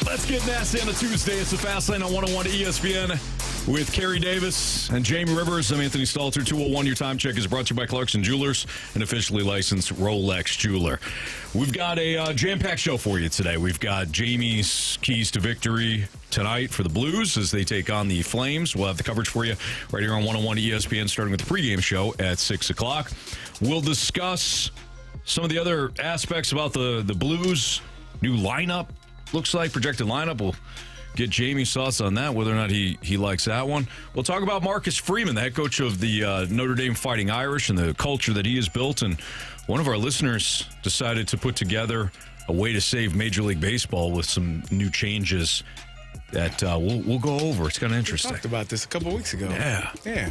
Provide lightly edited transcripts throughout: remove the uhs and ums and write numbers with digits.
Let's get nasty on a Tuesday. It's the Fast Lane on 101 ESPN with Carey Davis and Jamie Rivers. I'm Anthony Stalter. 201, your time check is brought to you by Clarkson Jewelers, an officially licensed Rolex jeweler. We've got a jam-packed show for you today. We've got Jamie's keys to victory tonight for the Blues as they take on the Flames. We'll have the coverage for you right here on 101 ESPN, starting with the pregame show at 6 o'clock. We'll discuss some of the other aspects about the Blues' new lineup. Looks like projected lineup. We'll get Jamie's thoughts on that, whether or not he likes that one. We'll talk about Marcus Freeman, the head coach of the Notre Dame Fighting Irish, and the culture that he has built. And one of our listeners decided to put together a way to save Major League Baseball with some new changes that we'll go over. It's kind of interesting. We talked about this a couple weeks ago. Yeah.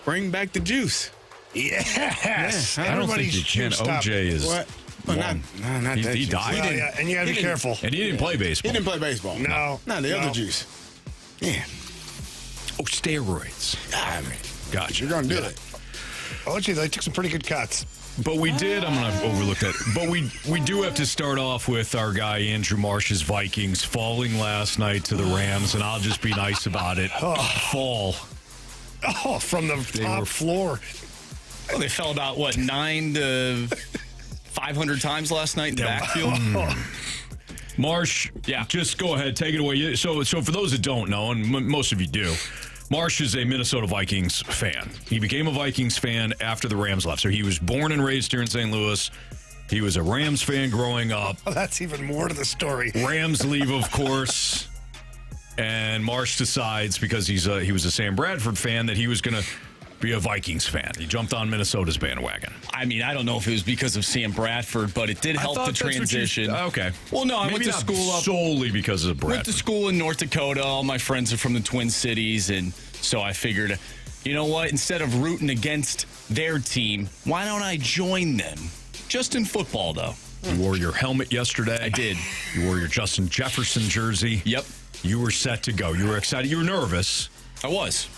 Bring back the juice. Yes. I don't think you can. OJ is... What? Well, not that he juice. died. And you got to be careful. And he didn't play baseball. He didn't play baseball. No. Not the other juice. Yeah. Oh, steroids. Gotcha. You're going to do it. Oh, gee, they took some pretty good cuts. But we did. I'm going to overlook that. But we do have to start off with our guy Andrew Marsh's Vikings falling last night to the Rams, and I'll just be nice about it. Fall. Oh, from the top floor. Well, they fell about, 9 to 500 times last night in the backfield. Marsh, just go ahead, take it away. So for those that don't know, and most of you do, Marsh is a Minnesota Vikings fan. He became a Vikings fan after the Rams left. So he was born and raised here in St. Louis. He was a Rams fan growing up. Oh, that's even more to the story. Rams leave, of course. And Marsh decides, because he was a Sam Bradford fan, that he was going to be a Vikings fan. He jumped on Minnesota's bandwagon. I mean, I don't know if it was because of Sam Bradford, but it did help the transition. Okay. Well, no, I Maybe went to not school solely because of Bradford. Went to school in North Dakota. All my friends are from the Twin Cities, and so I figured, you know what? Instead of rooting against their team, why don't I join them? Just in football, though. You wore your helmet yesterday. I did. You wore your Justin Jefferson jersey. Yep. You were set to go. You were excited. You were nervous. I was.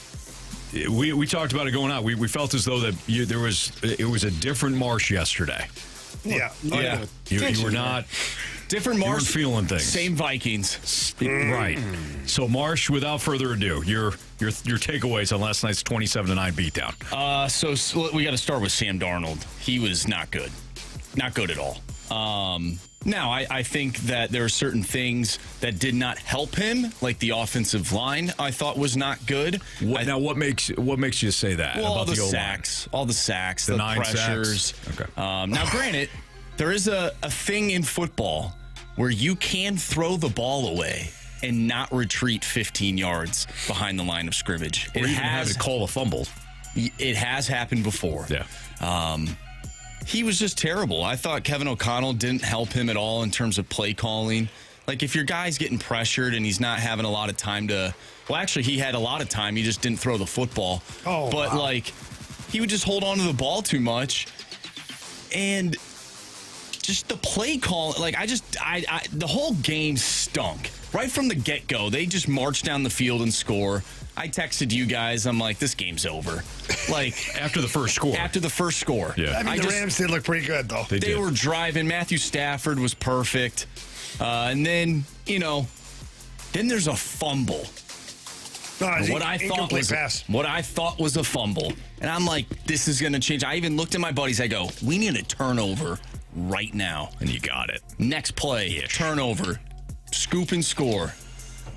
We talked about it going out. We felt as though that it was a different Marsh yesterday. Yeah. You were not different Marsh. You weren't feeling things. Same Vikings. Right. So Marsh, without further ado, your takeaways on last night's 27-9 beatdown. So we got to start with Sam Darnold. He was not good. Not good at all. Now, I think that there are certain things that did not help him, like the offensive line I thought was not good. What makes you say that? Well, about all the O-line? sacks, the 9 pressures. Sacks? Okay. Now, granted, there is a thing in football where you can throw the ball away and not retreat 15 yards behind the line of scrimmage. Or even have to call a fumble. It has happened before. Yeah. He was just terrible. I thought Kevin O'Connell didn't help him at all in terms of play calling. Like, if your guy's getting pressured and he's not having a lot of time to... Well, actually, he had a lot of time. He just didn't throw the football. But, he would just hold on to the ball too much. And just the play call... the whole game stunk. Right from the get-go, they just marched down the field and score. I texted you guys. I'm like, this game's over. After the first score. Yeah. The Rams did look pretty good, though. They were driving. Matthew Stafford was perfect. And then, then there's a fumble. What I thought was a fumble. And I'm like, this is going to change. I even looked at my buddies. I go, we need a turnover right now. And you got it. Next play, turnover, scoop and score.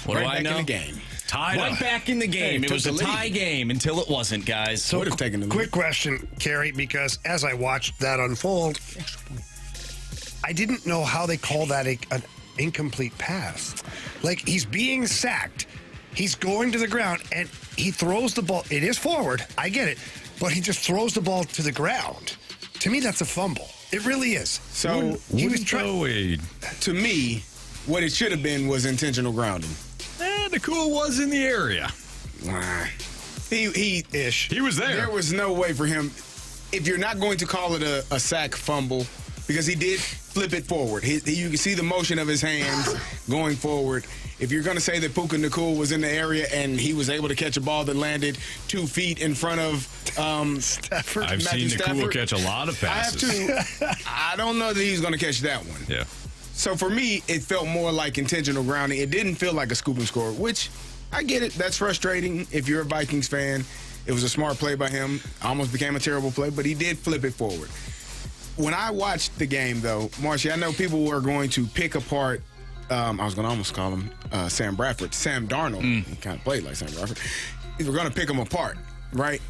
What do I know? Back in the game. Right back in the game. It was a tie game until it wasn't, guys. So would have taken the lead. Quick question, Carey, because as I watched that unfold, I didn't know how they call that an incomplete pass. Like, he's being sacked. He's going to the ground, and he throws the ball. It is forward. I get it. But he just throws the ball to the ground. To me, that's a fumble. It really is. So, he was trying. To me, what it should have been was intentional grounding. The cool was in the area. He was there. There was no way for him. If you're not going to call it a sack fumble, because he did flip it forward. You can see the motion of his hands going forward. If you're going to say that Puka Nacua was in the area and he was able to catch a ball that landed 2 feet in front of Stafford. I've seen Nacua catch a lot of passes. I have too. I don't know that he's going to catch that one. Yeah. So for me, it felt more like intentional grounding. It didn't feel like a scoop and score, which I get it. That's frustrating if you're a Vikings fan. It was a smart play by him. Almost became a terrible play, but he did flip it forward. When I watched the game, though, Marcy, I know people were going to pick apart, I was going to almost call him Sam Bradford, Sam Darnold. He kind of played like Sam Bradford. We're going to pick him apart, right?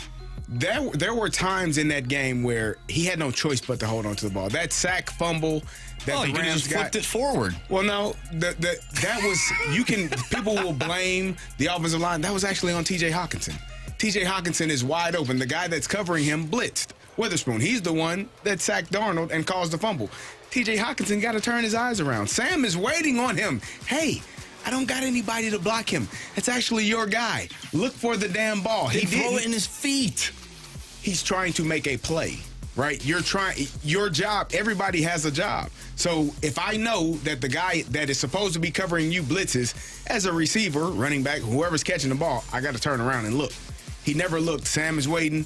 There were times in that game where he had no choice but to hold on to the ball. That sack fumble that the he Rams just flipped it forward. Well, no, that was people will blame the offensive line. That was actually on T.J. Hawkinson. T.J. Hawkinson is wide open. The guy that's covering him blitzed. Witherspoon, he's the one that sacked Darnold and caused the fumble. T.J. Hawkinson got to turn his eyes around. Sam is waiting on him. Hey, I don't got anybody to block him. It's actually your guy. Look for the damn ball. He throw it in his feet. He's trying to make a play, right? Your job, everybody has a job. So if I know that the guy that is supposed to be covering you blitzes, as a receiver, running back, whoever's catching the ball, I got to turn around and look. He never looked. Sam is waiting.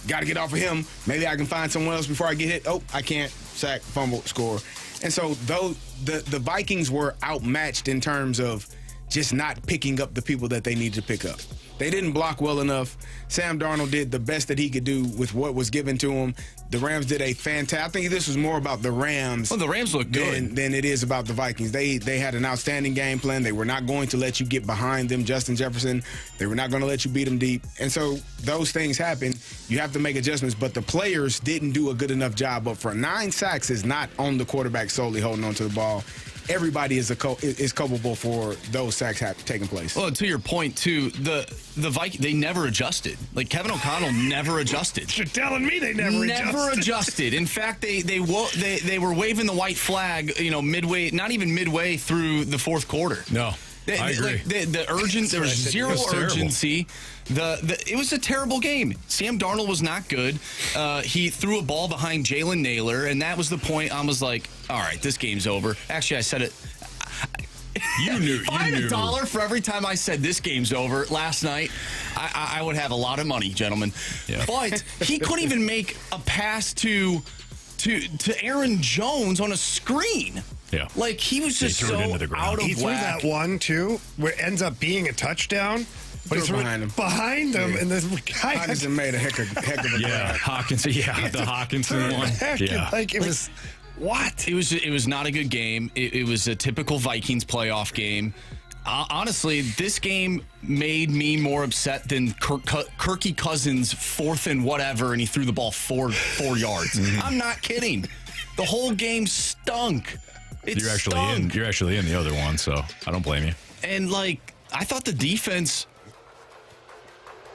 Got to get off of him. Maybe I can find someone else before I get hit. Oh, I can't. Sack, fumble, score. And so though the Vikings were outmatched in terms of just not picking up the people that they needed to pick up. They didn't block well enough. Sam Darnold did the best that he could do with what was given to him. The Rams did a fantastic. I think this was more about the Rams. Well, the Rams look good than it is about the Vikings. They had an outstanding game plan. They were not going to let you get behind them, Justin Jefferson. They were not going to let you beat them deep. And so those things happen. You have to make adjustments. But the players didn't do a good enough job. But for 9 sacks is not on the quarterback solely holding on to the ball. Everybody is culpable for those sacks taking place. Well, to your point too, the Vikings, they never adjusted. Like Kevin O'Connell never adjusted. You're telling me they never adjusted. In fact, they were waving the white flag, midway, not even midway through the fourth quarter. No. I agree. The urgency, there was zero urgency. It was a terrible game. Sam Darnold was not good. He threw a ball behind Jalen Naylor, and that was the point. I was like, all right, this game's over. Actually, I said it. You knew. If I had $1 for every time I said this game's over last night, I would have a lot of money, gentlemen. Yeah. But he couldn't even make a pass to Aaron Jones on a screen. Yeah. Like, he was just so out of whack. He threw that one, too, where it ends up being a touchdown. But he threw it behind him, and the guy Hawkinson made a heck of a grab. Hawkinson, the Hawkinson one. Yeah. Like, it was... What? It was not a good game. It was a typical Vikings playoff game. Honestly, this game made me more upset than Kirky Cousins' 4th and whatever, and he threw the ball 4 yards. I'm not kidding. The whole game stunk. You're actually in the other one, so I don't blame you. And I thought the defense,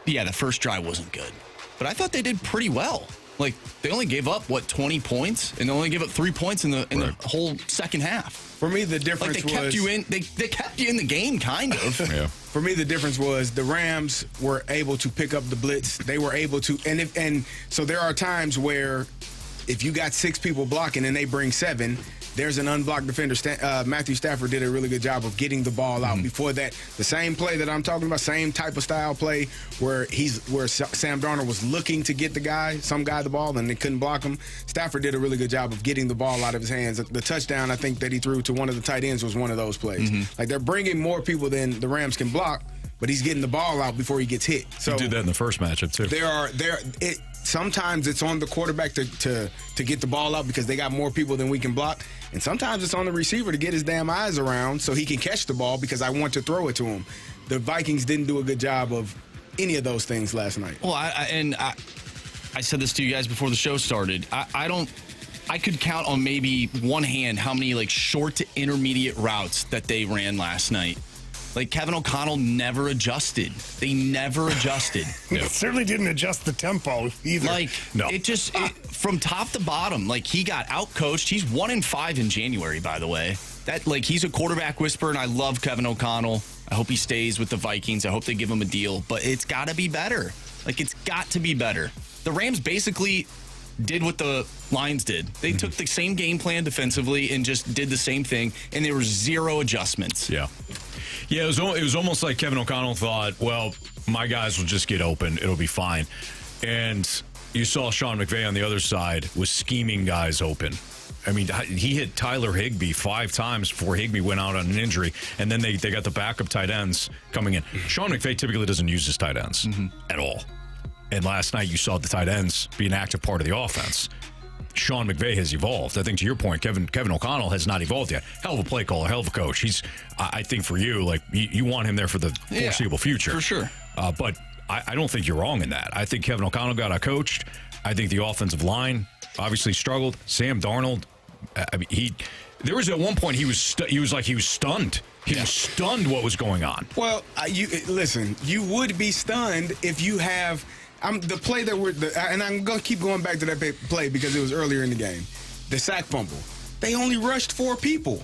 the first drive wasn't good, but I thought they did pretty well. Like, they only gave up 20 points, and they only gave up 3 points in the whole second half. For me, the difference they kept you in the game, kind of. Yeah. For me, the difference was the Rams were able to pick up the blitz. They were able to, and so there are times where if you got 6 people blocking and they bring 7. There's an unblocked defender. Matthew Stafford did a really good job of getting the ball out. Before that, the same play that I'm talking about, same type of style play where Sam Darnold was looking to get some guy the ball, and they couldn't block him. Stafford did a really good job of getting the ball out of his hands. The touchdown, I think, that he threw to one of the tight ends was one of those plays. Like, they're bringing more people than the Rams can block, but he's getting the ball out before he gets hit. So he did that in the first matchup, too. Sometimes it's on the quarterback to get the ball out because they got more people than we can block. And sometimes it's on the receiver to get his damn eyes around so he can catch the ball because I want to throw it to him. The Vikings didn't do a good job of any of those things last night. Well, I said this to you guys before the show started. I could count on maybe one hand how many short to intermediate routes that they ran last night. Like, Kevin O'Connell never adjusted. They never adjusted. He certainly didn't adjust the tempo either. From top to bottom, he got outcoached. He's 1-5 in January, by the way. He's a quarterback whisperer, and I love Kevin O'Connell. I hope he stays with the Vikings. I hope they give him a deal. But it's got to be better. It's got to be better. The Rams basically did what the Lions did. They took the same game plan defensively and just did the same thing, and there were 0 adjustments. Yeah. Yeah, it was almost like Kevin O'Connell thought, well, my guys will just get open. It'll be fine. And you saw Sean McVay on the other side was scheming guys open. I mean, he hit Tyler Higbee 5 times before Higbee went out on an injury, and then they got the backup tight ends coming in. Sean McVay typically doesn't use his tight ends at all. And last night you saw the tight ends be an active part of the offense. Sean McVay has evolved. I think to your point, Kevin O'Connell has not evolved yet. Hell of a play caller, hell of a coach. He's, I think for you, like you want him there for the foreseeable future. For sure. But I don't think you're wrong in that. I think Kevin O'Connell got outcoached. I think the offensive line obviously struggled. Sam Darnold, I mean, there was at one point he was stunned. He was was stunned what was going on. Well, listen, you would be stunned if you have the play and I'm going to keep going back to that play because it was earlier in the game. The sack fumble. They only rushed 4 people.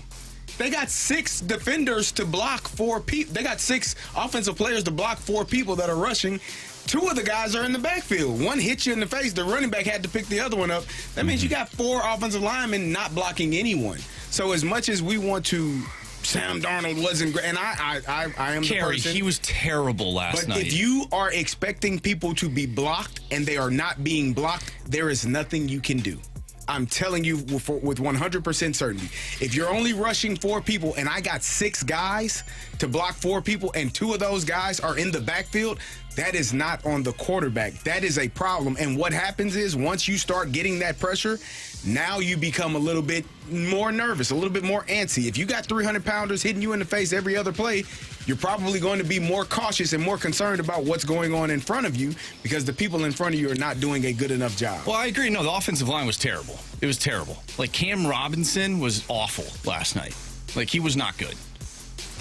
They got 6 defenders to block 4 people. They got 6 offensive players to block 4 people that are rushing. 2 of the guys are in the backfield. One hit you in the face. The running back had to pick the other one up. That means you got 4 offensive linemen not blocking anyone. So as much as we want to, Sam Darnold wasn't great, and I am the Carey, person. he was terrible last night. But if you are expecting people to be blocked and they are not being blocked, there is nothing you can do. I'm telling you with 100% certainty. If you're only rushing 4 people and I got 6 guys to block 4 people and 2 of those guys are in the backfield, that is not on the quarterback. That is a problem. And what happens is once you start getting that pressure, now you become a little bit more nervous, a little bit more antsy. If you got 300-pounders hitting you in the face every other play, you're probably going to be more cautious and more concerned about what's going on in front of you because the people in front of you are not doing a good enough job. Well, I agree. No, the offensive line was terrible. It was terrible. Like, Cam Robinson was awful last night. Like, he was not good.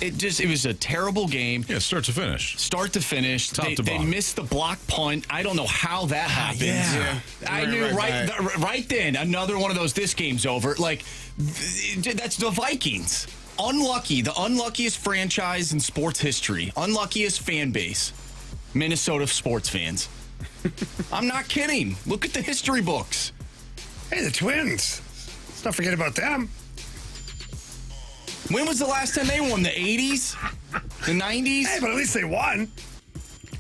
It was a terrible game. Yeah, start to finish. Start to finish. Top to they bottom. missed the block punt. I don't know how that happened. Yeah. I knew right then, another one of those, this game's over. Like, that's the Vikings. Unlucky. The unluckiest franchise in sports history. Unluckiest fan base. Minnesota sports fans. I'm not kidding. Look at the history books. Hey, the Twins. Let's not forget about them. When was the last time they won? The 80s? The 90s? Hey, but at least they won.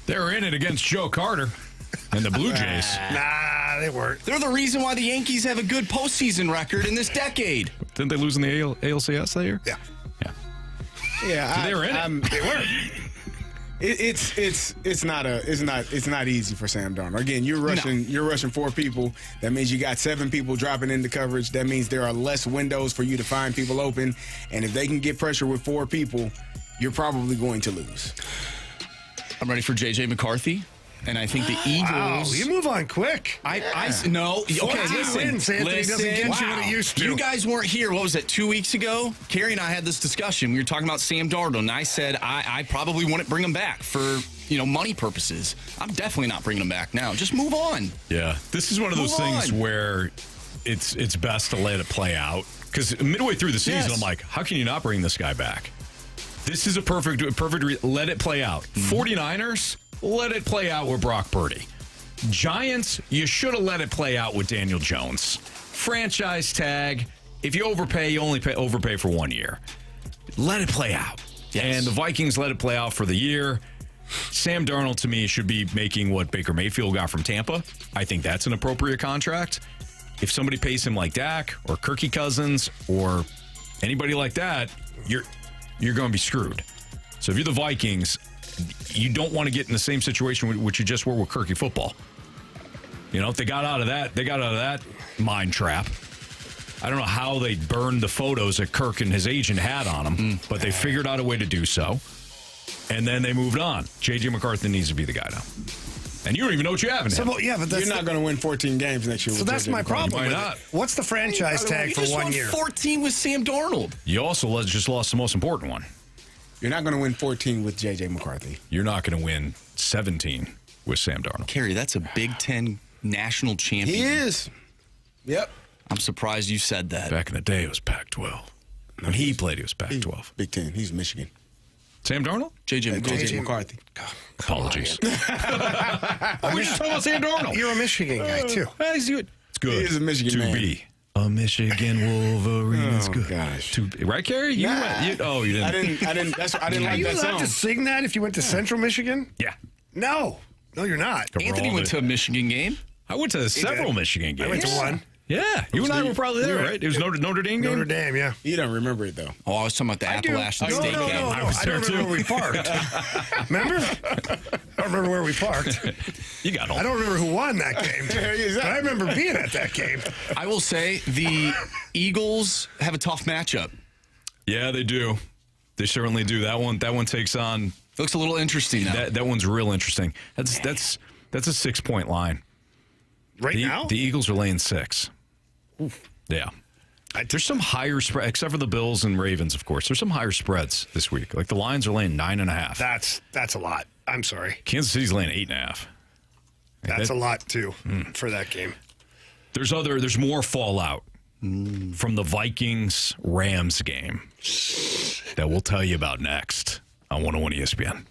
They were in it against Joe Carter and the Blue Jays. Nah, they weren't. They're the reason why the Yankees have a good postseason record in this decade. Didn't they lose in the ALCS that year? Yeah. Yeah, They were in it. They were. It's not easy for Sam Darnold. Again, you're rushing 4 people. That means you got 7 people dropping into coverage. That means there are less windows for you to find people open. And if they can get pressure with 4 people, you're probably going to lose. I'm ready for J.J. McCarthy. And I think the Eagles. Wow, you move on quick. No. Okay, 14 wins, Anthony, doesn't get you what it used to. You guys weren't here. What was it, 2 weeks ago? Carey and I had this discussion. We were talking about Sam Darnold, and I said I probably wouldn't bring him back for money purposes. I'm definitely not bringing him back now. Just move on. Yeah, this is one of those things where it's best to let it play out. Because midway through the season, I'm like, how can you not bring this guy back? This is a perfect let it play out. 49ers, let it play out with Brock Purdy. Giants, you should have let it play out with Daniel Jones. Franchise tag, if you overpay, you only overpay for 1 year. Let it play out. Yes. And the Vikings let it play out for the year. Sam Darnold, to me, should be making what Baker Mayfield got from Tampa. I think that's an appropriate contract. If somebody pays him like Dak or Kirky Cousins or anybody like that, you're going to be screwed. So if you're the Vikings, you don't want to get in the same situation which you just were with Kirky football. If they got out of that mind trap. I don't know how they burned the photos that Kirk and his agent had on them, but they figured out a way to do so. And then they moved on. J.J. McCarthy needs to be the guy now. And you don't even know what you have in him. But you're not going to win 14 games next year. So that's my problem. Why not? What's the franchise tag for 1 year? You just won 14 with Sam Darnold. You also just lost the most important one. You're not going to win 14 with J.J. McCarthy. You're not going to win 17 with Sam Darnold. Carey, that's a Big Ten national champion. He is. Yep. I'm surprised you said that. Back in the day, it was Pac-12. When he played, it was Pac-12. Big Ten. He's Michigan. Sam Darnold? J.J. McCarthy. Apologies. We're just talking about Sam Darnold. You're a Michigan guy, too. It's good. He is a Michigan man. To be a Michigan Wolverine is good. Gosh. Right, Carey? You didn't. I didn't like Are you that allowed song. to sing that if you went to Central Michigan? Yeah. No, you're not. Anthony went to a Michigan game. I went to several Michigan games. I went to one. Yeah, you and I were probably there, right? It was Notre Dame game? Notre Dame, yeah. You don't remember it, though. Oh, I was talking about the Appalachian No, State no, game. no. I was I there, don't remember too. where we parked. Remember? I don't remember where we parked. You got home. I don't remember who won that game. But I remember being at that game. I will say the Eagles have a tough matchup. Yeah, they do. They certainly do. That one takes on. Looks a little interesting now. That one's real interesting. That's a 6-point line. Right now? The Eagles are laying 6. Yeah. There's some higher spread, except for the Bills and Ravens, of course. There's some higher spreads this week. Like the Lions are laying 9.5. That's a lot. I'm sorry. Kansas City's laying 8.5. That's a lot, too, for that game. There's more fallout from the Vikings-Rams game that we'll tell you about next on 101 ESPN.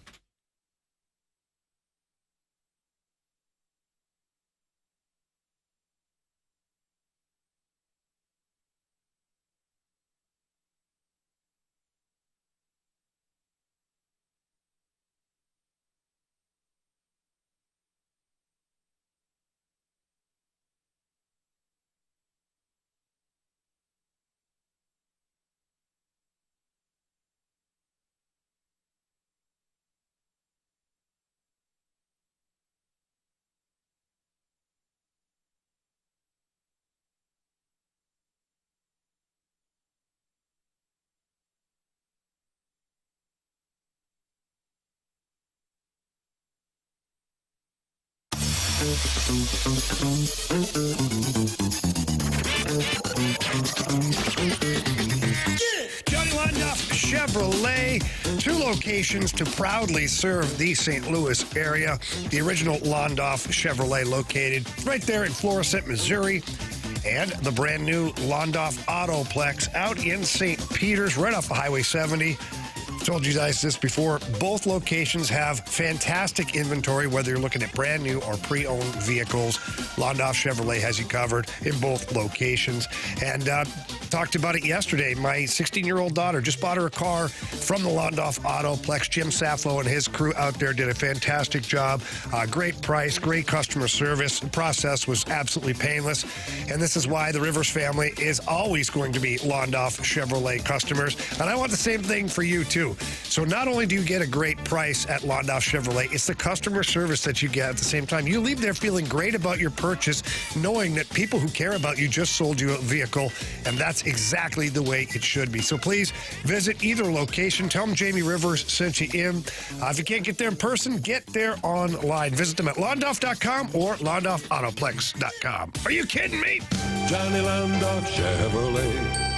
Johnny Londoff Chevrolet, 2 locations to proudly serve the St. Louis area. The original Londoff Chevrolet located right there in Florissant, Missouri. And the brand new Londoff Autoplex out in St. Peters, right off of Highway 70. Told you guys this before. Both locations have fantastic inventory, whether you're looking at brand new or pre-owned vehicles. Londoff Chevrolet has you covered in both locations. And talked about it yesterday. My 16-year-old daughter just bought her a car from the Londoff Autoplex. Jim Saflow and his crew out there did a fantastic job. Great price, great customer service. The process was absolutely painless. And this is why the Rivers family is always going to be Londoff Chevrolet customers. And I want the same thing for you, too. So not only do you get a great price at Londoff Chevrolet, it's the customer service that you get at the same time. You leave there feeling great about your purchase, knowing that people who care about you just sold you a vehicle, and that's exactly the way it should be. So please visit either location. Tell them Jamie Rivers sent you in. If you can't get there in person, get there online. Visit them at londoff.com or londoffautoplex.com. Are you kidding me? Johnny Londoff Chevrolet.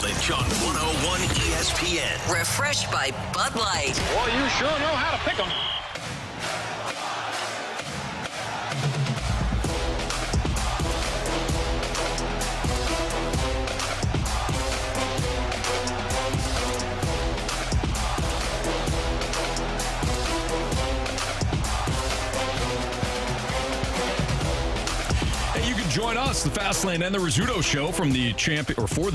Knowledge on 101 ESPN. Refreshed by Bud Light. Well, you sure know how to pick them. Join us, the Fastlane and the Rizzuto Show for the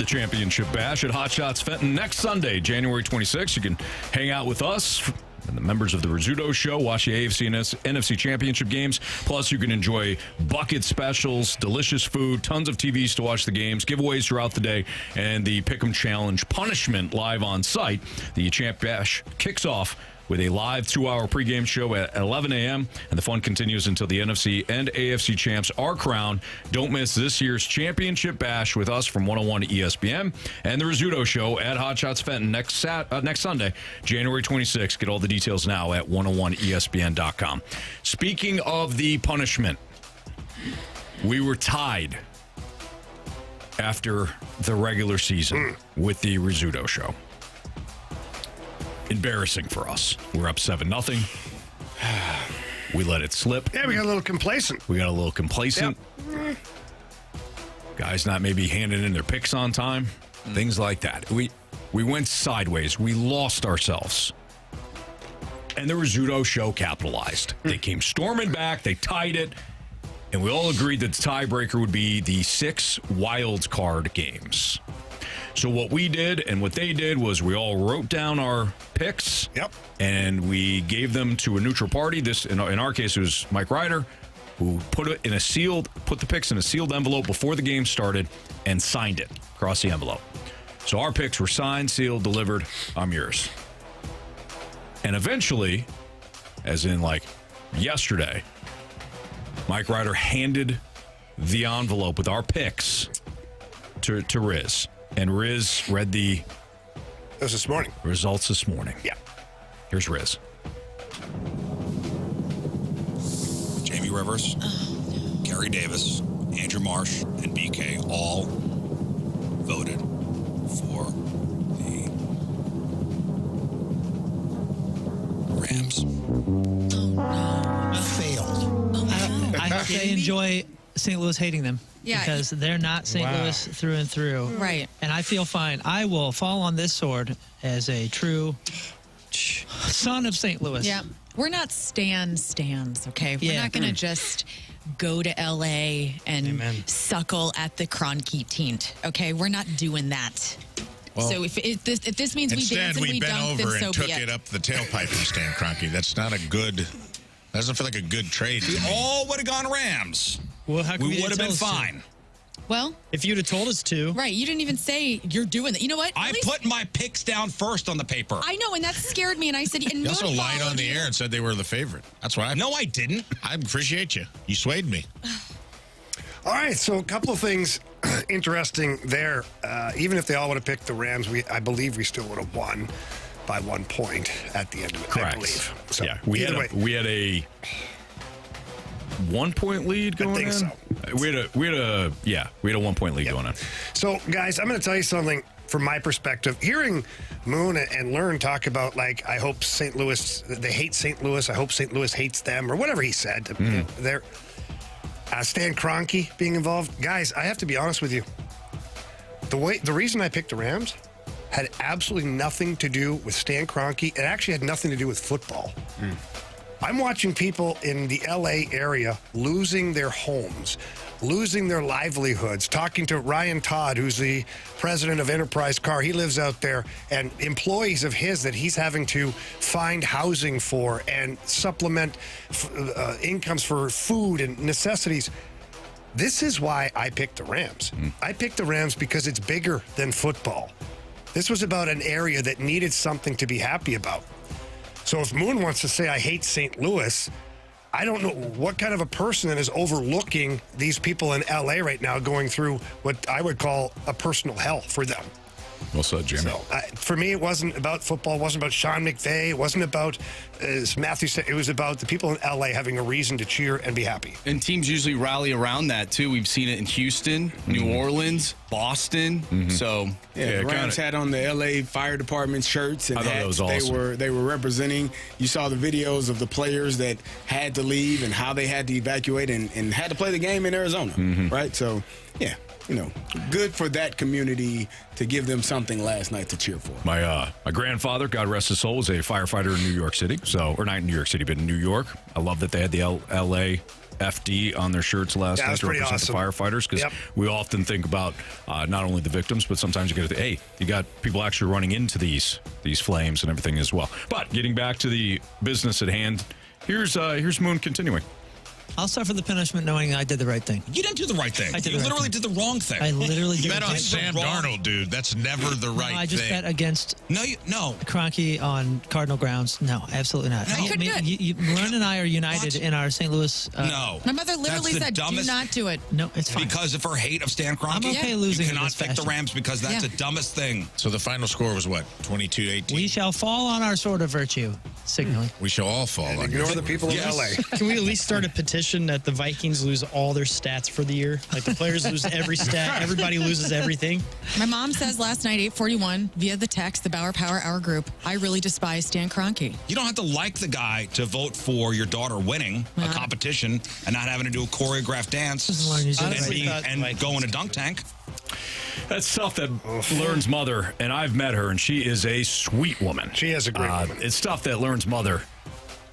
Championship Bash at Hot Shots Fenton next Sunday, January 26th. You can hang out with us and the members of the Rizzuto Show, watch the AFC and NFC Championship games. Plus, you can enjoy bucket specials, delicious food, tons of TVs to watch the games, giveaways throughout the day, and the Pick'em Challenge punishment live on site. The Champ Bash kicks off with a live 2-hour pregame show at 11 a.m., and the fun continues until the NFC and AFC champs are crowned. Don't miss this year's Championship Bash with us from 101 ESPN and the Rizzuto Show at Hot Shots Fenton next Sunday, January 26th. Get all the details now at 101ESPN.com. Speaking of the punishment, we were tied after the regular season with the Rizzuto Show. Embarrassing for us. We're up 7-0. We let it slip. Yeah, we got a little complacent. Yep. Guys not maybe handing in their picks on time. Things like that. We went sideways. We lost ourselves. And the Rizzuto Show capitalized. They came storming back. They tied it. And we all agreed that the tiebreaker would be the 6 wild card games. So what we did and what they did was we all wrote down our picks. Yep. And we gave them to a neutral party. This, in our case, it was Mike Ryder, who put the picks in a sealed envelope before the game started and signed it across the envelope. So our picks were signed, sealed, delivered. I'm yours. And eventually, as in like yesterday, Mike Ryder handed the envelope with our picks to Riz. And Riz read the That was this morning. Results this morning. Yeah. Here's Riz. Jamie Rivers, Gary Davis, Andrew Marsh, and BK all voted for the Rams. Failed. I hope they enjoy St. Louis hating them. Yeah. Because they're not St. Louis through and through. Right. And I feel fine. I will fall on this sword as a true son of St. Louis. Yeah. We're not stands, okay? We're not going to just go to L.A. and suckle at the Kroenke teat, okay? We're not doing that. Well, so if this means we dance and we bent dunk, then over so and be took it up the tailpipe from Stan Kroenke. That's not a good... Doesn't feel like a good trade. We all would have gone Rams. Well, how come we you would have didn't been tell us to? fine. Well, if you'd have told us to. Right. You didn't even say you're doing that. You know what? I put my picks down first on the paper. I know, and that scared me. And I said, You also lied on the air and said they were the favorite. That's why. No, I didn't. I appreciate you. You swayed me. All right, so a couple of things interesting there. Even if they all would have picked the Rams, I believe we still would have won by 1 point at the end of it. Correct. I believe. So, yeah, we had a 1 point lead going in. So. We had a 1 point lead going on. So, guys, I'm going to tell you something from my perspective. Hearing Moon and Learn talk about, like, I hope St. Louis, they hate St. Louis. I hope St. Louis hates them, or whatever he said. They're Stan Kroenke being involved. Guys, I have to be honest with you. The reason I picked the Rams had absolutely nothing to do with Stan Kroenke. It actually had nothing to do with football. I'm watching people in the LA area losing their homes, losing their livelihoods, talking to Ryan Todd, who's the president of Enterprise Car. He lives out there, and employees of his that he's having to find housing for and supplement incomes for food and necessities. This is why I picked the Rams. I picked the Rams because it's bigger than football. This was about an area that needed something to be happy about. So if Moon wants to say I hate St. Louis, I don't know what kind of a person is overlooking these people in LA right now going through what I would call a personal hell for them. Well said, Jimmy. So, for me, it wasn't about football. It wasn't about Sean McVay. It wasn't about, as Matthew said, it was about the people in LA having a reason to cheer and be happy. And teams usually rally around that, too. We've seen it in Houston, New Orleans, Boston. So, the Rams had on the LA Fire Department shirts and I thought that was awesome. They were representing. You saw the videos of the players that had to leave and how they had to evacuate and had to play the game in Arizona, right? So, yeah. Good for that community to give them something last night to cheer for. My grandfather, God rest his soul, was a firefighter in New York City. Or not in New York City, but in New York. I love that they had the LA FD on their shirts last night to represent the firefighters, because we often think about not only the victims, but sometimes you got people actually running into these flames and everything as well. But getting back to the business at hand, here's Moon continuing. I'll suffer the punishment knowing I did the right thing. You didn't do the right thing. You literally did the wrong thing. I literally did. You bet on Sam Darnold, dude. That's never the right thing. I just bet against Kroenke on Cardinal grounds. No, absolutely not. I couldn't do it. Maroon and I are united in our St. Louis. No. My mother literally said, do not do it. No, it's fine. Because of her hate of Stan Kroenke? I'm okay losing. You cannot pick the Rams because that's the dumbest thing. So the final score was what? 22-18? We shall fall on our sword of virtue, signaling. We shall all fall on Ignore the people in LA. Can we at least start a petition that the Vikings lose all their stats for the year? Like the players lose every stat, everybody loses everything. My mom says last night, 8:41, via the text, the Bauer Power Hour group, I really despise Stan Kroenke. You don't have to like the guy to vote for your daughter winning a competition and not having to do a choreographed dance and go in a dunk tank. That's tough that Learn's mother, and I've met her, and she is a sweet woman. She is a great woman. It's tough that Learn's mother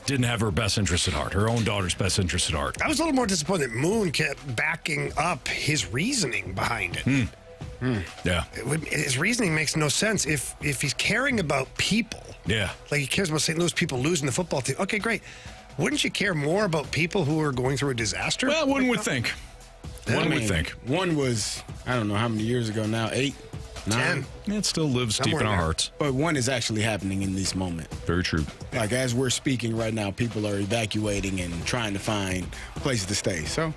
didn't have her best interest at heart, her own daughter's best interest at heart. I was a little more disappointed that Moon kept backing up his reasoning behind it. Yeah. His reasoning makes no sense. If he's caring about people, like he cares about St. Louis people losing the football team, okay, great. Wouldn't you care more about people who are going through a disaster? Well, one would think. One would think. One was, I don't know how many years ago now, 8, 9. It still lives deep in our hearts. But one is actually happening in this moment. Very true. Like, as we're speaking right now, people are evacuating and trying to find places to stay. So,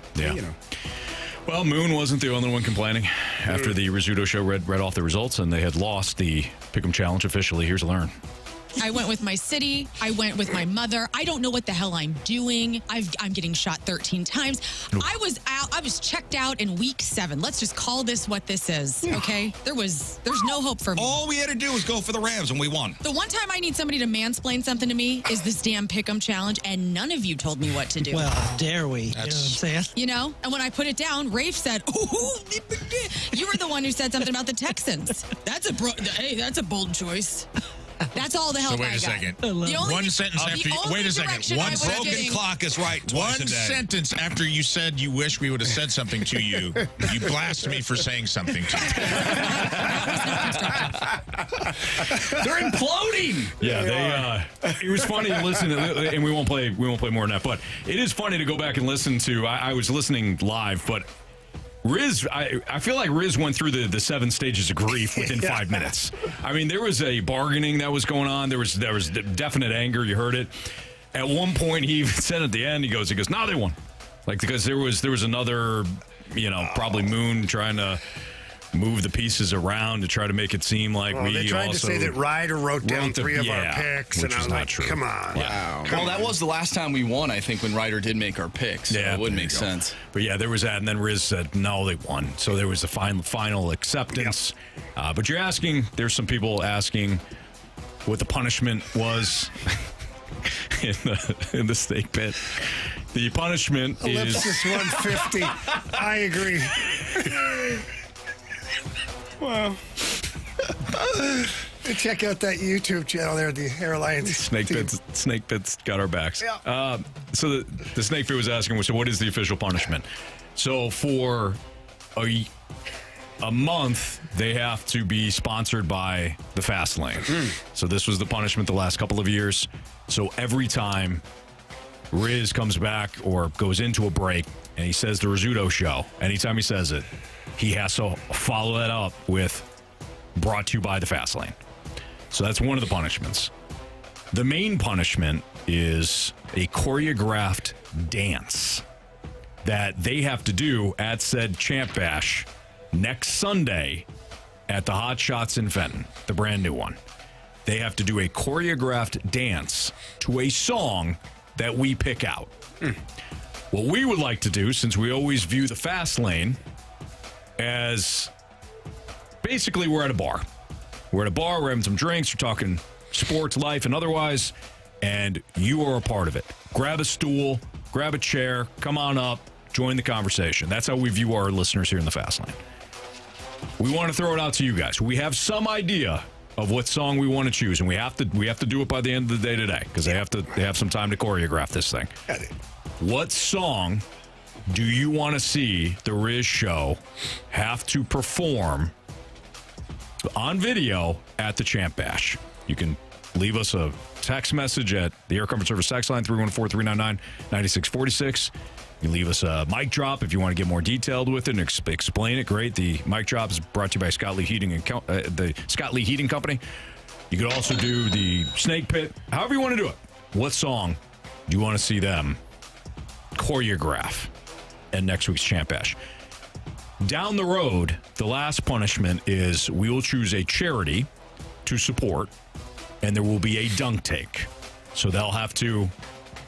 Well, Moon wasn't the only one complaining. After the Rizzuto show read off the results, and they had lost the Pick'em Challenge officially. Here's Learn. I went with my city. I went with my mother. I don't know what the hell I'm doing. I'm getting shot 13 times. I was checked out in week 7. Let's just call this what this is, okay? There's no hope for me. All we had to do was go for the Rams, and we won. The one time I need somebody to mansplain something to me is this damn Pick'em Challenge, and none of you told me what to do. Well, dare we? You know what I'm saying? You know? And when I put it down, Rafe said, you were the one who said something about the Texans. That's a bold choice. That's all the help I got. Wait a second. One sentence after you... Wait a second. One broken clock is right twice a day. Sentence after you said you wish we would have said something to you, you blast me for saying something to you. They're imploding. Yeah, it was funny to listen to, and we won't play more than that, but it is funny to go back and listen to. I was listening live, but Riz, I feel like Riz went through the 7 stages of grief within 5 minutes. I mean, there was a bargaining that was going on. There was definite anger. You heard it. At one point, he even said at the end, he goes, "No, they won." Like, because there was another, probably Moon trying to move the pieces around to try to make it seem like they tried to say that Ryder wrote down 3 of our picks, which and I was like, true. come on. Wow. Well, that was the last time we won, I think, when Ryder did make our picks. So it would make sense. But yeah, there was that, and then Riz said, no, they won. So there was the final acceptance. Yep. But there's some people asking what the punishment was in the snake pit. The punishment Ellipsis 150. I agree. Well, check out that YouTube channel there, the Airlines. Snake Pits got our backs. Yeah. So the Snake Pit was asking, so what is the official punishment? So for a month, they have to be sponsored by the Fast Lane. So this was the punishment the last couple of years. So every time Riz comes back or goes into a break and he says the Rizzuto show, anytime he says it, he has to follow that up with brought to you by the Fast Lane. So that's one of the punishments. The main punishment is a choreographed dance that they have to do at said Champ Bash next Sunday at the Hot Shots in Fenton, the brand new one, they have to do a choreographed dance to a song that we pick out. What we would like to do, since we always view the fast lane as basically we're at a bar. We're at a bar, we're having some drinks, we're talking sports, life, and otherwise, and you are a part of it. Grab a stool, grab a chair, come on up, join the conversation. That's how we view our listeners here in the fast lane. We want to throw it out to you guys. We have some idea of what song we want to choose, and we have to do it by the end of the day today because they have some time to choreograph this thing. What song do you want to see the Riz Show have to perform on video at the Champ Bash? You can leave us a text message at the Air Comfort Service text line 314-399-9646. You can leave us a mic drop if you want to get more detailed with it and explain it. Great. The mic drop is brought to you by Scott Lee Heating and the Scott Lee Heating Company. You could also do the Snake Pit. However you want to do it. What song do you want to see them choreograph at next week's Champ Bash? Down the road, the last punishment is we will choose a charity to support, and there will be a dunk tank. So they'll have to,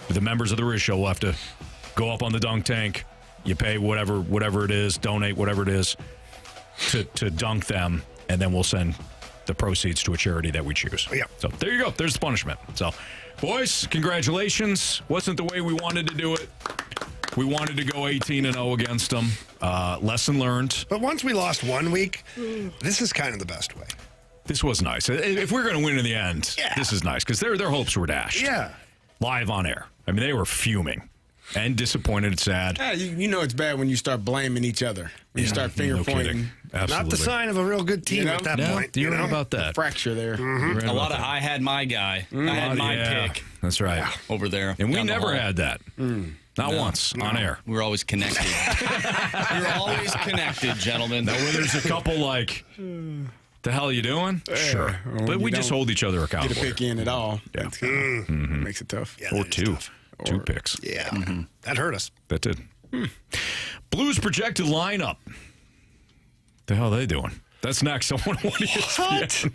the members of the Riz Show will have to go up on the dunk tank. You pay whatever it is, donate whatever it is to dunk them, and then we'll send the proceeds to a charity that we choose. Yeah. So there you go. There's the punishment. So, boys, congratulations. Wasn't the way we wanted to do it. We wanted to go 18-0 against them. Lesson learned. But once we lost 1 week, this is kind of the best way. This was nice. If we're going to win in the end, this is nice because their hopes were dashed. Yeah. Live on air. I mean, they were fuming and disappointed and sad. Yeah, you know it's bad when you start blaming each other. When you start finger pointing. Absolutely. Not the sign of a real good team at that point. You know about that. Fracture there. A lot of I had my guy. I had my pick. That's right. Over there. And we never had that. Not once on air. We were always connected. We were always connected, gentlemen. Now, when there's a couple like, the hell are you doing? Sure. But we just hold each other accountable. Get a pick in at all. Yeah. Makes it tough. Yeah, or two. Two picks. Yeah. That hurt us. That did. Blues projected lineup. The hell are they doing? That's next on 101 ESPN.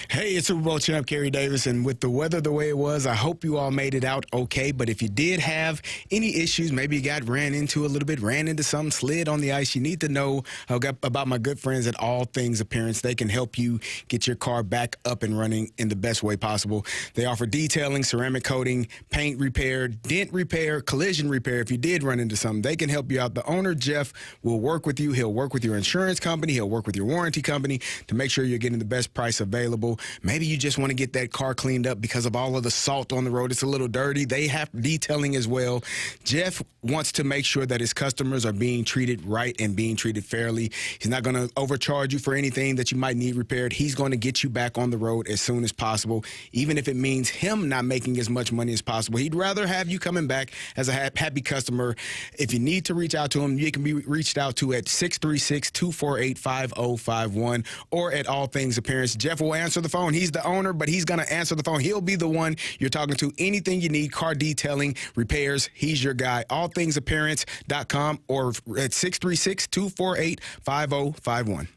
Hey, it's Super Bowl champ Carey Davis, and with the weather the way it was, I hope you all made it out okay. But if you did have any issues, maybe you got ran into a little bit, ran into something, slid on the ice, you need to know about my good friends at All Things Appearance. They can help you get your car back up and running in the best way possible. They offer detailing, ceramic coating, paint repair, dent repair, collision repair. If you did run into something, they can help you out. The owner, Jeff, will work with you. He'll work with your insurance company. He'll work with your warranty company to make sure you're getting the best price available. Maybe you just want to get that car cleaned up because of all of the salt on the road. It's a little dirty. They have detailing as well. Jeff wants to make sure that his customers are being treated right and being treated fairly. He's not going to overcharge you for anything that you might need repaired. He's going to get you back on the road as soon as possible, even if it means him not making as much money as possible. He'd rather have you coming back as a happy customer. If you need to reach out to him, you can be reached out to at 636-248-5051 or at All Things Appearance. Jeff will answer the phone. He's the owner, but he's going to answer the phone. He'll be the one you're talking to. Anything you need, car detailing, repairs, he's your guy. AllThingsAppearance.com or at 636-248-5051.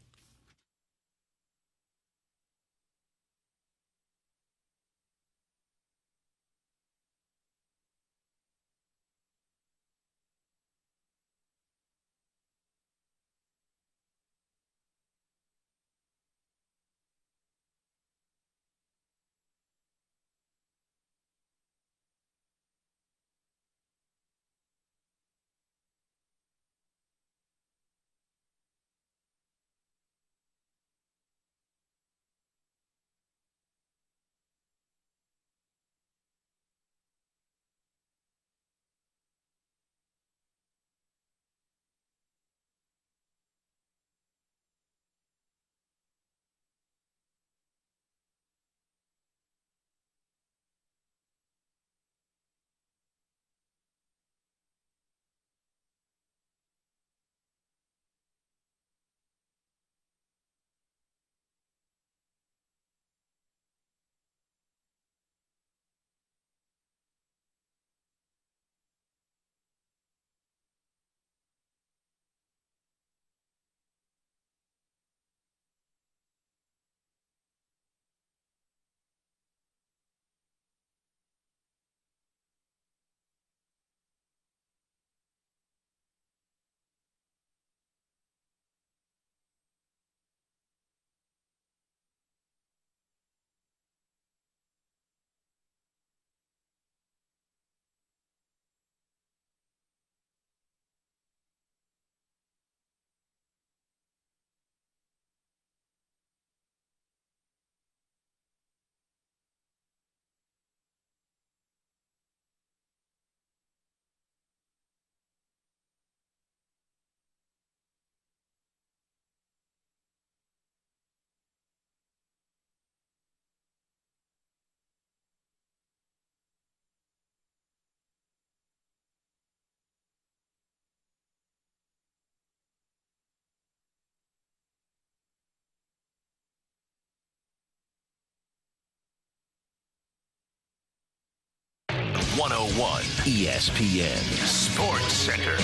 ESPN Sports Center.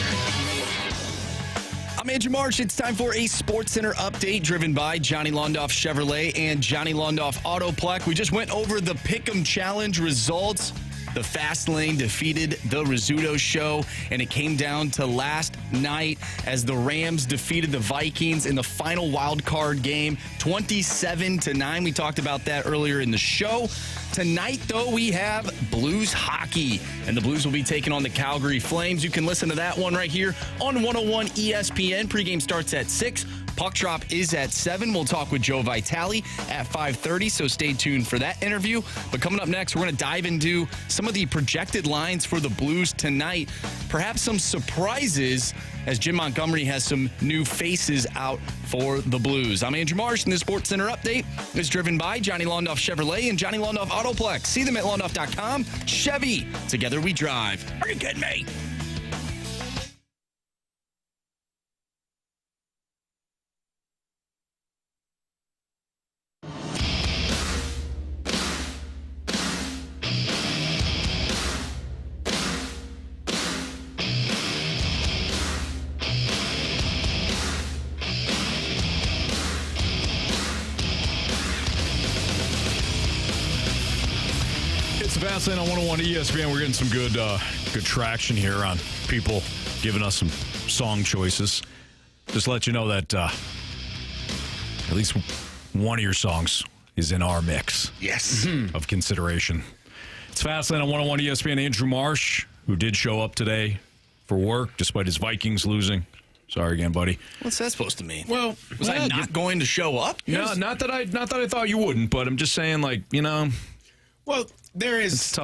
I'm Andrew Marsh. It's time for a Sports Center update driven by Johnny Londoff Chevrolet and Johnny Londoff Autoplex. We just went over the Pick'em Challenge results. The Fast Lane defeated the Rizzuto Show, and it came down to last night as the Rams defeated the Vikings in the final wild card game, 27-9. We talked about that earlier in the show. Tonight, though, we have Blues hockey, and the Blues will be taking on the Calgary Flames. You can listen to that one right here on 101 ESPN. Pregame starts at 6. Puck drop is at 7. We'll talk with Joe Vitale at 5:30, so stay tuned for that interview. But coming up next, we're going to dive into some of the projected lines for the Blues tonight. Perhaps some surprises as Jim Montgomery has some new faces out for the Blues. I'm Andrew Marsh, and the Sports Center update is driven by Johnny Londoff Chevrolet and Johnny Londoff Autoplex. See them at londoff.com. Chevy, together we drive. Are you kidding me? Fast Lane on 101 ESPN. We're getting some good traction here on people giving us some song choices. Just to let you know that at least one of your songs is in our mix. Yes. Of consideration. It's Fast Lane on 101 ESPN. Andrew Marsh, who did show up today for work despite his Vikings losing. Sorry again, buddy. What's that supposed to mean? Well, was I not going to show up? No, not that I thought you wouldn't, but I'm just saying, like, you know. Well, there is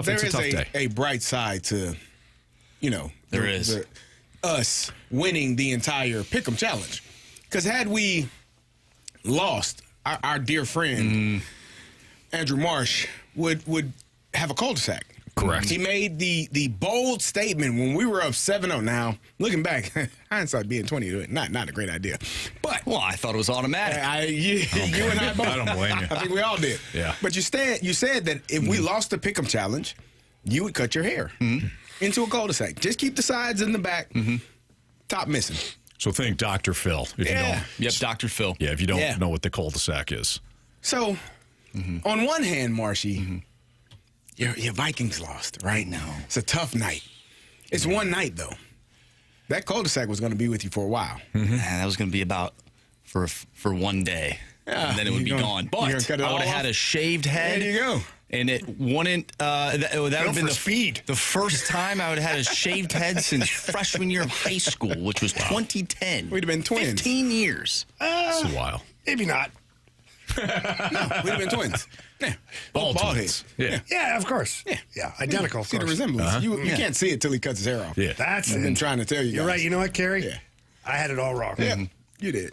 a bright side to, you know, us winning the entire Pick'em Challenge. Because had we lost, our dear friend Andrew Marsh would have a cul-de-sac. Correct. He made the bold statement when we were up 7-0. Now, looking back, hindsight being 20, not a great idea. But I thought it was automatic. You and I both. I don't blame you. I think we all did. Yeah. But you said that if we lost the Pick'em Challenge, you would cut your hair into a cul-de-sac. Just keep the sides and the back. Top missing. So think Dr. Phil. If you don't. Yep, Dr. Phil. Yeah, if you don't know what the cul-de-sac is. So, on one hand, Marshy, your Vikings lost, right? No. It's a tough night. It's one night, though. That cul-de-sac was going to be with you for a while. That was going to be about for one day. Yeah, And then it would be gone. But I would have had a shaved head. There you go. And it wouldn't. That would have been the first time I would have had a shaved head since freshman year of high school, which was 2010. We'd have been twins. 15 years. It's a while. Maybe not. No, we'd have been twins. Yeah. Ball heads. Yeah. Yeah, of course. Yeah, identical. See the resemblance. You can't see it till he cuts his hair off. Yeah. That's I've been trying to tell you guys. You're right. You know what, Carey? Yeah. I had it all wrong. Yeah. You did.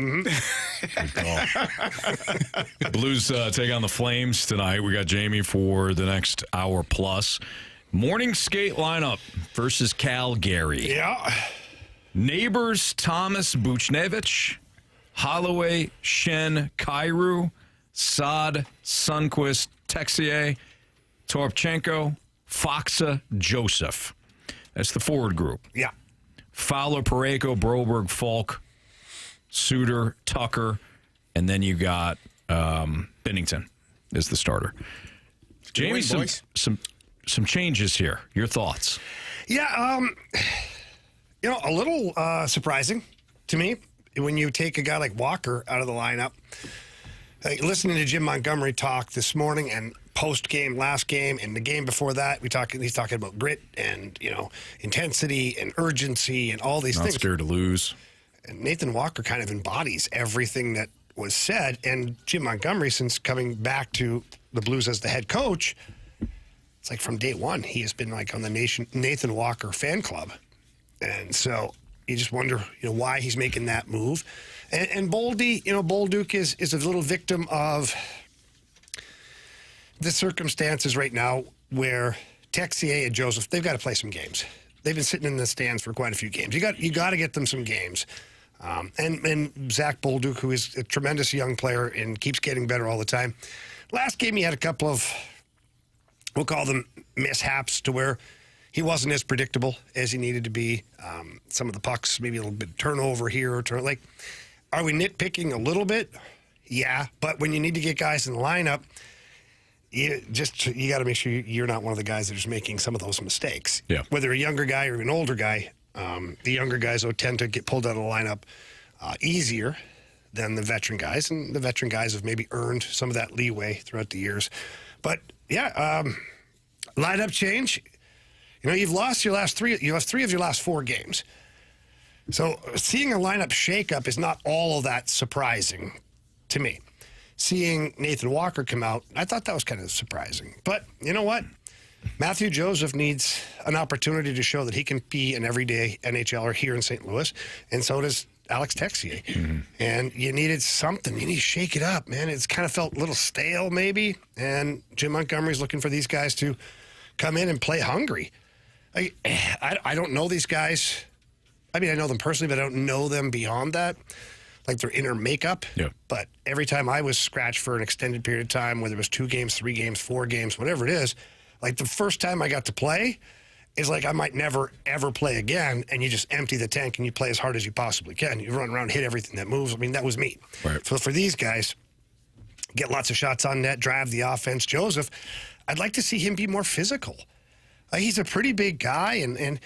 Blues take on the Flames tonight. We got Jamie for the next hour plus. Morning skate lineup versus Calgary. Yeah. Neighbors Thomas Buchnevich, Holloway, Shen, Kairu, Saad, Sundquist, Texier, Toropchenko, Foxa, Joseph. That's the forward group. Yeah. Fowler, Pareko, Broberg, Falk, Suter, Tucker, and then you got Bennington is the starter. Jamie, some changes here. Your thoughts? Yeah, a little surprising to me when you take a guy like Walker out of the lineup. Listening to Jim Montgomery talk this morning and post-game, last game, and the game before that, he's talking about grit and, intensity and urgency and all these things. Not scared to lose. And Nathan Walker kind of embodies everything that was said. And Jim Montgomery, since coming back to the Blues as the head coach, it's like from day one, he has been like on the Nathan Walker fan club. And so you just wonder, why he's making that move. And Boldy, Bolduc is a little victim of the circumstances right now where Texier and Joseph, they've got to play some games. They've been sitting in the stands for quite a few games. You got to get them some games. And Zach Bolduc, who is a tremendous young player and keeps getting better all the time. Last game, he had a couple of, we'll call them mishaps, to where he wasn't as predictable as he needed to be. Some of the pucks, maybe a little bit turnover here or are we nitpicking a little bit? Yeah, but when you need to get guys in the lineup, you got to make sure you're not one of the guys that is making some of those mistakes. Yeah. Whether a younger guy or an older guy, the younger guys tend to get pulled out of the lineup easier than the veteran guys, and the veteran guys have maybe earned some of that leeway throughout the years. But yeah, lineup change. You've lost your last three. You lost 3 of your last 4 games. So seeing a lineup shakeup is not all of that surprising to me. Seeing Nathan Walker come out, I thought that was kind of surprising. But you know what? Matthew Joseph needs an opportunity to show that he can be an everyday NHLer here in St. Louis, and so does Alex Texier. Mm-hmm. And you needed something. You need to shake it up, man. It's kind of felt a little stale maybe, and Jim Montgomery's looking for these guys to come in and play hungry. I don't know these guys. I mean, I know them personally, but I don't know them beyond that, like their inner makeup. Yeah. But every time I was scratched for an extended period of time, whether it was 2 games, 3 games, 4 games, whatever it is, like the first time I got to play is like I might never, ever play again, and you just empty the tank and you play as hard as you possibly can. You run around, hit everything that moves. I mean, that was me. Right. So for these guys, get lots of shots on net, drive the offense. Joseph, I'd like to see him be more physical. He's a pretty big guy, and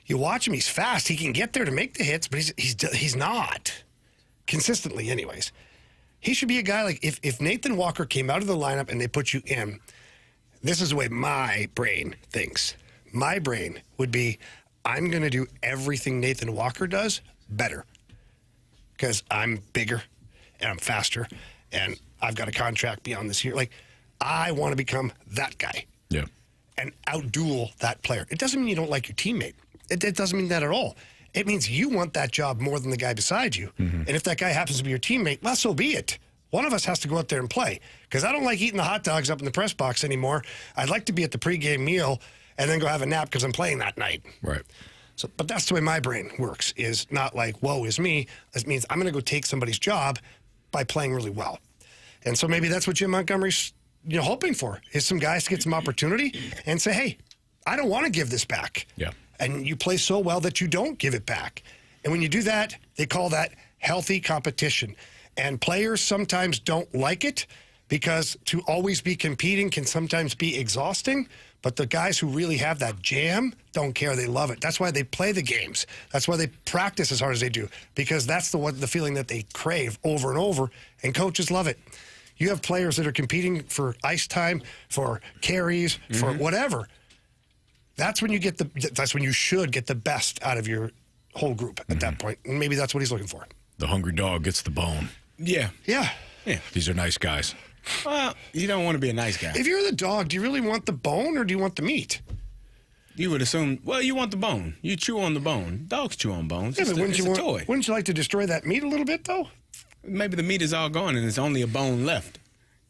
you watch him, he's fast. He can get there to make the hits, but he's not. Consistently, anyways. He should be a guy like, if Nathan Walker came out of the lineup and they put you in, this is the way my brain thinks. My brain would be, I'm going to do everything Nathan Walker does better. because I'm bigger and I'm faster and I've got a contract beyond this year. Like, I want to become that guy. Yeah. And outduel that player. It doesn't mean you don't like your teammate. It doesn't mean that at all. It means you want that job more than the guy beside you. And if that guy happens to be your teammate, well, so be it. One of us has to go out there and play. Because I don't like eating the hot dogs up in the press box anymore. I'd like to be at the pregame meal and then go have a nap because I'm playing that night. Right. So, but that's the way my brain works, is not like, woe is me. It means I'm going to go take somebody's job by playing really well. And so maybe that's what Jim Montgomery's hoping for, is some guys to get some opportunity and say, hey, I don't want to give this back. Yeah. And you play so well that you don't give it back. And when you do that, they call that healthy competition. And players sometimes don't like it because to always be competing can sometimes be exhausting. But the guys who really have that jam don't care. They love it. That's why they play the games. That's why they practice as hard as they do, because that's the feeling that they crave over and over. And coaches love it. You have players that are competing for ice time, for carries, for whatever. That's when you should get the best out of your whole group at that point. And maybe that's what he's looking for. The hungry dog gets the bone. Yeah. Yeah. These are nice guys. Well, you don't want to be a nice guy. If you're the dog, do you really want the bone or do you want the meat? You would assume, well, you want the bone. You chew on the bone. Dogs chew on bones. Yeah, it's but a toy. Wouldn't you like to destroy that meat a little bit, though? Maybe the meat is all gone and it's only a bone left.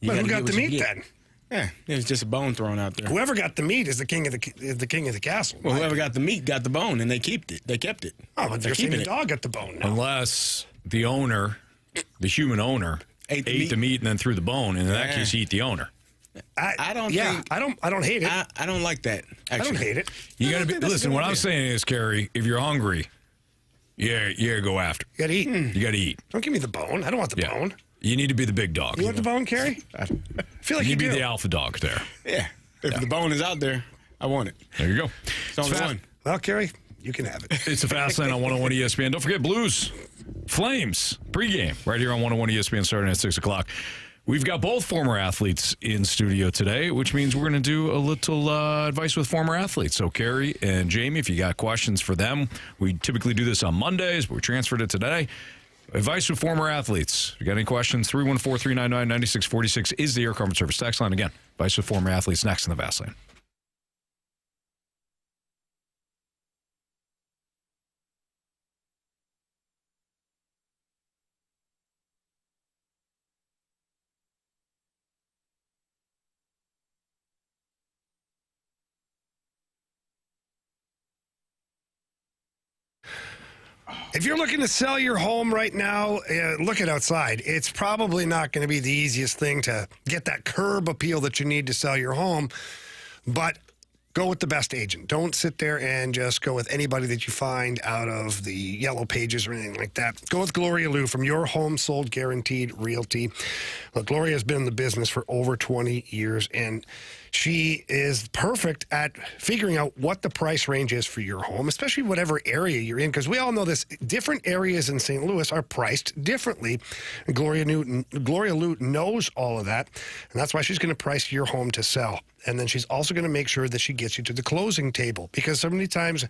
But who got the meat then? Yeah, there's just a bone thrown out there. Whoever got the meat is the king of the castle. Well, whoever got the meat got the bone, and they kept it. They kept it. Oh, but they're saying keeping the it. dog got the bone now. Unless the owner, the human owner, ate the meat and then threw the bone, and in that case, he eat the owner. I don't hate it. I don't like that. Actually. I don't hate it. You got to be. Listen, what I'm saying is, Carey, if you're hungry, you gotta go after. You gotta eat. You gotta eat. Don't give me the bone. I don't want the bone. You need to be the big dog. You want the bone, Carey? I feel like you you need to do. be the alpha dog there. Yeah. If the bone is out there, I want it. There you go. It's only one. Well, Carey, you can have it. It's a fast line on 101 ESPN. Don't forget Blues, Flames, pregame right here on 101 ESPN starting at 6 o'clock. We've got both former athletes in studio today, which means we're going to do a little advice with former athletes. So, Carey and Jamie, if you got questions for them, we typically do this on Mondays, but we transferred it today. Advice with former athletes. If you got any questions, 314-399-9646 is the Air Comfort Service text line. Again, advice with former athletes next in the Fast Lane. If you're looking to sell your home right now, look at outside. It's probably not going to be the easiest thing to get that curb appeal that you need to sell your home, but go with the best agent. Don't sit there and just go with anybody that you find out of the yellow pages or anything like that. Go with Gloria Lou from Your Home Sold Guaranteed Realty. Well, Gloria has been in the business for over 20 years, and she is perfect at figuring out what the price range is for your home, especially whatever area you're in, because we all know this. Different areas in St. Louis are priced differently. And Gloria Lou knows all of that, and that's why she's going to price your home to sell. And then she's also going to make sure that she gets you to the closing table, because so many times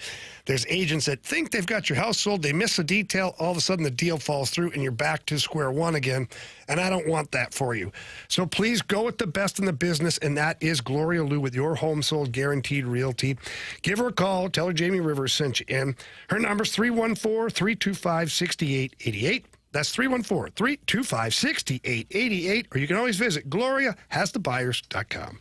there's agents that think they've got your house sold, they miss a detail, all of a sudden the deal falls through and you're back to square one again. And I don't want that for you. So please go with the best in the business, and that is Gloria Lou with Your Home Sold Guaranteed Realty. Give her a call. Tell her Jamie Rivers sent you in. Her number's 314-325-6888. That's 314-325-6888. Or you can always visit GloriaHasTheBuyers.com.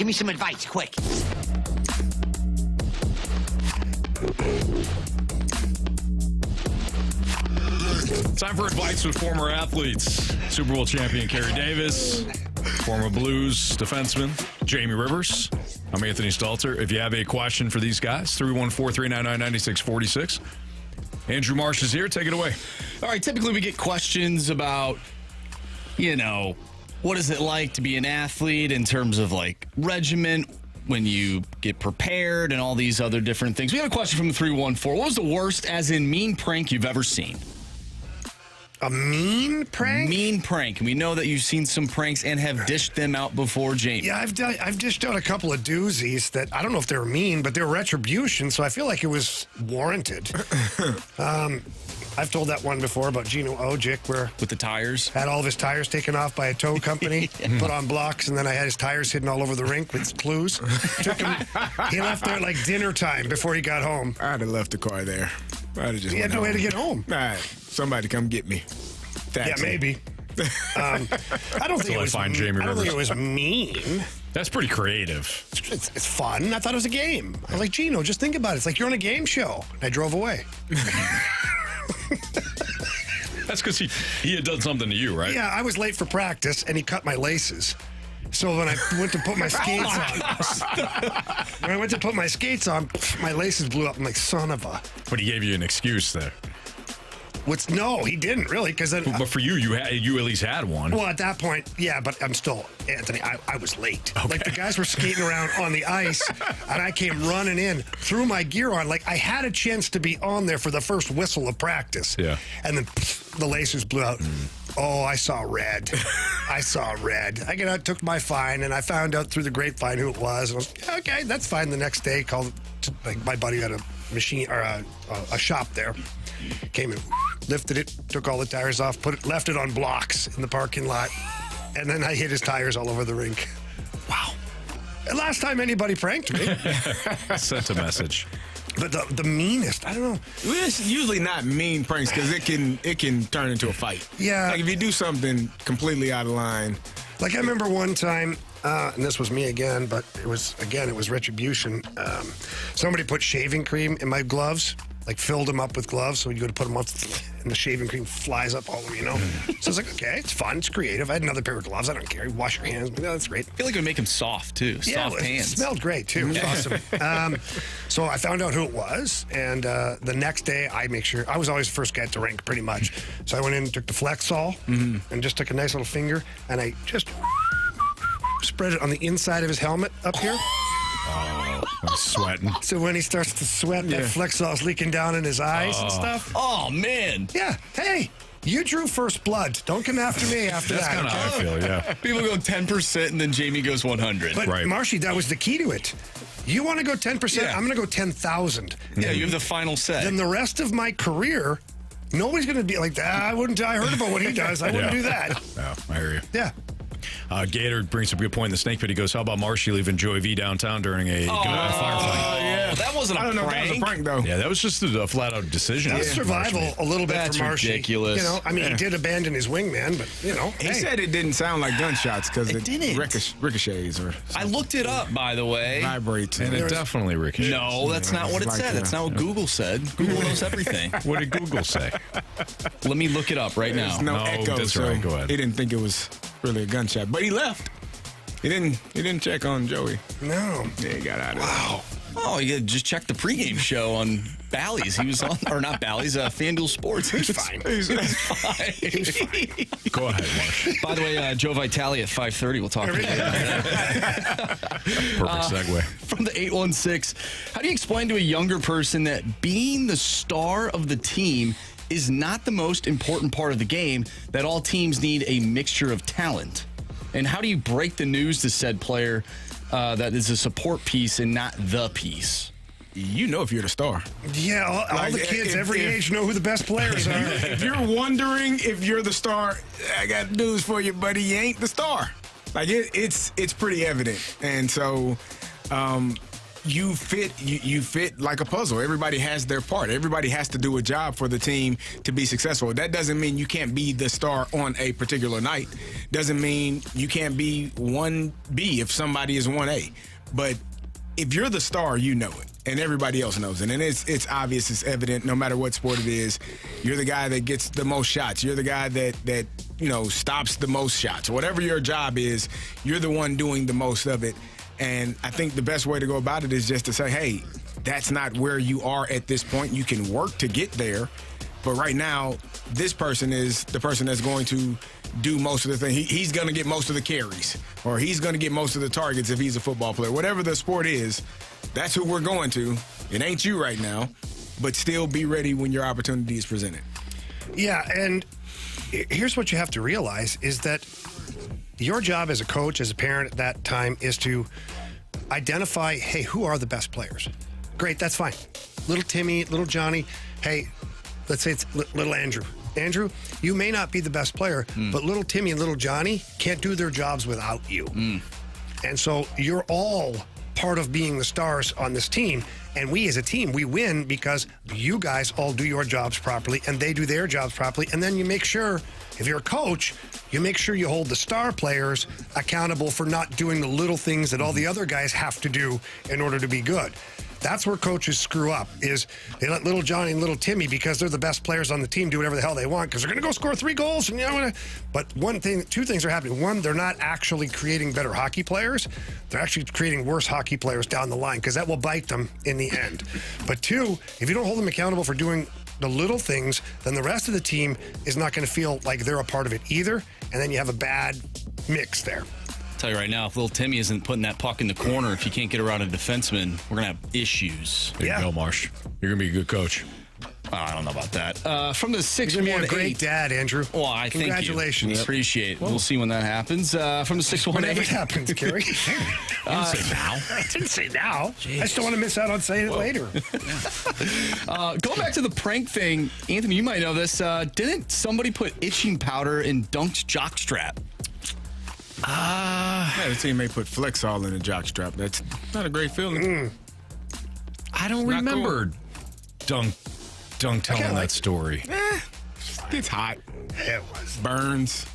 Give me some advice, quick. Time for advice with former athletes. Super Bowl champion Carey Davis, former Blues defenseman Jamie Rivers. I'm Anthony Stalter. If you have a question for these guys, 314-399-9646. Andrew Marsh is here. Take it away. All right, typically we get questions about, what is it like to be an athlete in terms of like regiment when you get prepared and all these other different things. We have a question from the 314. What was the worst, as in mean prank, you've ever seen? A mean prank? Mean prank. And we know that you've seen some pranks and have dished them out before, Jamie. Yeah, I've dished out a couple of doozies that I don't know if they were mean, but they were retribution, so I feel like it was warranted. I've told that one before about Gino Ojic, where with the tires, had all of his tires taken off by a tow company, put on blocks, and then I had his tires hidden all over the rink with clues. He left there at like dinner time before he got home. I'd have left the car there. He had no way to get home. All right, somebody come get me. Yeah, maybe. I don't think it was. Jamie I don't Rivers. think it was mean. That's pretty creative. It's fun. I thought it was a game. I was like, Gino, just think about it. It's like you're on a game show. And I drove away. That's because he had done something to you, right? Yeah, I was late for practice, and he cut my laces. So when I went to put my skates on, my laces blew up. I'm like, son of a. But he gave you an excuse there. No, he didn't really, because then. But for you, you at least had one. Well, at that point, yeah, but I'm still, Anthony, I was late. Okay. Like the guys were skating around on the ice, and I came running in, threw my gear on. Like I had a chance to be on there for the first whistle of practice. Yeah. And then the laces blew out. Oh, I saw red. I saw red. I got out, took my fine, and I found out through the grapevine who it was. And I was okay, that's fine. The next day, called my buddy had a machine or a shop there. Came in, lifted it, took all the tires off, left it on blocks in the parking lot, and then I hit his tires all over the rink. Wow. The last time anybody pranked me. Sent a message. But the meanest, I don't know. It's usually not mean pranks because it can turn into a fight. Yeah. Like if you do something completely out of line. Like I remember one time, and this was me again, but it was retribution. Somebody put shaving cream in my gloves. Like filled them up with gloves, so when you go to put them up, and the shaving cream flies up all over, So I was like, okay, it's fun, it's creative. I had another pair of gloves. I don't care. You wash your hands. Oh, that's great. I feel like it would make them soft, too. Yeah, soft hands. It smelled great, too. It was awesome. So I found out who it was, and the next day, I was always the first guy at the rink, pretty much. So I went in and took the Flexol, and just took a nice little finger, and I just spread it on the inside of his helmet up here. Oh, I'm sweating. So when he starts to sweat, that Flexol's leaking down in his eyes and stuff. Oh, man. Yeah. Hey, you drew first blood. Don't come after me after That's that. That's kind of how I feel, yeah. People go 10%, and then Jamie goes 100. But, right. Marshy, that was the key to it. You want to go 10%? Yeah. I'm going to go 10,000. Yeah, you have the final say. Then the rest of my career, nobody's going to be like, I heard about what he does. I wouldn't do that. Oh, I hear you. Yeah. Gator brings up a good point in the snake pit. He goes, how about Marshy leaving Joey V downtown during a firefight? Yeah. That wasn't a prank. I don't know if that was a prank, though. Yeah, that was just a flat-out decision. That's survival a little bit That's for Marshy. ridiculous. He did abandon his wingman, but, He said it didn't sound like gunshots because it didn't. ricochets or I looked it up, by the way. vibrates. And it definitely ricochets. No, that's not what it said. That's not what Google said. Google knows everything. What did Google say? Let me look it up right now. There's no echo, that's so right. Go ahead. He didn't think it was really a gunshot, but he left. He didn't check on Joey. No. Yeah, he got out of Wow. Oh, you just check the pregame show on Bally's. He was on, or not Bally's, FanDuel Sports. He's fine. He's fine. He's fine. Go ahead, Marsh. By the way, Joe Vitale at 5:30. We'll talk about that. Perfect segue. From the 816, how do you explain to a younger person that being the star of the team is not the most important part of the game, that all teams need a mixture of talent? And how do you break the news to said player that is a support piece and not the piece? You know if you're the star. Yeah, all the kids every age know who the best players are. If you're wondering if you're the star, I got news for you, buddy. You ain't the star. Like it's pretty evident. And so you fit like a puzzle. Everybody has their part. Everybody has to do a job for the team to be successful. That doesn't mean you can't be the star on a particular night. Doesn't mean you can't be 1B if somebody is 1A. But if you're the star, you know it, and everybody else knows it. And it's obvious, it's evident, no matter what sport it is. You're the guy that gets the most shots. You're the guy that stops the most shots. Whatever your job is, you're the one doing the most of it. And I think the best way to go about it is just to say, hey, that's not where you are at this point. You can work to get there. But right now, this person is the person that's going to do most of the thing. He's going to get most of the carries, or he's going to get most of the targets if he's a football player. Whatever the sport is, that's who we're going to. It ain't you right now, but still be ready when your opportunity is presented. Yeah, and here's what you have to realize is that your job as a coach, as a parent at that time, is to identify, hey, who are the best players? Great, that's fine. Little Timmy, little Johnny, hey, let's say it's little Andrew. Andrew, you may not be the best player, but little Timmy and little Johnny can't do their jobs without you. And so you're all part of being the stars on this team. And we as a team, we win because you guys all do your jobs properly and they do their jobs properly. And then you make sure, if you're a coach, you make sure you hold the star players accountable for not doing the little things that all the other guys have to do in order to be good. That's where coaches screw up, is they let little Johnny and little Timmy, because they're the best players on the team, do whatever the hell they want because they're going to go score 3 goals. And but two things are happening. One, they're not actually creating better hockey players. They're actually creating worse hockey players down the line because that will bite them in the end. But two, if you don't hold them accountable for doing the little things, then the rest of the team is not going to feel like they're a part of it either. And then you have a bad mix there. Tell you right now, if little Timmy isn't putting that puck in the corner, if you can't get around a defenseman, we're going to have issues. There you go, Marsh. You're going to be a good coach. Oh, I don't know about that. From the 6-1-8. You're going to be a great dad, Andrew. Well, I thank you. Congratulations. Appreciate it. We'll see when that happens. From the 6-1-8. Whenever it happens, Carey. I didn't say now. I didn't say now. Jeez. I still want to miss out on saying it later. Going back to the prank thing, Anthony, you might know this. Didn't somebody put itching powder in Dunk's jockstrap? The team may put Flexall in the jockstrap. That's not a great feeling. I don't remember Dunk telling that story. It's hot. It was. Burns.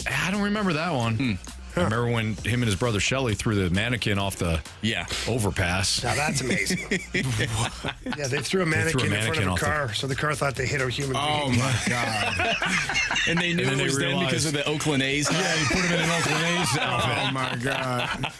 I don't remember that one. I remember when him and his brother Shelly threw the mannequin off the overpass. Now that's amazing. Yeah, they threw a mannequin in front of a car, so the car thought they hit a human being. Oh, my God. And they knew it was them because of the Oakland A's. Yeah, he put him in an Oakland A's outfit. Oh, my God.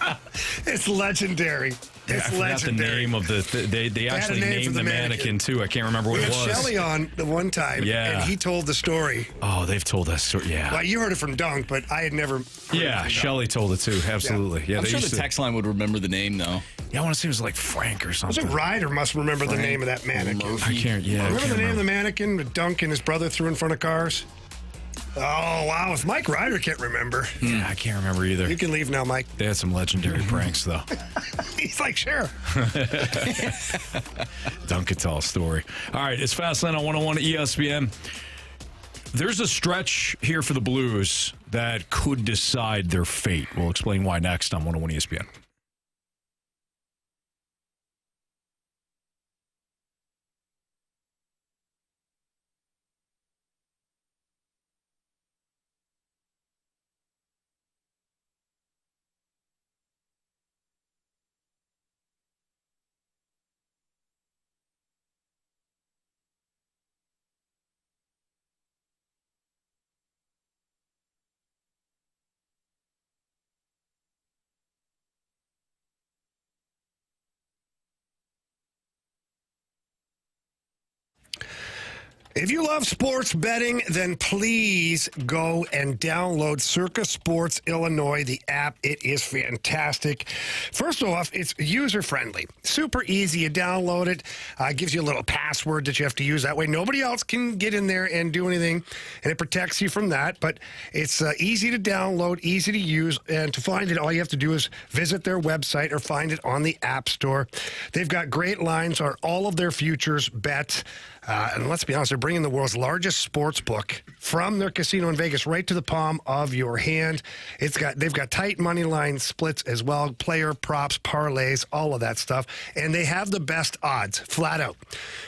It's legendary. I forgot the name of they actually named the mannequin too. I can't remember what it was. Shelly on the one time, and he told the story. Oh, they've told that story. Yeah. Well, you heard it from Dunk, but I had never heard it from Shelly told it too. Absolutely. Yeah, I'm sure the text line would remember the name though. Yeah, I want to say it was like Frank or something. Was it Ryder must remember the name of that mannequin? I can't. Yeah. Remember the name of the mannequin that Dunk and his brother threw in front of cars? Oh, wow. If Mike Ryder can't remember. Yeah, I can't remember either. You can leave now, Mike. They had some legendary pranks, though. He's like, sure. Dunk could tell a story. All right, it's Fastlane on 101 ESPN. There's a stretch here for the Blues that could decide their fate. We'll explain why next on 101 ESPN. If you love sports betting, then please go and download Circa Sports Illinois, the app. It is fantastic. First off, it's user-friendly. Super easy. You download it. Gives you a little password that you have to use. That way nobody else can get in there and do anything, and it protects you from that. But it's easy to download, easy to use, and to find it, all you have to do is visit their website or find it on the App Store. They've got great lines on all of their futures bets. And let's be honest, their bringing the world's largest sports book from their casino in Vegas right to the palm of your hand. They've got tight money line splits as well, player props, parlays, all of that stuff. And they have the best odds, flat out.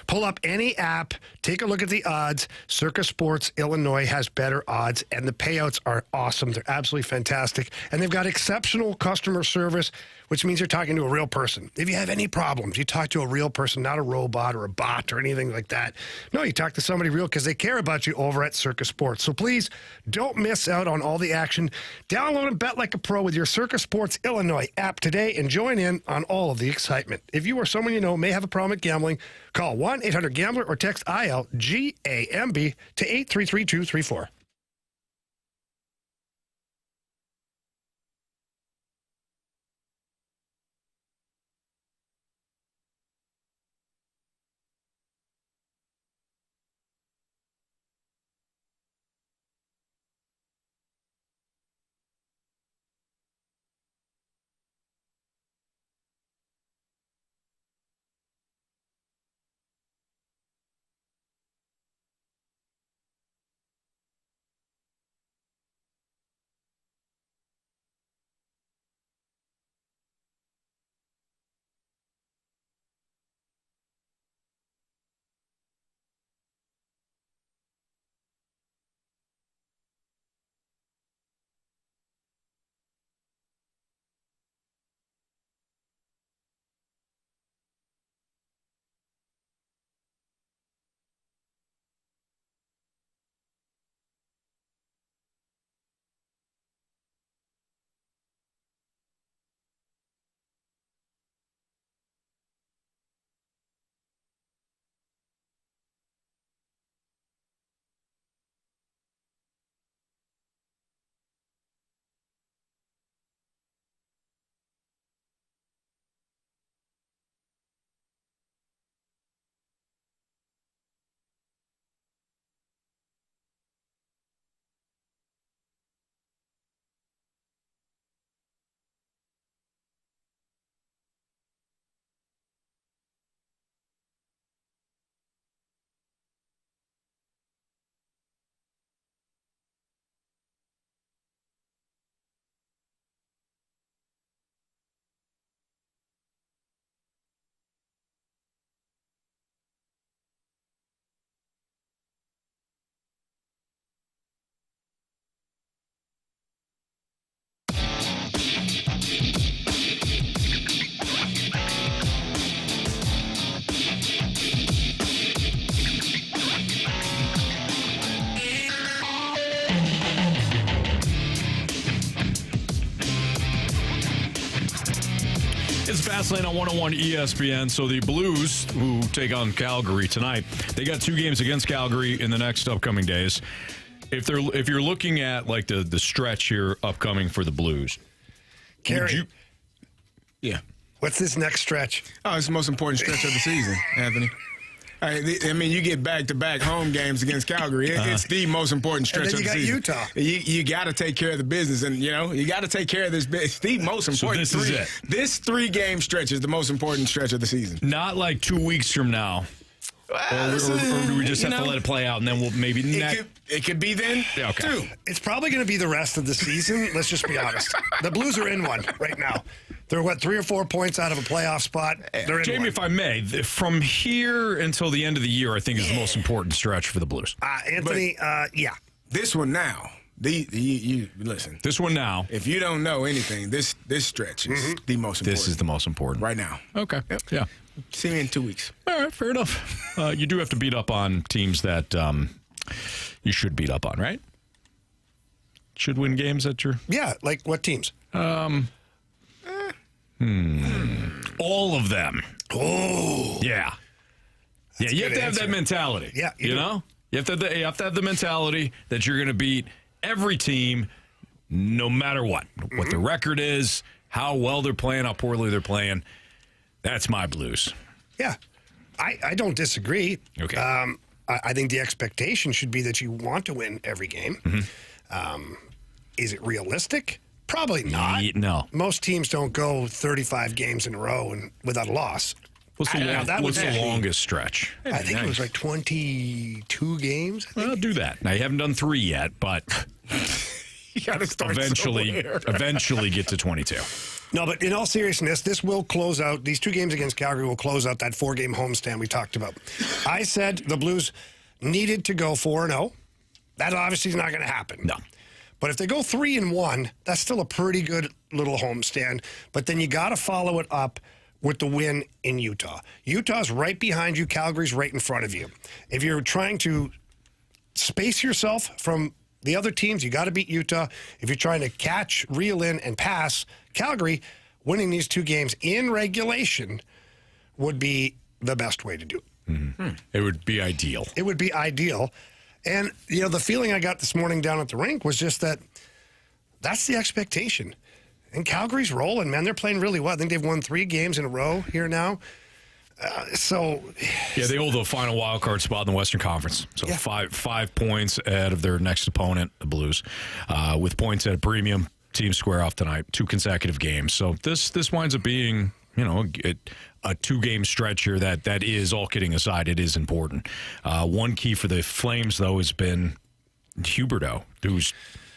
Pull up any app, take a look at the odds. Circa Sports Illinois has better odds, and the payouts are awesome. They're absolutely fantastic. And they've got exceptional customer service, which means you're talking to a real person. If you have any problems, you talk to a real person, not a robot or a bot or anything like that. No, you talk to somebody real because they care about you over at Circa Sports. So please don't miss out on all the action. Download and bet like a pro with your Circa Sports Illinois app today and join in on all of the excitement. If you or someone you know may have a problem with gambling, call 1-800-GAMBLER or text ILGAMB to 833-234. It's Fastlane on 101 ESPN. So the Blues, who take on Calgary tonight, they got 2 games against Calgary in the next upcoming days. If you're looking at like the stretch here upcoming for the Blues, Carey, yeah, what's this next stretch? Oh, it's the most important stretch of the season, Anthony. I mean, you get back-to-back home games against Calgary. It's the most important stretch of the season. And then you got Utah. You got to take care of the business, and you got to take care of this. It's the most important. So this is it. This 3-game stretch is the most important stretch of the season. Not like 2 weeks from now. Or do we just have to let it play out, and then we'll maybe it could be then, too. It's probably going to be the rest of the season. Let's just be honest. The Blues are in one right now. They're, 3 or 4 points out of a playoff spot? They're in Jamie, one. if I may, from here until the end of the year, I think is the most important stretch for the Blues. Anthony, yeah. This one now. You listen. This one now. If you don't know anything, this stretch is the most important. This is the most important. Right now. Okay. Yep. Yeah. See me in 2 weeks. All right, fair enough. You do have to beat up on teams that you should beat up on, right? Should win games that you're... Yeah, like what teams? All of them. Oh. Yeah. That's you have to have that mentality. Yeah. You know? You have to have the mentality that you're going to beat every team no matter what. What the record is, how well they're playing, how poorly they're playing. That's my Blues. Yeah. I don't disagree. Okay. I think the expectation should be that you want to win every game. Is it realistic? Probably not. No. Most teams don't go 35 games in a row and without a loss. What's the longest stretch? I think it was like 22 games. Well, do that. Now, you haven't done 3 yet, but you gotta start eventually get to 22. No, but in all seriousness, this will close out. These 2 games against Calgary will close out that 4-game homestand we talked about. I said the Blues needed to go 4-0. That obviously is not going to happen. No. But if they go 3-1, that's still a pretty good little homestand. But then you got to follow it up with the win in Utah. Utah's right behind you. Calgary's right in front of you. If you're trying to space yourself from the other teams, you got to beat Utah. If you're trying to catch, reel in, and pass, Calgary, winning these 2 games in regulation would be the best way to do it. Mm-hmm. It would be ideal. It would be ideal. And, the feeling I got this morning down at the rink was just that's the expectation. And Calgary's rolling, man. They're playing really well. I think they've won 3 games in a row here now. Yeah, they hold the final wild card spot in the Western Conference. So 5 points ahead of their next opponent, the Blues, with points at a premium. Teams square off tonight, 2 consecutive games. So this winds up being, a 2-game stretch here that is, all kidding aside, it is important. One key for the Flames, though, has been Huberdeau,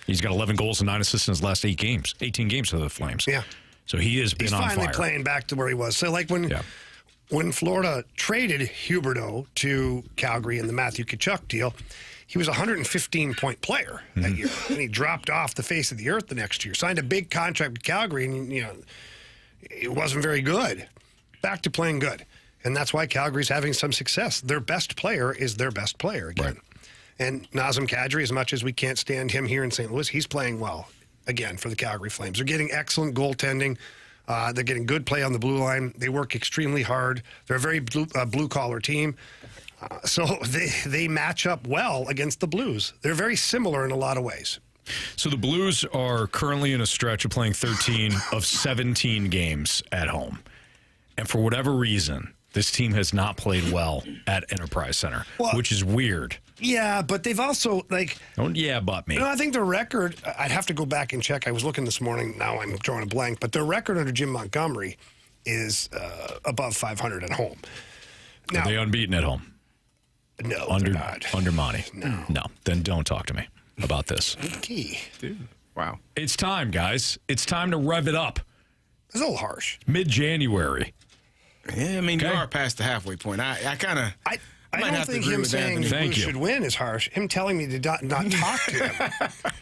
he's got 11 goals and 9 assists in his last 18 games for the Flames. Yeah. So he has been on fire. He's finally playing back to where he was. So, like, when Florida traded Huberdeau to Calgary in the Matthew Tkachuk deal, he was a 115-point player that year. And he dropped off the face of the earth the next year. Signed a big contract with Calgary, and, it wasn't very good. Back to playing good. And that's why Calgary's having some success. Their best player is their best player again. Right. And Nazem Kadri, as much as we can't stand him here in St. Louis, he's playing well again for the Calgary Flames. They're getting excellent goaltending. They're getting good play on the blue line. They work extremely hard. They're a very blue-collar team. So they match up well against the Blues. They're very similar in a lot of ways. So the Blues are currently in a stretch of playing 13 of 17 games at home. And for whatever reason, this team has not played well at Enterprise Center, which is weird. Yeah, but they've also, Don't but me. I think the record, I'd have to go back and check. I was looking this morning. Now I'm drawing a blank. But their record under Jim Montgomery is above 500 at home. Now, are they unbeaten at home? No, they're not. Under Monty? No. Then don't talk to me about this. Okay. Dude, wow. It's time, guys. It's time to rev it up. It's a little harsh. Mid-January. Yeah, I mean, you are past the halfway point. I don't think him saying the Blues should win is harsh. Him telling me to not talk to him.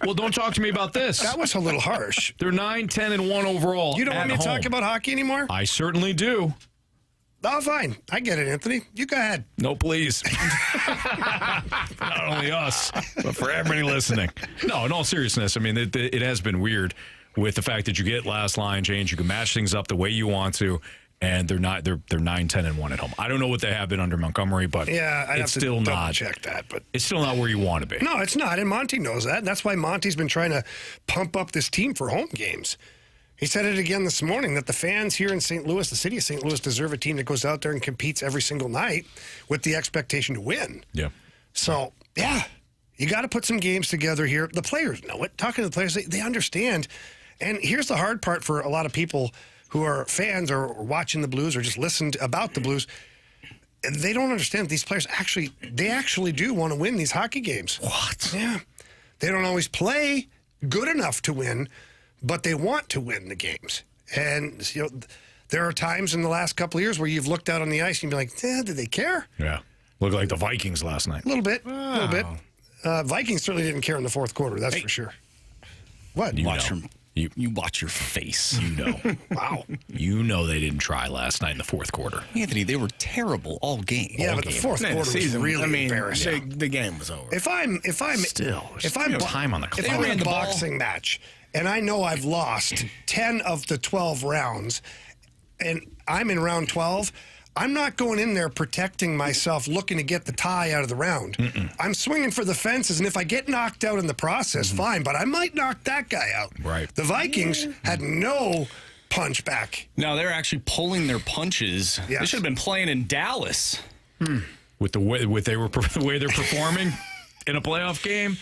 Well, don't talk to me about this. That was a little harsh. They're 9-10-1 overall. You don't want me to talk about hockey anymore? I certainly do. Oh, fine. I get it, Anthony. You go ahead. No, please. Not only us, but for everybody listening. No, in all seriousness, I mean, it has been weird with the fact that you get last line change. You can match things up the way you want to. And they're 9-10-1 at home. I don't know what they have been under Montgomery, but I'd still not check that. But it's still not where you want to be. No, it's not, and Monty knows that. And that's why Monty's been trying to pump up this team for home games. He said it again this morning that the fans here in St. Louis, the city of St. Louis, deserve a team that goes out there and competes every single night with the expectation to win. Yeah. So you got to put some games together here. The players know it. Talking to the players, they understand. And here's the hard part for a lot of people who are fans or watching the Blues or just listened about the Blues. They don't understand these players actually do want to win these hockey games. What? Yeah. They don't always play good enough to win, but they want to win the games. And, there are times in the last couple of years where you've looked out on the ice and you'd be like, did they care? Yeah. Looked like the Vikings last night. A little bit. Vikings certainly didn't care in the fourth quarter, that's for sure. What? You watch your face. You know. Wow. You know they didn't try last night in the fourth quarter. Anthony, they were terrible all game. Yeah, but the fourth quarter was really embarrassing. The game was over. If I'm time on the clock. If I'm in a boxing match and I know I've lost 10 of the 12 rounds and I'm in round 12, I'm not going in there protecting myself, looking to get the tie out of the round. I'm swinging for the fences, and if I get knocked out in the process, fine, but I might knock that guy out. Right. The Vikings had no punch back. No, they're actually pulling their punches. Yes. They should have been playing in Dallas. With the way they're performing in a playoff game.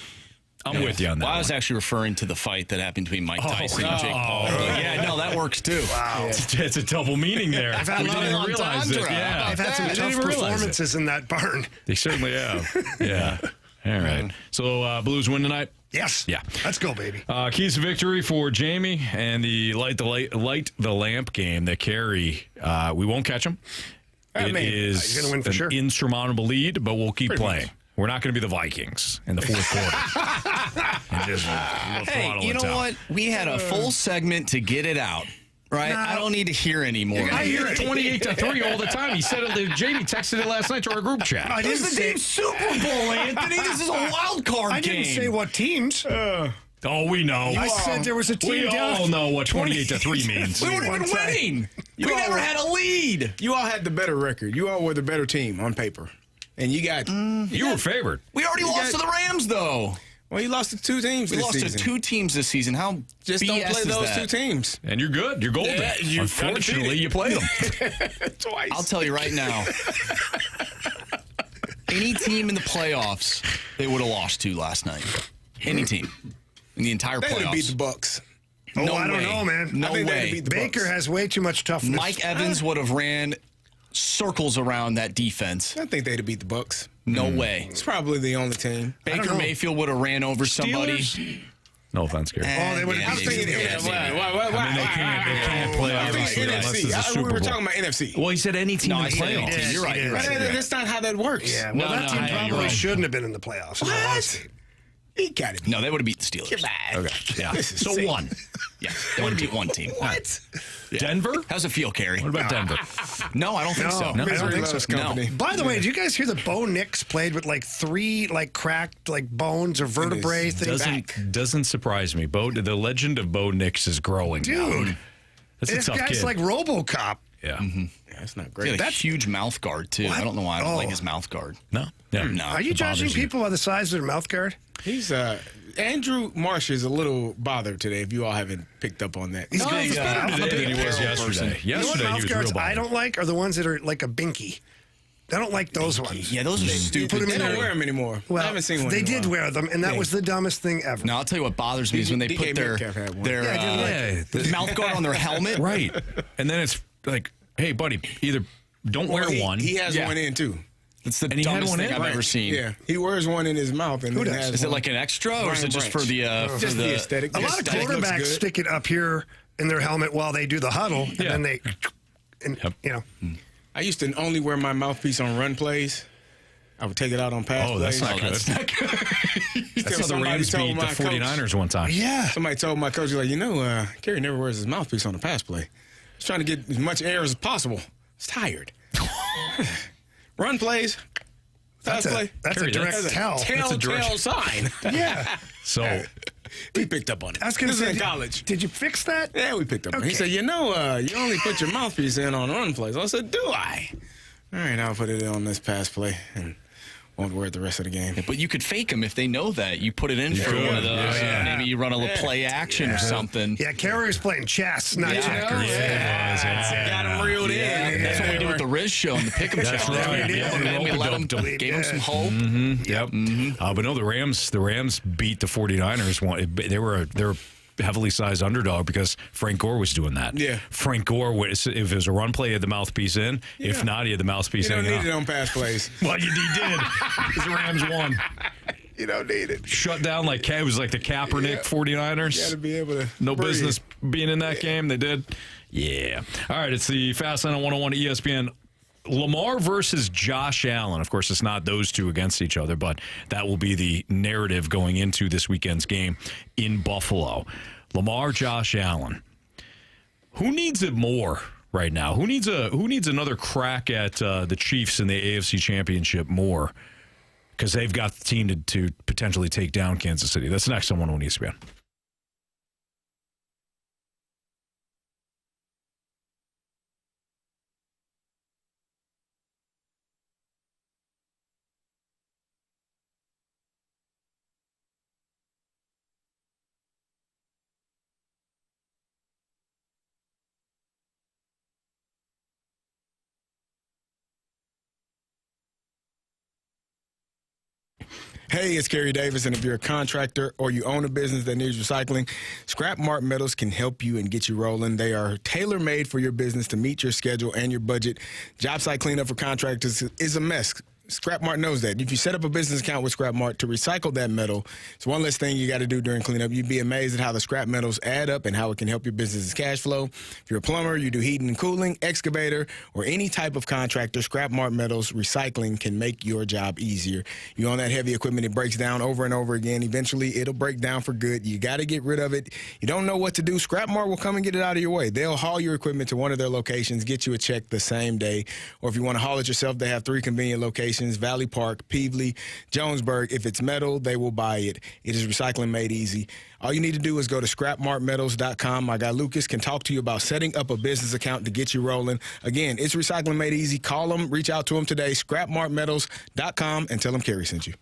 I'm with you on that. Well, I was actually referring to the fight that happened between Mike Tyson and Jake Paul. Yeah, no, that That works too. Wow. It's a double meaning there. I've had We didn't even realize it. Yeah. I've had some tough performances in that barn. They certainly have. Yeah. All right. So Blues win tonight? Yes. Yeah. Let's go, baby. Keys to victory for Jamie and the light the lamp game that Carey. We won't catch him. It is he's gonna win for an sure. insurmountable lead, but we'll keep Pretty playing. much. We're not going to be the Vikings in the fourth quarter. And just, we'll Hey, you know what? We had a full segment to get it out. Right? No. I don't need to hear anymore. I hear it 28-3 all the time. He said it. Jamie texted it last night to our group chat. I This didn't is the say. damn Super Bowl, Anthony. This is a wild card I game. didn't say what teams. Oh, we know. I said there was a team We down. all know what 28-3 means. We weren't even winning. We never had a lead. You all had the better record. You all were the better team on paper. And you got... You were favored. We already lost to the Rams, though. Well, you lost to two teams We this lost season. to two teams this season. How Just BS don't play is those that? two teams. And you're good. You're golden. Yeah, you're Unfortunately, undefeated. you played them. Twice. I'll tell you right now. Any team in the playoffs, they would have lost to last night. Any team in the entire They would playoffs. beat the Bucks. No I don't way. know, man. No I think they'd way. beat the Baker Bucks. has way too much toughness. Mike Evans would have ran circles around that defense. I think they'd have beat the Bucks. No way. It's probably the only team. Baker Mayfield would have ran over somebody. Steelers? No offense, Gary. Oh, they would I was thinking, maybe. I mean, they can't play I was obviously thinking unless NFC. it's a Super We were Bowl. talking about NFC. Well, he said any team No, in I the said any playoffs. team. You're right. You're right. That's not how that works. Yeah, well, that team you're probably wrong. shouldn't have been in the playoffs. in all honesty. What? He got it. No, they would have beat the Steelers. Get back. Okay. Yeah. This is So sick. one. Yeah, they would have beat one team. What? Denver? How's it feel, Carey? What about Denver? No, I don't think so. No, I don't Misery think so. loves company. By the way, did you guys hear that Bo Nix played with like 3 cracked bones or vertebrae things? Doesn't surprise me. The legend of Bo Nix is growing. Dude, now. That's this a tough guy's kid. like RoboCop. Yeah. Yeah, that's not He great. had a huge mouth guard, too. I don't know why I don't like Oh. his mouth guard. No. Yeah. No. Are you It judging bothers you. people by the size of their mouth guard? He's Andrew Marsh is a little bothered today. If you all haven't picked up on that, He's He's better today than he was yesterday. You know what Yesterday, he mouth was guards real I bothered. don't like are the ones that are like a binky. I don't like those ones. Yeah, those are stupid. put 'em they in don't there. wear them anymore. Well, I haven't seen one. they in a did while. wear them, and that was the dumbest thing ever. Now, I'll tell you what bothers me is when they DK put their Metcalf had one. mouth guard on their helmet. Right. And then it's like, hey, buddy, either don't wear one. He has Yeah. one in too. It's the And he had dumbest one thing in? I've Right. ever seen. Yeah, he wears one in his mouth, and Who then does? has Is it one. like an extra, or is Brian it just for Branch. the Just the aesthetic. A lot of Aesthetic looks quarterbacks good. stick it up here in their helmet while they do the huddle, and Yeah. then they, and Yep. you know. I used to only wear my mouthpiece on run plays. I would take it out on pass Oh, plays. that's not good. That's not good. That's how the Somebody Rams told beat the my 49ers one time. Yeah. Somebody told my coach, like, Carey never wears his mouthpiece on a pass play. He's trying to get as much air as possible. He's tired. Run plays. Pass play. That's a Carey, direct that's a tell. Telltale sign. Yeah. So We picked up on it. I was gonna This is say, in college. Did you fix that? Yeah, we picked up on it. He Okay. said, you only put your mouthpiece in on run plays. I said, do I? All right, I'll put it in on this pass play and won't wear it the rest of the game. But you could fake them if they know that. You put it in for could. one of those. Yeah. Maybe you run a little play action or something. Yeah, Carey was playing chess, not checkers. Got him reeled in. That's what we do with the Riz show and the Pick'em That's challenge. right. We Yeah, we let them, rope-a-dope. gave them some hope. Yep. But no, the Rams beat the 49ers. They were a heavily sized underdog because Frank Gore was doing that. Yeah. Frank Gore, if it was a run play, he had the mouthpiece in. If not, he had the mouthpiece You don't hanging need it out. on pass plays. Well, he did. Because the Rams won. You don't need it. Shut down it was like the Kaepernick 49ers. You got to be able to No breathe. business being in that game. They did. Yeah. All right. It's the Fast Line on 101 ESPN. Lamar versus Josh Allen. Of course, it's not those two against each other, but that will be the narrative going into this weekend's game in Buffalo. Lamar, Josh Allen. Who needs it more right now? Who needs another crack at the Chiefs in the AFC Championship more? Because they've got the team to potentially take down Kansas City. That's next on 101 ESPN. Hey, it's Carey Davis, and if you're a contractor or you own a business that needs recycling, Scrap Mart Metals can help you and get you rolling. They are tailor-made for your business to meet your schedule and your budget. Job site cleanup for contractors is a mess. Scrap Mart knows that. If you set up a business account with Scrap Mart to recycle that metal, it's one less thing you got to do during cleanup. You'd be amazed at how the scrap metals add up and how it can help your business's cash flow. If you're a plumber, you do heating and cooling, excavator, or any type of contractor, Scrap Mart Metals recycling can make your job easier. You own that heavy equipment, it breaks down over and over again. Eventually, it'll break down for good. You got to get rid of it. You don't know what to do, Scrap Mart will come and get it out of your way. They'll haul your equipment to one of their locations, get you a check the same day. Or if you want to haul it yourself, they have 3 convenient locations: Valley Park, Peevely, Jonesburg. If it's metal, they will buy it. It is recycling made easy. All you need to do is go to scrapmartmetals.com. My guy Lucas can talk to you about setting up a business account to get you rolling. Again, it's recycling made easy. Call them, reach out to them today, scrapmartmetals.com, and tell them Carey sent you.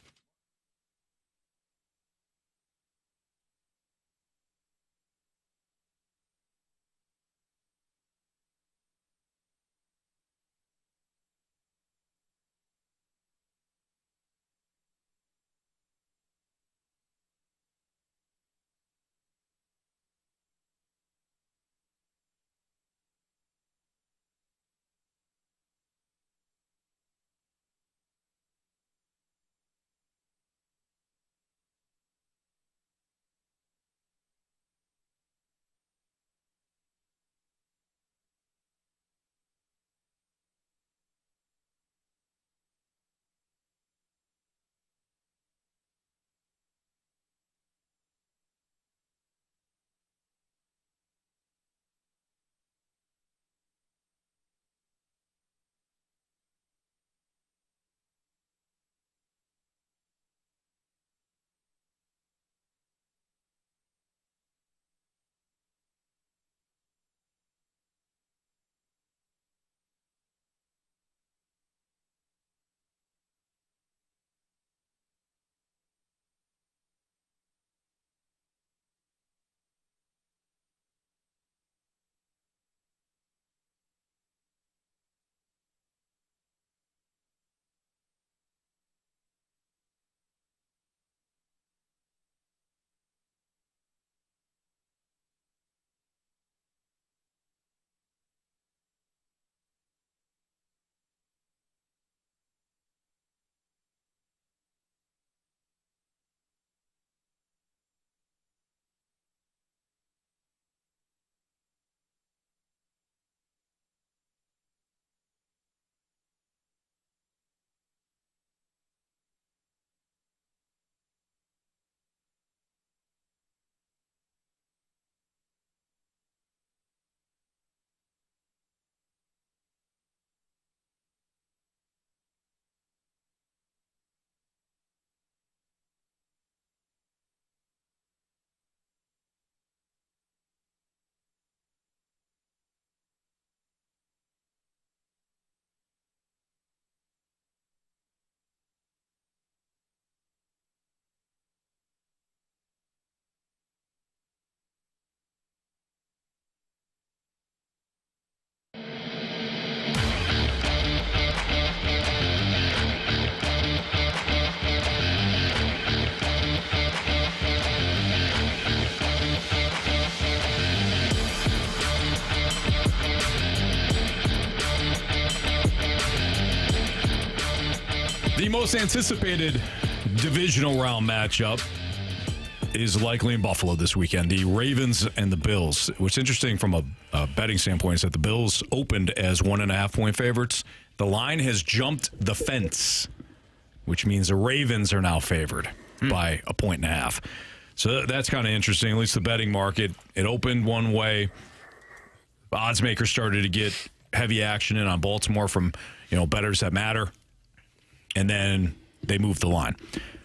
The most anticipated divisional round matchup is likely in Buffalo this weekend. The Ravens and the Bills. What's interesting from a betting standpoint is that the Bills opened as 1.5-point favorites. The line has jumped the fence, which means the Ravens are now favored by 1.5. So that's kind of interesting, at least the betting market. It opened one way. Odds makers started to get heavy action in on Baltimore from, bettors that matter. And then they moved the line.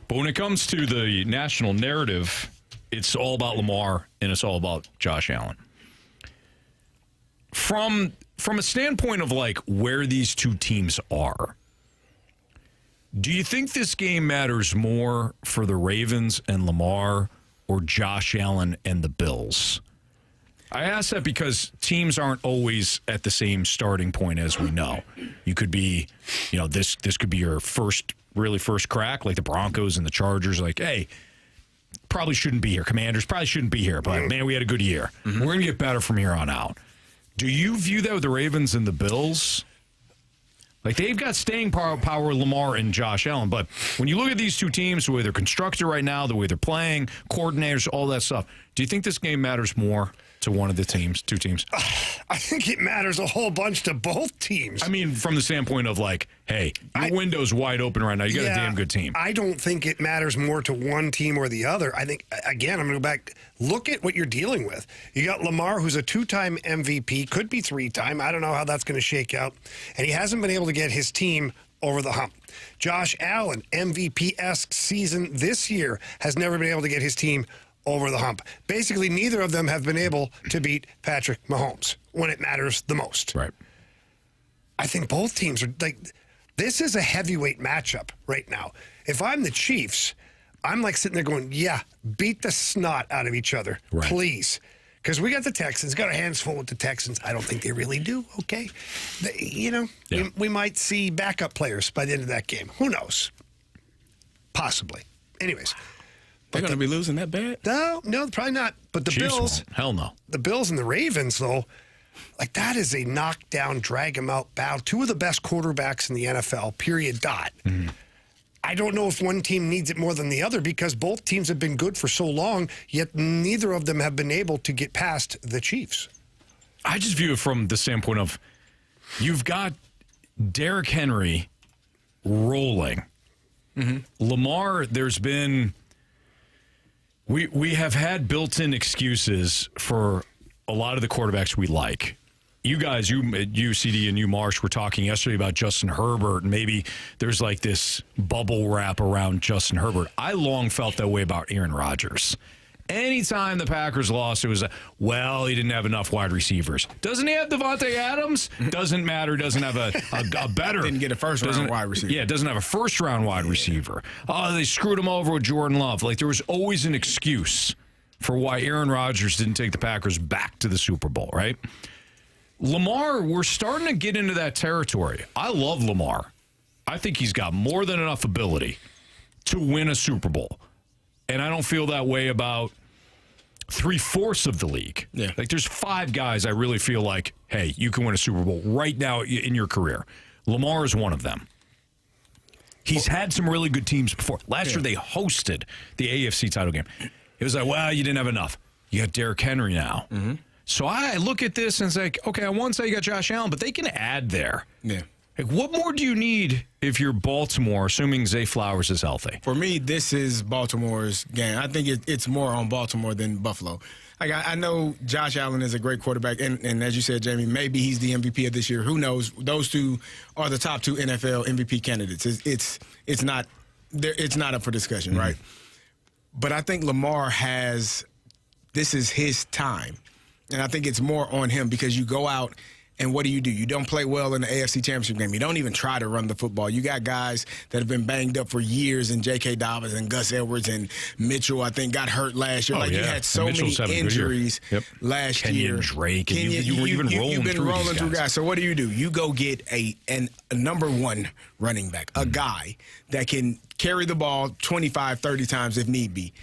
But when it comes to the national narrative, it's all about Lamar and it's all about Josh Allen. From a standpoint of where these two teams are, do you think this game matters more for the Ravens and Lamar or Josh Allen and the Bills? I ask that because teams aren't always at the same starting point, as we know. You could be, this could be your first really first crack, like the Broncos and the Chargers, like, hey, probably shouldn't be here. Commanders probably shouldn't be here, but man, we had a good year. We're going to get better from here on out. Do you view that with the Ravens and the Bills? Like, they've got staying power, Lamar and Josh Allen. But when you look at these two teams, the way they're constructed right now, the way they're playing, coordinators, all that stuff, do you think this game matters more to one of the teams, two teams? I think it matters a whole bunch to both teams. I mean, from the standpoint of like, hey, your window's wide open right now. You got a damn good team. I don't think it matters more to one team or the other. I think, again, I'm going to go back. Look at what you're dealing with. You got Lamar, who's a 2-time MVP, could be 3-time. I don't know how that's going to shake out. And he hasn't been able to get his team over the hump. Josh Allen, MVP-esque season this year, has never been able to get his team over the hump. Basically, neither of them have been able to beat Patrick Mahomes when it matters the most. Right. I think both teams are like, this is a heavyweight matchup right now. If I'm the Chiefs, I'm like sitting there going, yeah, beat the snot out of each other, please. Because we got the Texans, got our hands full with the Texans. I don't think they really do, okay? We might see backup players by the end of that game. Who knows? Possibly. Anyways. They're going to be losing that bad? No, probably not. But the Chiefs Bills. won't. Hell no. The Bills and the Ravens, though, like that is a knockdown, drag them out battle. Two of the best quarterbacks in the NFL, period, dot. I don't know if one team needs it more than the other because both teams have been good for so long, yet neither of them have been able to get past the Chiefs. I just view it from the standpoint of you've got Derrick Henry rolling. Lamar, there's been... We have had built-in excuses for a lot of the quarterbacks we like. You guys, you CD and you Marsh, were talking yesterday about Justin Herbert, and maybe there's like this bubble wrap around Justin Herbert. I long felt that way about Aaron Rodgers. Anytime the Packers lost, it was, he didn't have enough wide receivers. Doesn't he have Devontae Adams? Doesn't matter. Doesn't have a better. Didn't get a first-round wide receiver. Yeah, doesn't have a first-round wide receiver. Oh, they screwed him over with Jordan Love. Like, there was always an excuse for why Aaron Rodgers didn't take the Packers back to the Super Bowl, right? Lamar, we're starting to get into that territory. I love Lamar. I think he's got more than enough ability to win a Super Bowl. And I don't feel that way about 3/4 of the league. Yeah. Like, there's 5 guys I really feel like, hey, you can win a Super Bowl right now in your career. Lamar is one of them. He's had some really good teams before. Last year, they hosted the AFC title game. It was like, you didn't have enough. You got Derrick Henry now. So I look at this and it's like, okay, I won't say you got Josh Allen, but they can add there. Yeah. Like, what more do you need if you're Baltimore, assuming Zay Flowers is healthy? For me, this is Baltimore's game. I think it's more on Baltimore than Buffalo. Like, I know Josh Allen is a great quarterback, and as you said, Jamie, maybe he's the MVP of this year. Who knows? Those two are the top 2 NFL MVP candidates. It's not up for discussion, right? But I think Lamar this is his time. And I think it's more on him because you go out and what do? You don't play well in the AFC Championship game. You don't even try to run the football. You got guys that have been banged up for years, and J.K. Dobbins and Gus Edwards and Mitchell, I think, got hurt last year. You had so many injuries last year. Kenyon Drake, and you were even rolling through rolling through guys. So what do? You go get a number 1 running back, a guy that can carry the ball 25, 30 times if need be.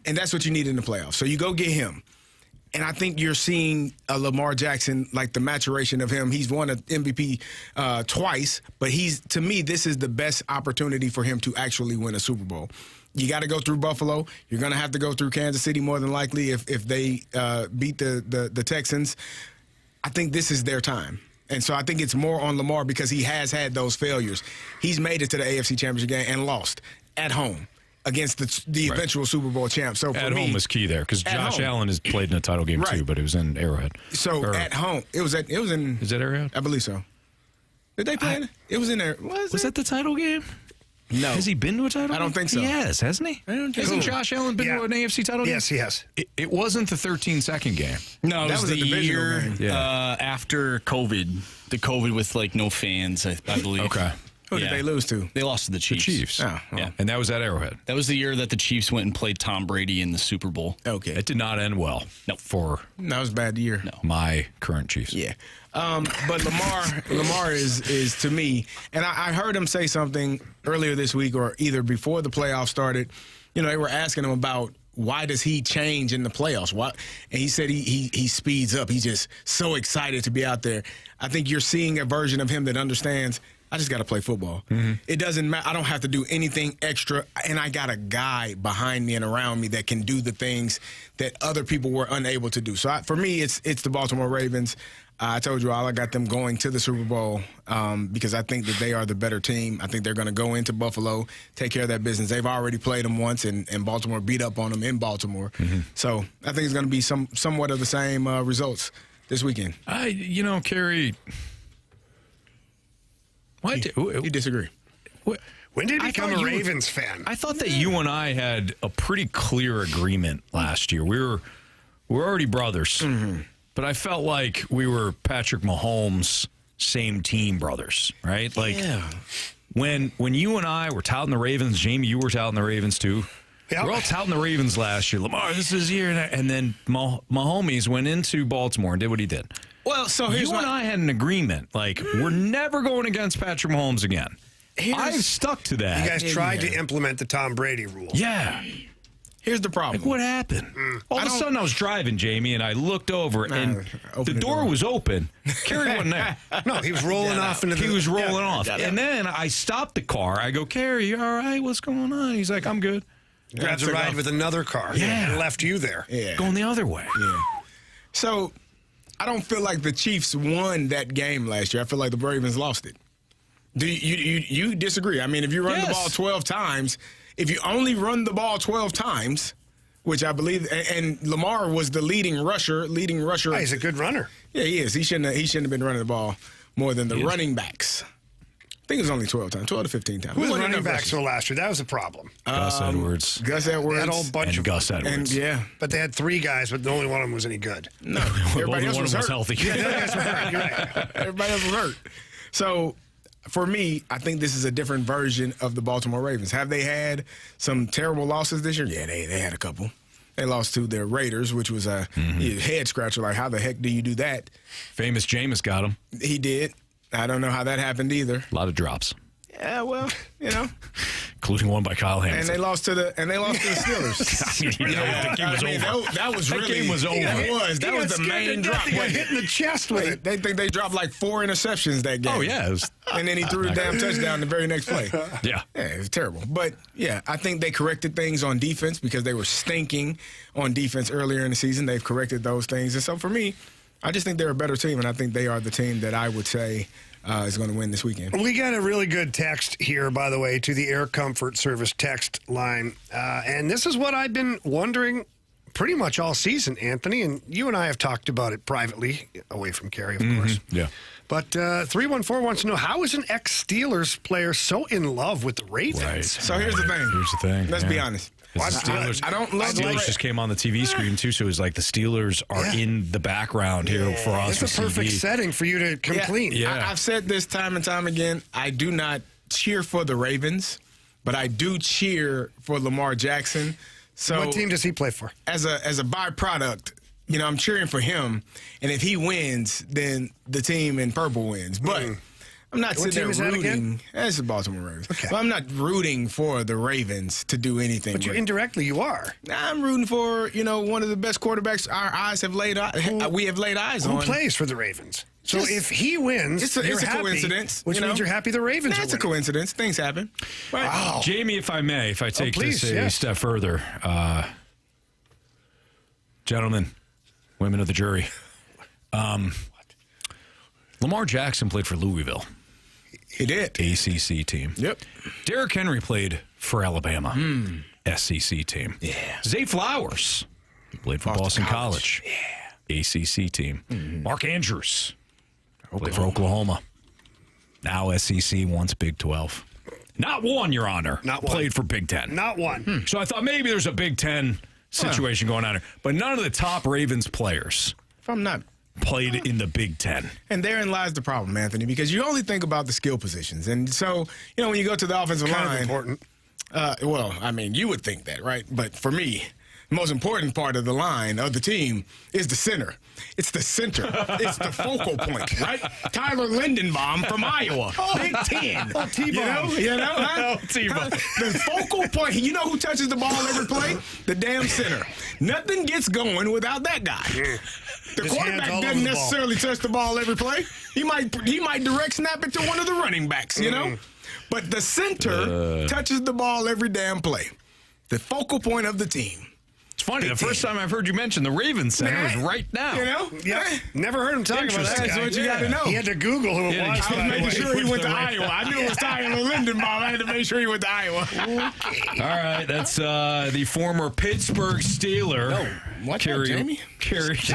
And that's what you need in the playoffs. So you go get him. And I think you're seeing a Lamar Jackson, like the maturation of him. He's won an MVP twice, but to me, this is the best opportunity for him to actually win a Super Bowl. You got to go through Buffalo. You're going to have to go through Kansas City more than likely if they beat the Texans. I think this is their time. And so I think it's more on Lamar because he has had those failures. He's made it to the AFC Championship game and lost at home against the eventual Super Bowl champ. So at home is key there because Josh Allen has played in a title game too, but it was in Arrowhead. So at home, it was in. Is that Arrowhead? I believe so. Did they play? It was in there. Was that the title game? No. Has he been to a title game? I don't think so. He has, hasn't he? Hasn't Josh Allen been to an AFC title game? Yes, he has. It wasn't the 13-second game. No, it that was the year game. after COVID. The COVID with no fans, I believe. Okay. Who did they lose to? They lost to the Chiefs. The Chiefs. Oh, Yeah. And that was at Arrowhead. That was the year that the Chiefs went and played Tom Brady in the Super Bowl. Okay. It did not end well for That was a bad year. my current Chiefs. Yeah. But Lamar is to me, and I heard him say something earlier this week or either before the playoffs started. You know, they were asking him about why does he change in the playoffs? Why? And he said he speeds up. He's just so excited to be out there. I think you're seeing a version of him that understands, I just got to play football. It doesn't matter. I don't have to do anything extra, and I got a guy behind me and around me that can do the things that other people were unable to do. So for me, it's the Baltimore Ravens. I told you all I got them going to the Super Bowl because I think that they are the better team. I think they're going to go into Buffalo, take care of that business. They've already played them once, and Baltimore beat up on them in Baltimore. So I think it's going to be somewhat of the same results this weekend. Carey, why you disagree? When did you become a Ravens fan? I thought that you and I had a pretty clear agreement last year. We're already brothers. But I felt like we were Patrick Mahomes, same team brothers, right? Like when you and I were touting the Ravens, Jamie, you were touting the Ravens too. Yep. We're all touting the Ravens last year. Lamar, this is his year. And then Mahomes went into Baltimore and did what he did. Well, so here's you and I had an agreement. Like, we're never going against Patrick Mahomes again. I've stuck to that. You guys tried to implement the Tom Brady rule. Yeah. Here's the problem. Like, what happened? All of a sudden, I was driving, Jamie, and I looked over, and the door was open. Carey wasn't there. No, he was rolling off into the... He was rolling off. And then I stopped the car. I go, Carey, you all right? What's going on? He's like, I'm good. Grabs a ride with another car. And left you there. Yeah. Going the other way. Yeah. So, I don't feel like the Chiefs won that game last year. I feel like the Ravens lost it. Do you disagree? I mean, if you run the ball 12 times... If you only run the ball 12 times, which I believe, and Lamar was the leading rusher. Oh, he's a good runner. Yeah, he is. He shouldn't have been running the ball more than the running backs. I think it was only 12 times, 12 to 15 times. Who was running backs for last year? That was a problem. Gus Edwards. They had a whole bunch and of Gus Edwards. And, but they had three guys, but only one of them was any good. No, everybody else was hurt. Healthy. Yeah, the other guys were hurt. You're right. Everybody else was hurt. So, for me, I think this is a different version of the Baltimore Ravens. Have they had some terrible losses this year? Yeah, they had a couple. They lost to their Raiders, which was a head scratcher. Like, how the heck do you do that? Famous Jameis got him. He did. I don't know how that happened either. A lot of drops. Yeah, well, you know. Including one by Kyle Hamilton. And they lost to the Steelers. That was really. That game was over. That was the main drop. Got hit in the chest with it. They think they dropped like 4 interceptions that game. Oh, yeah. And then he threw the damn touchdown the very next play. Yeah, it was terrible. But, yeah, I think they corrected things on defense because they were stinking on defense earlier in the season. They've corrected those things. And so, for me, I just think they're a better team, and I think they are the team that I would say is going to win this weekend. We got a really good text here, by the way, to the Air Comfort Service text line. And this is what I've been wondering pretty much all season, Anthony. And you and I have talked about it privately, away from Carey, of course. Yeah. But 314 wants to know, how is an ex-Steelers player so in love with the Ravens? Right. So here's the thing. Let's be honest. I don't love Steelers just came on the TV screen too, so it was like the Steelers are in the background here for us. It's a perfect setting for you to complain. Yeah. I've said this time and time again. I do not cheer for the Ravens, but I do cheer for Lamar Jackson. So what team does he play for? As a byproduct, you know, I'm cheering for him, and if he wins, then the team in purple wins. But I'm not sitting there rooting. That's the Baltimore Ravens. Okay. But I'm not rooting for the Ravens to do anything. But indirectly, you are. I'm rooting for, one of the best quarterbacks we have laid eyes on. Who plays for the Ravens? So if he wins, it's a coincidence. Which means you're happy the Ravens are winning. That's a coincidence. Things happen. Right? Wow. Jamie, if I may, if I take this a step further, gentlemen, women of the jury, Lamar Jackson played for Louisville. He did. ACC team. Yep. Derrick Henry played for Alabama. SEC team. Yeah. Zay Flowers played for Boston College. Yeah. ACC team. Mark Andrews played for Oklahoma. Now SEC, once Big 12. Not one, Your Honor. Not one. Played for Big 10. Not one. So I thought maybe there's a Big 10 situation going on here. But none of the top Ravens players. If I'm not played in the Big Ten. And therein lies the problem, Anthony, because you only think about the skill positions. And so, when you go to the offensive line. Kind of important. Well, I mean, you would think that, right? But for me, the most important part of the line of the team is the center. It's the center. It's the focal point, right? Tyler Lindenbaum from Iowa, Big Ten. Oh, T-Bone. Huh? T-Bone. The focal point. You know who touches the ball every play? The damn center. Nothing gets going without that guy. The His hands quarterback all over doesn't the ball. necessarily touch the ball every play. He might direct snap it to one of the running backs, But the center touches the ball every damn play. The focal point of the team. It's funny. The first time I've heard you mention the Ravens Center is right now. Yeah. Never heard him talk about that. That's guy. what you got to know. He had to Google who it was. I was making sure he went to Iowa. I knew it was Tyler Lindenbaum. I had to make sure he went to Iowa. All right, that's the former Pittsburgh Steeler. Carey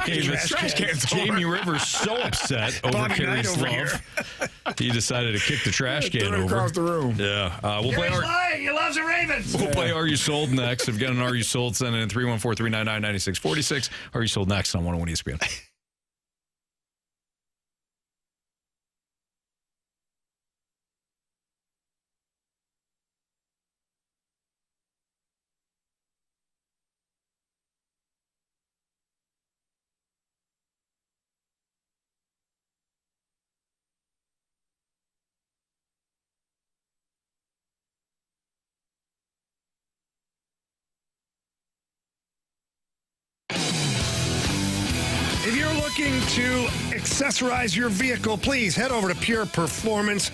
Davis. Jamie Rivers so upset over Bobby Knight Carey's over love. He decided to kick the trash can over. Across the room. Yeah. We'll play He loves the Ravens. We'll play Are You Sold next. If you got an Are You Sold, send it in 314-399-9646. Are You Sold next on 101 ESPN. If you're looking to accessorize your vehicle, please head over to Pure Performance.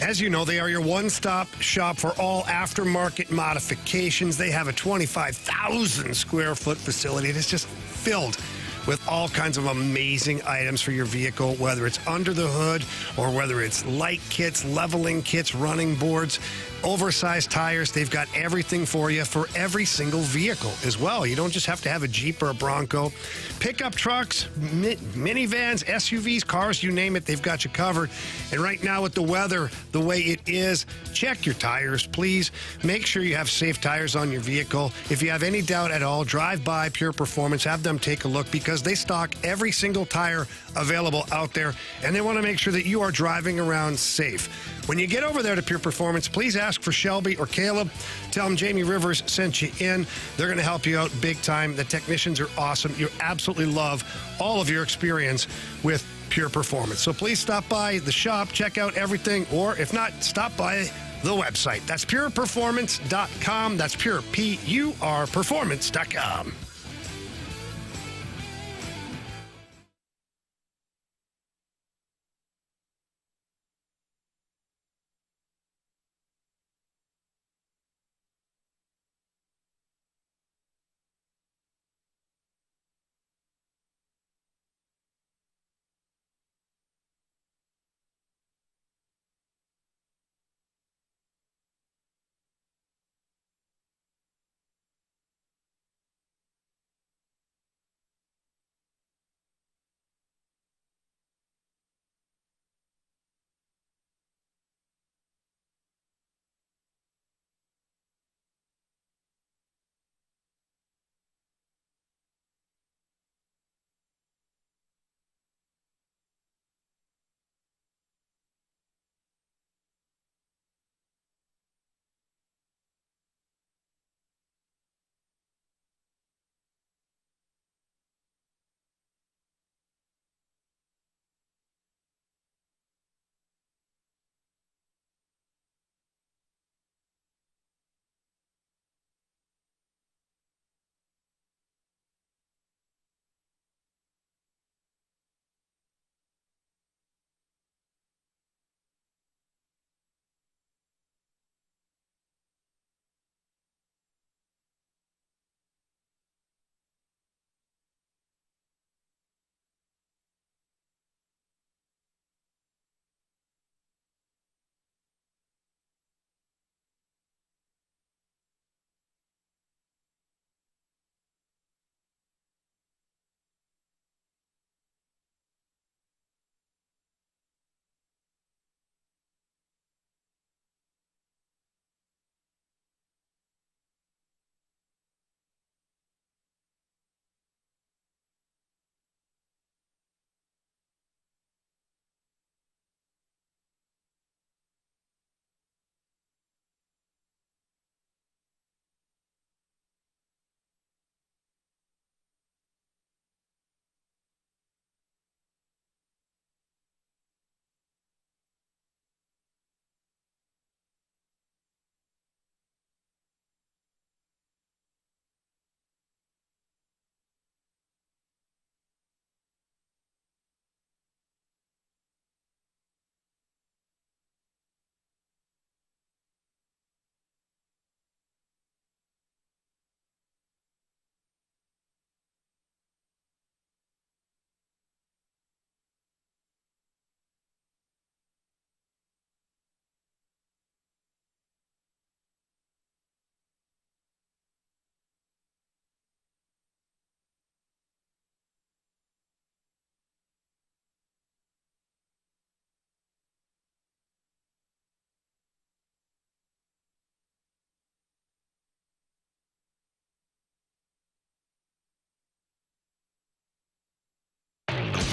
As you know, they are your one-stop shop for all aftermarket modifications. They have a 25,000 square foot facility. It is just filled with all kinds of amazing items for your vehicle, whether it's under the hood or whether it's light kits, leveling kits, running boards, oversized tires. They've got everything for you for every single vehicle as well. You don't just have to have a Jeep or a Bronco. Pickup trucks, minivans, SUVs, cars, you name it, they've got you covered. And right now with the weather the way it is, check your tires, please. Make sure you have safe tires on your vehicle. If you have any doubt at all, drive by Pure Performance, have them take a look because they stock every single tire available out there, and they want to make sure that you are driving around safe. When you get over there to Pure Performance, please ask for Shelby or Caleb. Tell them Jamie Rivers sent you in. They're going to help you out big time. The technicians are awesome. You absolutely love all of your experience with Pure Performance. So please stop by the shop, check out everything, or if not, stop by the website. That's pureperformance.com. That's pure, P-U-R, performance.com.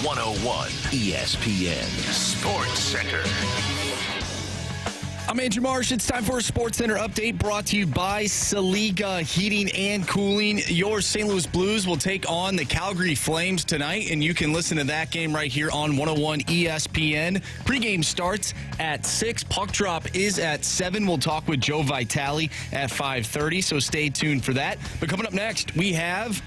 101 ESPN Sports Center. I'm Andrew Marsh. It's time for a Sports Center update brought to you by Saliga Heating and Cooling. Your St. Louis Blues will take on the Calgary Flames tonight, and you can listen to that game right here on 101 ESPN. Pregame starts at 6. Puck drop is at 7. We'll talk with Joe Vitale at 5:30, so stay tuned for that. But coming up next, we have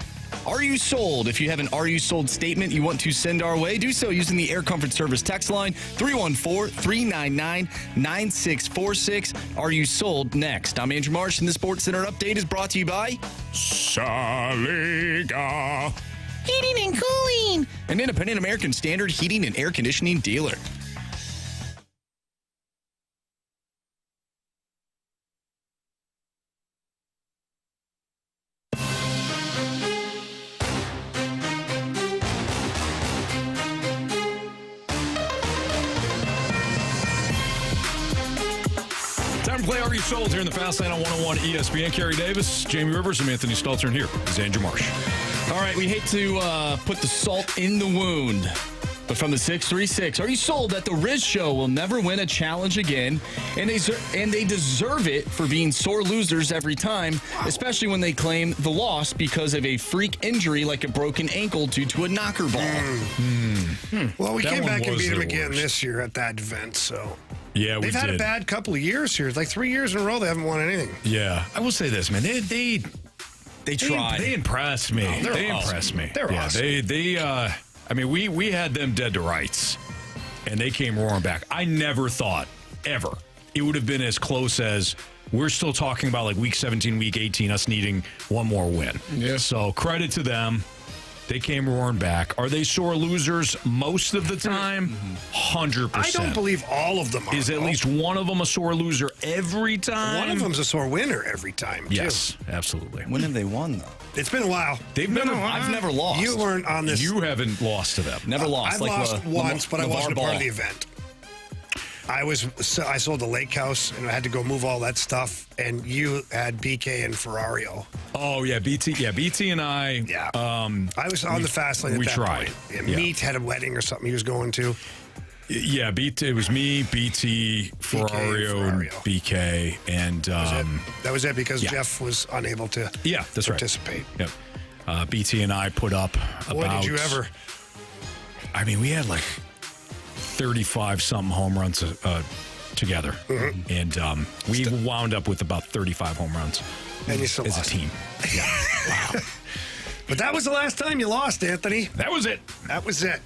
Are You Sold? If you have an Are You Sold statement you want to send our way, do so using the Air Comfort Service text line 314-399-9646. Are You Sold? Next. I'm Andrew Marsh, and the Sports Center update is brought to you by Saliga Heating and Cooling, an independent American Standard heating and air conditioning dealer. Time to play Are You Sold here in the Fast Lane on 101 ESPN. Carey Davis, Jamie Rivers, and Anthony Stalter, and here is Andrew Marsh. All right, we hate to put the salt in the wound, but from the 636, are you sold that the Riz Show will never win a challenge again, and they deserve it for being sore losers every time, especially when they claim the loss because of a freak injury like a broken ankle due to a knocker ball? Well, we That came one back and was beat them the again worst. this year at that event, so... Yeah, we They've had a bad couple of years here. It's like 3 years in a row they haven't won anything. Yeah, I will say this, man. They tried. They impressed me. Oh, they're they awesome. impressed me. They're awesome. I mean, we had them dead to rights, and they came roaring back. I never thought, ever, it would have been as close as we're still talking about like week 17, week 18, us needing one more win. Yeah. So credit to them. They came roaring back. Are they sore losers most of the time? 100%. I don't believe all of them are. Is at though. least one of them a sore loser every time? One of them's a sore winner every time, too. Yes, absolutely. When have they won, though? It's been a while. I've never lost. You weren't on this. You haven't lost to them. Never lost. I've like lost once, but I wasn't a part of the Ball. event. I sold the lake house and I had to go move all that stuff. And you had BK and Ferrario. Oh yeah, BT and I. Yeah. I was on the fast lane. We at that tried. Point. Yeah. Meat had a wedding or something he was going to. Yeah, BT. It was me, BT, Ferrario, and BK, and That was it because yeah. Jeff was unable to. Yeah, that's participate. Right. Yep. BT and I put up about. Boy, did you ever? I mean, we had like 35-something home runs together, and we wound up with about 35 home runs. And you still as lost. a team. Yeah. Wow. But that was the last time you lost, Anthony. That was it. That was it.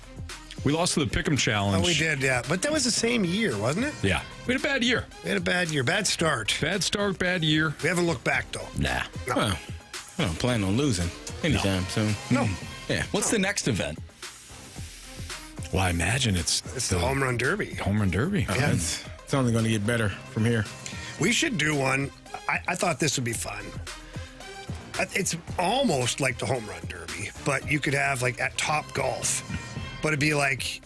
We lost to the Pick'em Challenge. Oh, we did, yeah. But that was the same year, wasn't it? Yeah. We had a bad year. We had a bad year. Bad start. Bad start, bad year. We haven't looked back, though. Nah. No. Well, I don't plan on losing anytime soon. No. Yeah. What's the next event? Well, I imagine it's the Home Run Derby. Home Run Derby. Yeah. It's only going to get better from here. We should do one. I thought this would be fun. It's almost like the Home Run Derby, but you could have like at Top Golf, but it'd be like,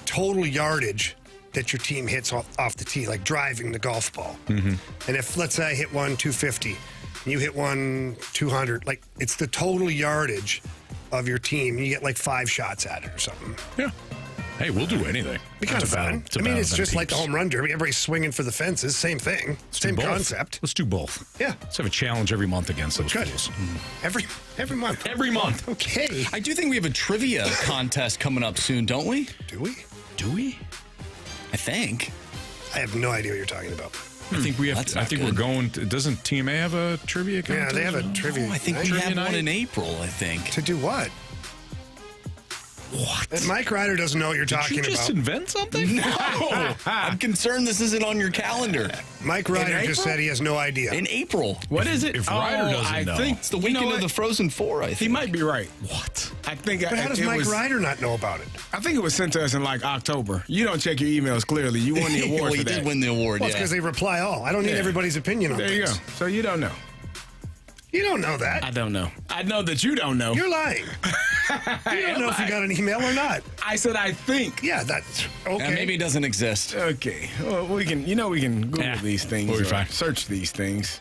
total yardage that your team hits off the tee, like driving the golf ball. And if, let's say I hit one 250 and you hit one 200, like it's the total yardage of your team. You get like 5 shots at it or something. Yeah. Hey, we'll do anything. Be kind of fun. I mean, it's just like the home. Home Run Derby. Everybody's swinging for the fences. Same thing. Same concept. Let's do both. Yeah. Let's have a challenge every month against those Good. fools. Every month. Every month. Okay. I do think we have a trivia contest coming up soon, don't we? Do we? Do we? I think. I have no idea what you're talking about. I think we have. That's I not think good. we're going. Doesn't TMA have a trivia Yeah, contest? they have a trivia. I think night. we have Trivia one night? in April, I think. To do what? What? And Mike Ryder doesn't know what you're talking Did you just about. invent something? No! I'm concerned this isn't on your calendar. Mike Ryder just said he has no idea. In April. What is it? If Ryder doesn't I know. think It's the weekend of the Frozen Four, I think. He might be right. What? I think. But how does it Mike was, Ryder not know about it? I think it was sent to us in like October. You don't check your emails clearly. You won the award Well, for he that. did win the award, Well, it's yeah. because they reply all. I don't need Yeah. everybody's opinion on There you go. things. So you don't know. You don't know that. I don't know. I know that you don't know. You're lying. You don't know if you got an email or not. I said I think. Yeah, that's okay. Maybe it doesn't exist. Okay. Well, we can. We can Google Yeah. these things. We'll be or fine. Search these things.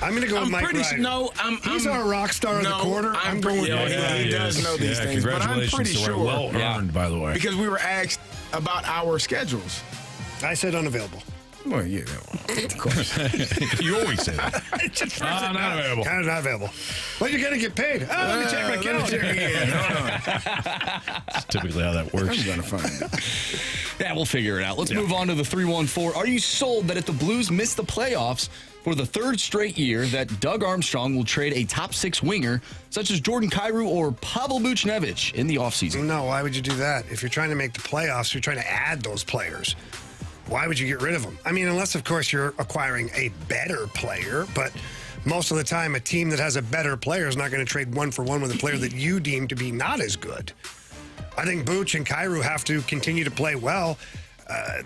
I'm going to go with Mike pretty Ryder. No, He's our rock star of the quarter. I'm going with Mike Ryder. He does know these things, but I'm pretty sure. Well earned, by the way. Because we were asked about our schedules. I said unavailable. Well, yeah, of course. You always say that. Not available. Kind of not available. But you're going to get paid. Let me check my calendar. That's typically how that works. I'm going to find it. Yeah, we'll figure it out. Let's move on to the 314. Are you sold that if the Blues miss the playoffs for the third straight year, that Doug Armstrong will trade a top 6 winger such as Jordan Kyrou or Pavel Buchnevich in the offseason? No, why would you do that? If you're trying to make the playoffs, you're trying to add those players. Why would you get rid of them? I mean, unless, of course, you're acquiring a better player, but most of the time, a team that has a better player is not going to trade 1-for-1 with a player that you deem to be not as good. I think Buch and Kyrou have to continue to play well.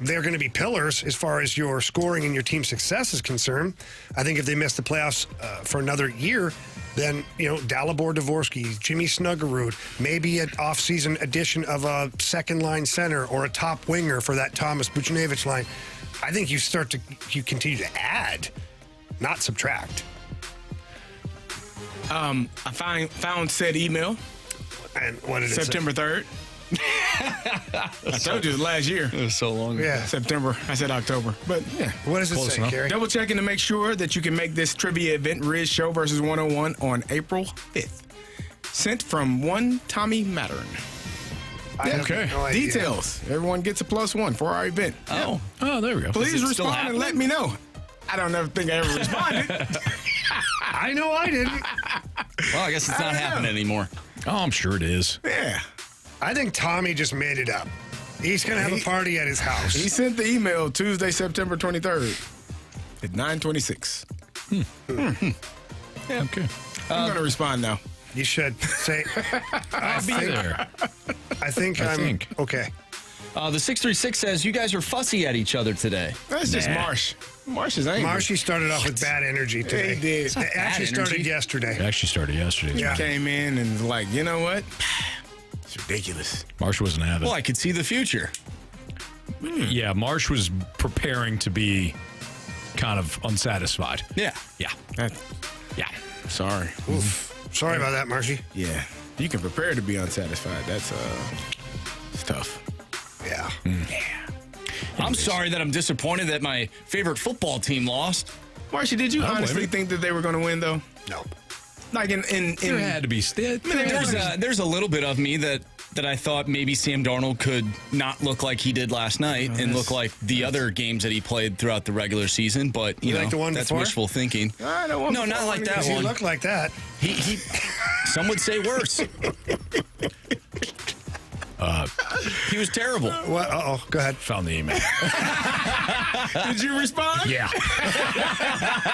They're going to be pillars as far as your scoring and your team success is concerned. I think if they miss the playoffs for another year, then, Dalibor Dvorsky, Jimmy Snuggerud, maybe an off-season addition of a second-line center or a top winger for that Thomas Buchnevich line. I think you continue to add, not subtract. I found said email. And what did it say? September 3rd. I told you it was last year. It was so long ago. Yeah. September. I said October. But yeah. What does it say, Carey? Double checking to make sure that you can make this trivia event Riz Show versus 101 on April 5th. Sent from one Tommy Mattern. Okay. No idea. Details. Everyone gets a +1 for our event. Oh, there we go. Please respond and let me know. I don't ever think I ever responded. I know I didn't. Well, I guess it's not happening anymore. Oh, I'm sure it is. Yeah. I think Tommy just made it up. He's going to have a party at his house. He sent the email Tuesday, September 23rd at 9:26. Yeah, okay. I'm going to respond now. You should say, I'll be there. I think I'm okay. The 636 says, you guys are fussy at each other today. That's just Marsh. Marsh is angry. Marshy started off with bad energy today. He did. It actually started yesterday. It actually started yesterday. Yeah. Came in and was like, you know what? It's ridiculous. Marsh wasn't having Well, I could see the future. Yeah, Marsh was preparing to be kind of unsatisfied. Yeah. Yeah. Yeah. Sorry. Oof. Sorry about that, Marshy. Yeah. You can prepare to be unsatisfied. That's it's tough. Yeah. I'm sorry that I'm disappointed that my favorite football team lost. Marshy, did you honestly think that they were going to win, though? No. Like in There had to be There's a little bit of me that I thought maybe Sam Darnold could not look like he did last night and look like the other games that he played throughout the regular season. But you know, like the one that's before? wishful thinking. No, not like that He one. looked like that. He some would say worse. He was terrible. What? Uh-oh. Go ahead. Found the email. Did you respond? Yeah.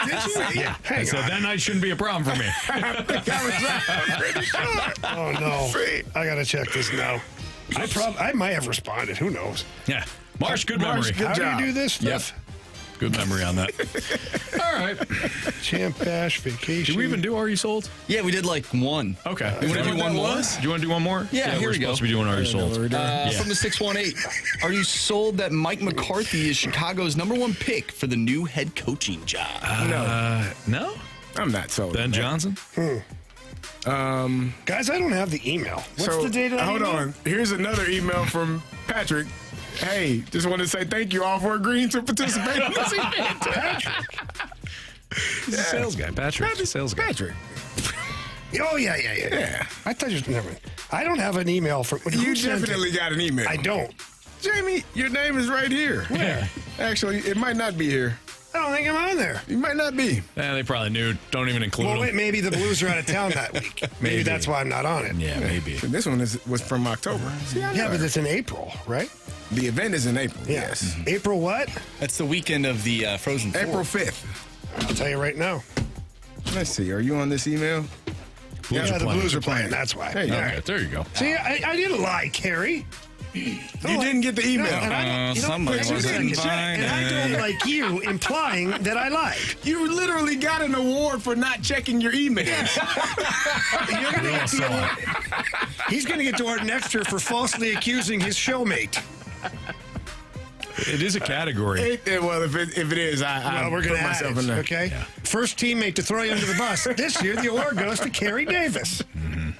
Did you? Yeah. I said that night shouldn't be a problem for me. I'm pretty sure. Oh, no. I got to check this now. I might have responded. Who knows? Yeah. Marsh, good memory. How job. do you do this Yep. stuff? Good memory on that. All right. Champ Bash, vacation. Did we even do Are You Sold? Yeah, we did like one. Okay. You want to do one more? Do you want to do one more? Yeah, here we're we go. supposed to be doing Are You Sold. From the 618, are you sold that Mike McCarthy is Chicago's #1 pick for the new head coaching job? No? I'm not sold. Ben Johnson? Guys, I don't have the email. What's the date of that Hold email? on. Here's another email from Patrick. Hey, just wanted to say thank you all for agreeing to participate in this event. Patrick. He's a sales guy. Patrick. Sales guy. Patrick. Oh, yeah. I thought you never. I don't have an email from. You definitely got an email. I don't. Jamie, your name is right here. Where? Actually, it might not be here. I don't think I'm on there. You might not be. Yeah, they probably knew. Don't even include Well, them. wait, maybe the Blues are out of town that week. Maybe that's why I'm not on it. Yeah, maybe. This one was from October. See, I know Yeah, but it. it's in April, right? The event is in April. Yeah. Yes. April what? That's the weekend of the Frozen Four. April 5th. I'll tell you right now. Let's see. Are you on this email? Yeah, the Blues are playing. That's why. There you go. Okay, there you go. See, I didn't lie, Carey. You didn't get the email. And I, somebody but you wasn't didn't. And I don't like you implying that I lied. You literally got an award for not checking your emails. You're gonna get the award. He's going to get the award next year for falsely accusing his showmate. It is a category. Well, if it is, I we're put going to myself add it, in there. okay? Yeah. First teammate to throw you under the bus. This year, the award goes to Carey Davis. Mm-hmm.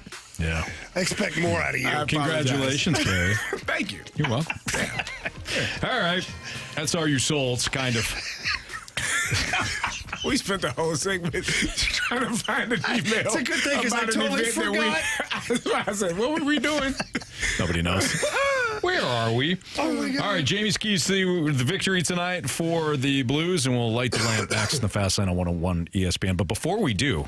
Yeah. I expect more out of you. Congratulations, Carey. Thank you. You're welcome. All right. That's Are You Sold, kind of. We spent the whole segment trying to find an email. It's a good thing because I totally forgot. I said, what were we doing? Nobody knows. Where are we? Oh, my God. All right, Jamie's keys to the victory tonight for the Blues, and we'll light the lamp next in the Fast Lane on 101 ESPN. But before we do,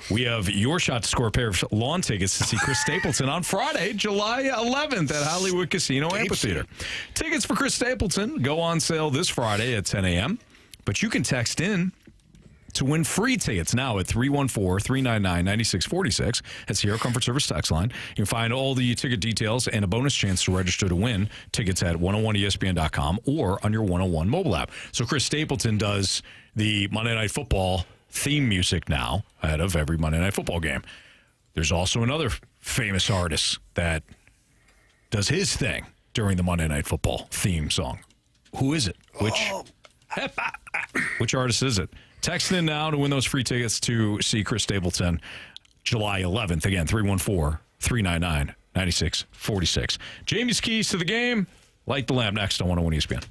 we have your shot to score a pair of lawn tickets to see Chris Stapleton on Friday, July 11th at Hollywood Casino Amphitheater. Tickets for Chris Stapleton go on sale this Friday at 10 a.m., but you can text in to win free tickets now at 314-399-9646. That's Sierra Comfort Service text line. You can find all the ticket details and a bonus chance to register to win tickets at 101ESPN.com or on your 101 mobile app. So Chris Stapleton does the Monday Night Football theme music now ahead of every Monday Night Football game. There's also another famous artist that does his thing during the Monday Night Football theme song. Who is it? Which artist is it? Text in now to win those free tickets to see Chris Stapleton July 11th. Again, 314-399-9646. Jamie's keys to the game. Light the lamp next on 101 ESPN.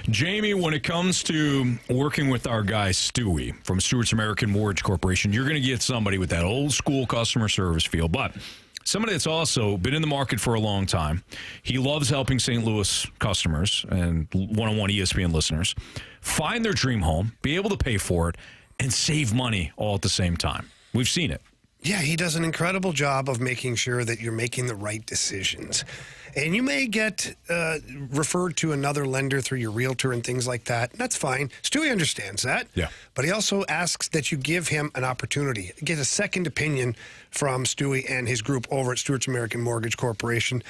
Jamie, when it comes to working with our guy Stewie from Stewart's American Mortgage Corporation, you're going to get somebody with that old school customer service feel, but somebody that's also been in the market for a long time. He loves helping St. Louis customers and one-on-one ESPN listeners find their dream home, be able to pay for it, and save money all at the same time. We've seen it. Yeah, he does an incredible job of making sure that you're making the right decisions. And you may get referred to another lender through your realtor and things like that. That's fine. Stewie understands that. Yeah. But he also asks that you give him an opportunity, get a second opinion from Stewie and his group over at Stewart's American Mortgage Corporation.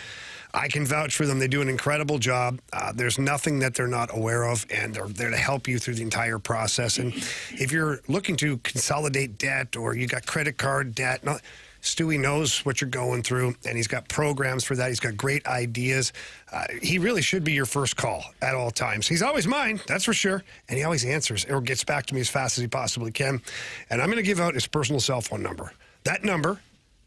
I can vouch for them. They do an incredible job. There's nothing that they're not aware of, and they're there to help you through the entire process. And if you're looking to consolidate debt or you got credit card debt, Stewie knows what you're going through, and he's got programs for that. He's got great ideas. He really should be your first call at all times. He's always mine, that's for sure, and he always answers or gets back to me as fast as he possibly can. And I'm going to give out his personal cell phone number. That number,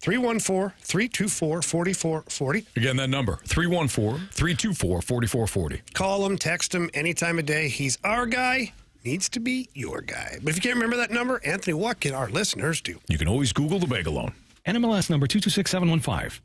314-324-4440. Again, that number, 314-324-4440. Call him, text him any time of day. He's our guy. Needs to be your guy. But if you can't remember that number, Anthony, what can our listeners do? You can always Google the Mega Loan. NMLS number 226715.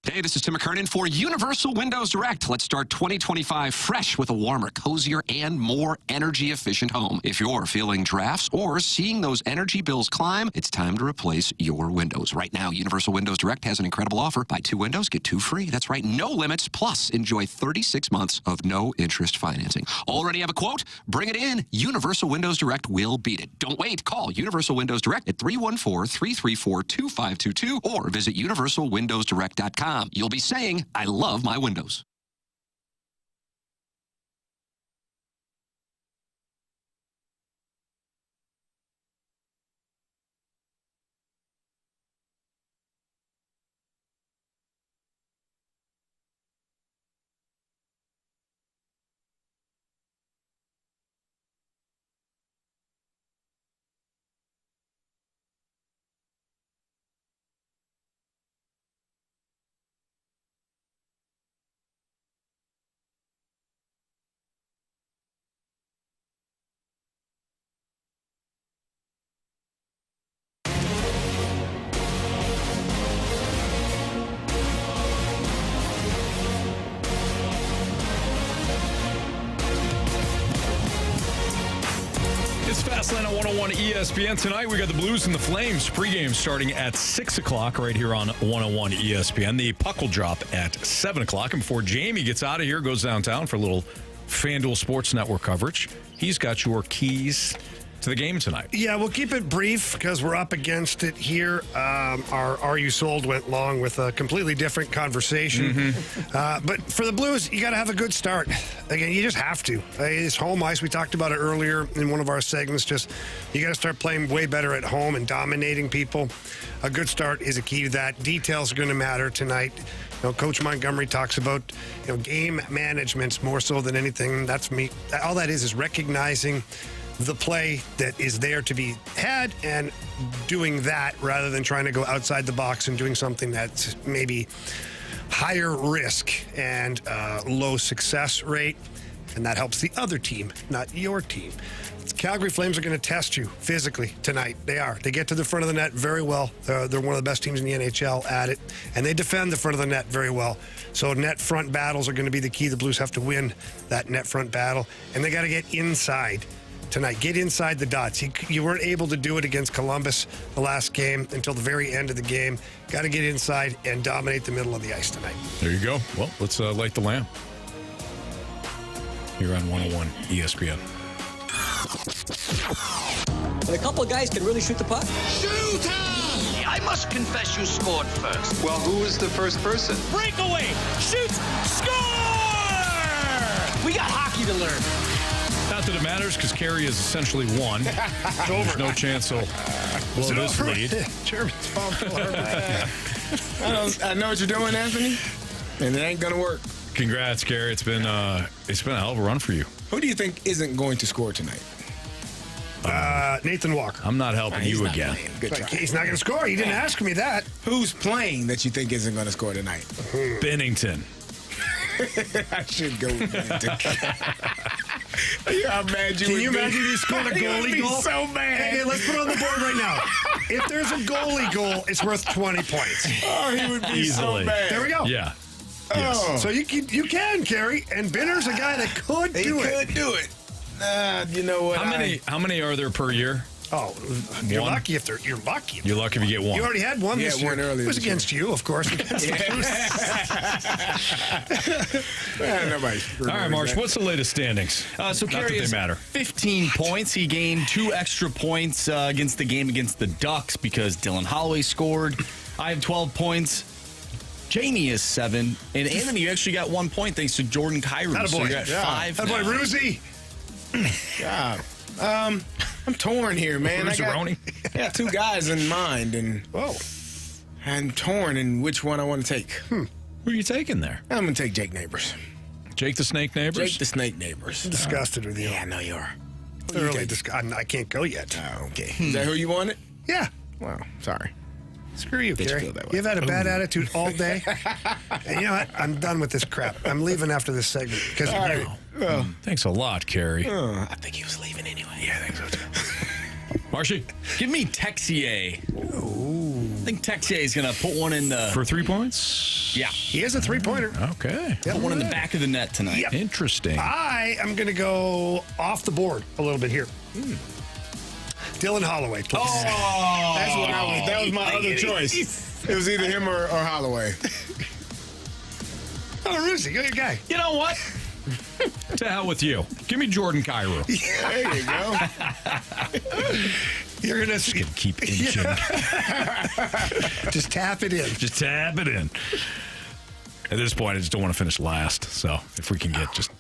Hey, this is Tim McKernan for Universal Windows Direct. Let's start 2025 fresh with a warmer, cozier, and more energy-efficient home. If you're feeling drafts or seeing those energy bills climb, it's time to replace your windows. Right now, Universal Windows Direct has an incredible offer. Buy 2 windows, get 2 free. That's right, no limits. Plus, enjoy 36 months of no-interest financing. Already have a quote? Bring it in. Universal Windows Direct will beat it. Don't wait. Call Universal Windows Direct at 314-334-2522 or visit universalwindowsdirect.com. You'll be saying, I love my windows. It's Fastlane on 101 ESPN. Tonight, we got the Blues and the Flames pregame starting at 6 o'clock right here on 101 ESPN. The puck will drop at 7 o'clock. And before Jamie gets out of here, goes downtown for a little FanDuel Sports Network coverage, he's got your keys to the game tonight. Yeah, we'll keep it brief because we're up against it here. Our Are You Sold went long with a completely different conversation. But for the Blues, you got to have a good start. Again, you just have to. It's home ice. We talked about it earlier in one of our segments. Just you got to start playing way better at home and dominating people. A good start is a key to that. Details are going to matter tonight. You know, Coach Montgomery talks about game managements more so than anything. That's me. All that is recognizing the play that is there to be had and doing that rather than trying to go outside the box and doing something that's maybe higher risk and low success rate. And that helps the other team, not your team. Calgary Flames are going to test you physically tonight. They are. They get to the front of the net very well. They're one of the best teams in the NHL at it. And they defend the front of the net very well. So net front battles are going to be the key. The Blues have to win that net front battle. And they got to get inside tonight. Get inside the dots. You weren't able to do it against Columbus the last game until the very end of the game. Got to get inside and dominate the middle of the ice tonight. There you go. Well, let's light the lamp here on 101 ESPN. And a couple of guys can really shoot the puck. Shoot! I must confess you scored first. Well, who was the first person? Breakaway! Shoots! Score! We got hockey to learn. Not that it matters because Carey is essentially won. There's no chance he'll blow this lead. I know what you're doing, Anthony, and it ain't going to work. Congrats, Carey. It's been a hell of a run for you. Who do you think isn't going to score tonight? Nathan Walker. I'm not helping you again. Good try. He's not going to score. You didn't ask me that. Who's playing that you think isn't going to score tonight? Bennington. I should go with Bennington. How mad you Can would you be? imagine he scored a goalie goal? So mad. Hey, let's put it on the board right now. If there's a goalie goal, it's worth 20 points. Oh, he would be Easily. so mad. There we go. Yeah. Oh. So you can, Carey. And Binner's a guy that could do it. He could do it. You know what? How many are there per year? Oh, you're One? lucky if you're lucky. You're lucky if you get one. You already had one this year. One earlier. It was against you, of course. Nobody. All right, Marsh, what's the latest standings? So Not Carey that has they matter. 15 points. He gained 2 extra points against the game against the Ducks because Dylan Holloway scored. I have 12 points. Jamie is 7. And Anthony, you actually got 1 point thanks to Jordan Kyrou. So you got 5 That boy, now. Ruzi. God. I'm torn here, man. I got 2 guys in mind, and I'm torn in which one I want to take. Who are you taking there? I'm going to take Jake Neighbors. Jake the Snake Neighbors? Jake the Snake Neighbors. I'm disgusted with you. Yeah, I know you are. Thoroughly disgusted. I can't go yet. Oh, okay. Is that who you wanted? Yeah. Well, sorry. Screw you, Did you Carey. feel that way? You've had a bad attitude all day. And you know what? I'm done with this crap. I'm leaving after this segment. Because Thanks a lot, Carey. I think he was leaving anyway. Yeah, I think so too. Marshy? Give me Texier. think Texier is going to put one in the... For 3 points? Yeah. He has a three-pointer. Okay. Put one in the back of the net tonight. Yep. Interesting. I am going to go off the board a little bit here. Dylan Holloway, please. Oh, that's what that was my other choice. It was either him or Holloway. Oh, Rusi, go your guy. You know what? To hell with you. Give me Jordan Cairo. There you go. You're going to keep inching. Just tap it in. Just tap it in. At this point, I just don't want to finish last. So if we can get just...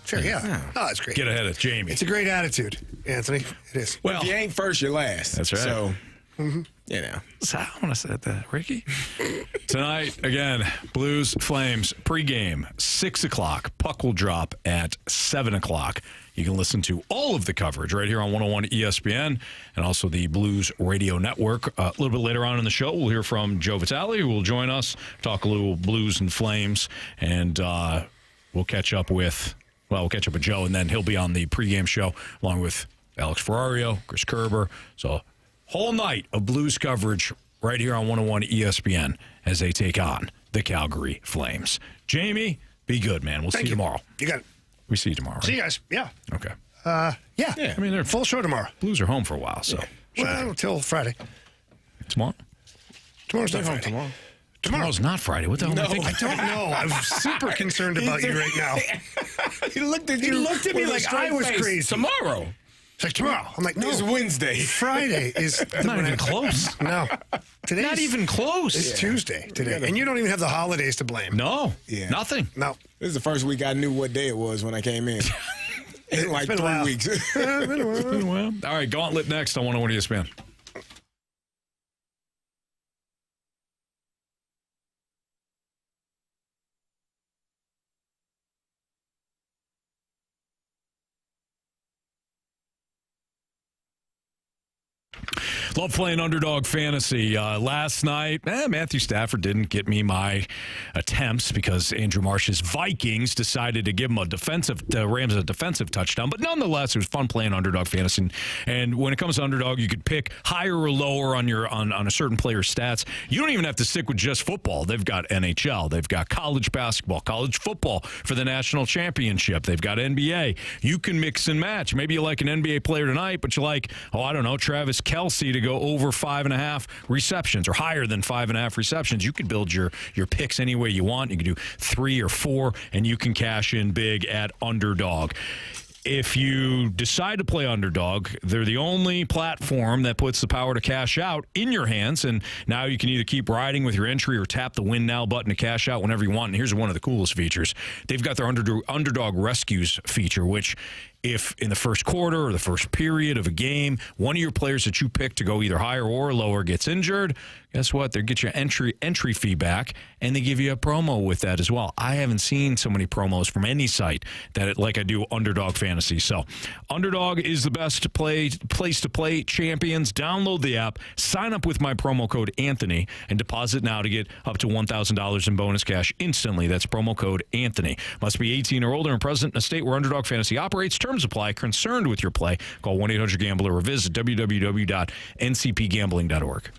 Sure, yeah. Oh, it's great. Get ahead of Jamie. It's a great attitude, Anthony. It is. Well, if you ain't first, you're last. That's right. So, you know. So I want to say that, Ricky. Tonight, again, Blues Flames pregame, 6 o'clock. Puck will drop at 7 o'clock. You can listen to all of the coverage right here on 101 ESPN and also the Blues Radio Network. A little bit later on in the show, we'll hear from Joe Vitale, who will join us, talk a little Blues and Flames, and we'll catch up with Joe, and then he'll be on the pregame show along with Alex Ferrario, Chris Kerber. So whole night of Blues coverage right here on 101 ESPN as they take on the Calgary Flames. Jamie, be good, man. We'll see you tomorrow. You got it. We see you tomorrow, right? See you guys. Yeah. Okay. Yeah. I mean, they're full show tomorrow. Blues are home for a while, so. Well, until Friday. Tomorrow? Tomorrow's not Friday. Tomorrow's not Friday. What the hell am I thinking? I don't know. I'm super concerned about you right now. He looked at He you. looked at me with a like straight I was face. crazy. Tomorrow. It's like tomorrow. I'm like, no. It's Wednesday. Friday is Not even close. No. Today's Not even close. It's Tuesday today. And you don't even have the holidays to blame. No. Yeah. Nothing. No. This is the first week I knew what day it was when I came in. In like been a 3 while. weeks. It's been a while. All right, Gauntlet next on 101 ESPN. Love playing underdog fantasy. Last night, Matthew Stafford didn't get me my attempts because Andrew Marsh's Vikings decided to give him the Rams a defensive touchdown. But nonetheless, it was fun playing underdog fantasy. And when it comes to underdog, you could pick higher or lower on a certain player's stats. You don't even have to stick with just football. They've got NHL. They've got college basketball, college football for the national championship. They've got NBA. You can mix and match. Maybe you like an NBA player tonight, but you like, Travis Kelce to go over 5.5 receptions or higher than 5.5 receptions. You could build your picks any way you want. You can do 3 or 4, and you can cash in big at underdog. If you decide to play underdog, they're the only platform that puts the power to cash out in your hands. And now you can either keep riding with your entry or tap the win now button to cash out whenever you want. And here's one of the coolest features. They've got their underdog rescues feature, which if in the first quarter or the first period of a game, one of your players that you pick to go either higher or lower gets injured, guess what? They get your entry fee back, and they give you a promo with that as well. I haven't seen so many promos from any site like I do Underdog Fantasy. So Underdog is the best place to play champions. Download the app, sign up with my promo code Anthony, and deposit now to get up to $1,000 in bonus cash instantly. That's promo code Anthony. Must be 18 or older and present in a state where Underdog Fantasy operates. Terms apply. Concerned with your play, call 1-800-GAMBLER or visit www.ncpgambling.org.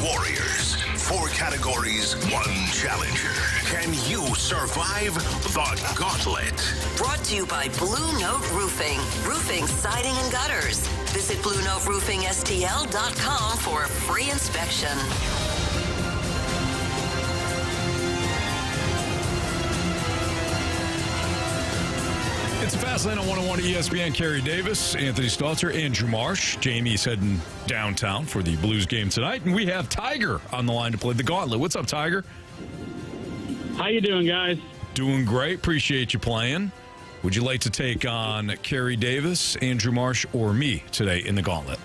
warriors. 4 categories, 1 challenger. Can you survive the gauntlet? Brought to you by Blue Note Roofing. Roofing, siding, and gutters. Visit BlueNoteRoofingSTL.com for a free inspection. It's Fastlane on 101 ESPN. Carey Davis, Anthony Stalter, Andrew Marsh. Jamie's heading downtown for the Blues game tonight. And we have Tiger on the line to play the Gauntlet. What's up, Tiger? How you doing, guys? Doing great. Appreciate you playing. Would you like to take on Carey Davis, Andrew Marsh, or me today in the Gauntlet?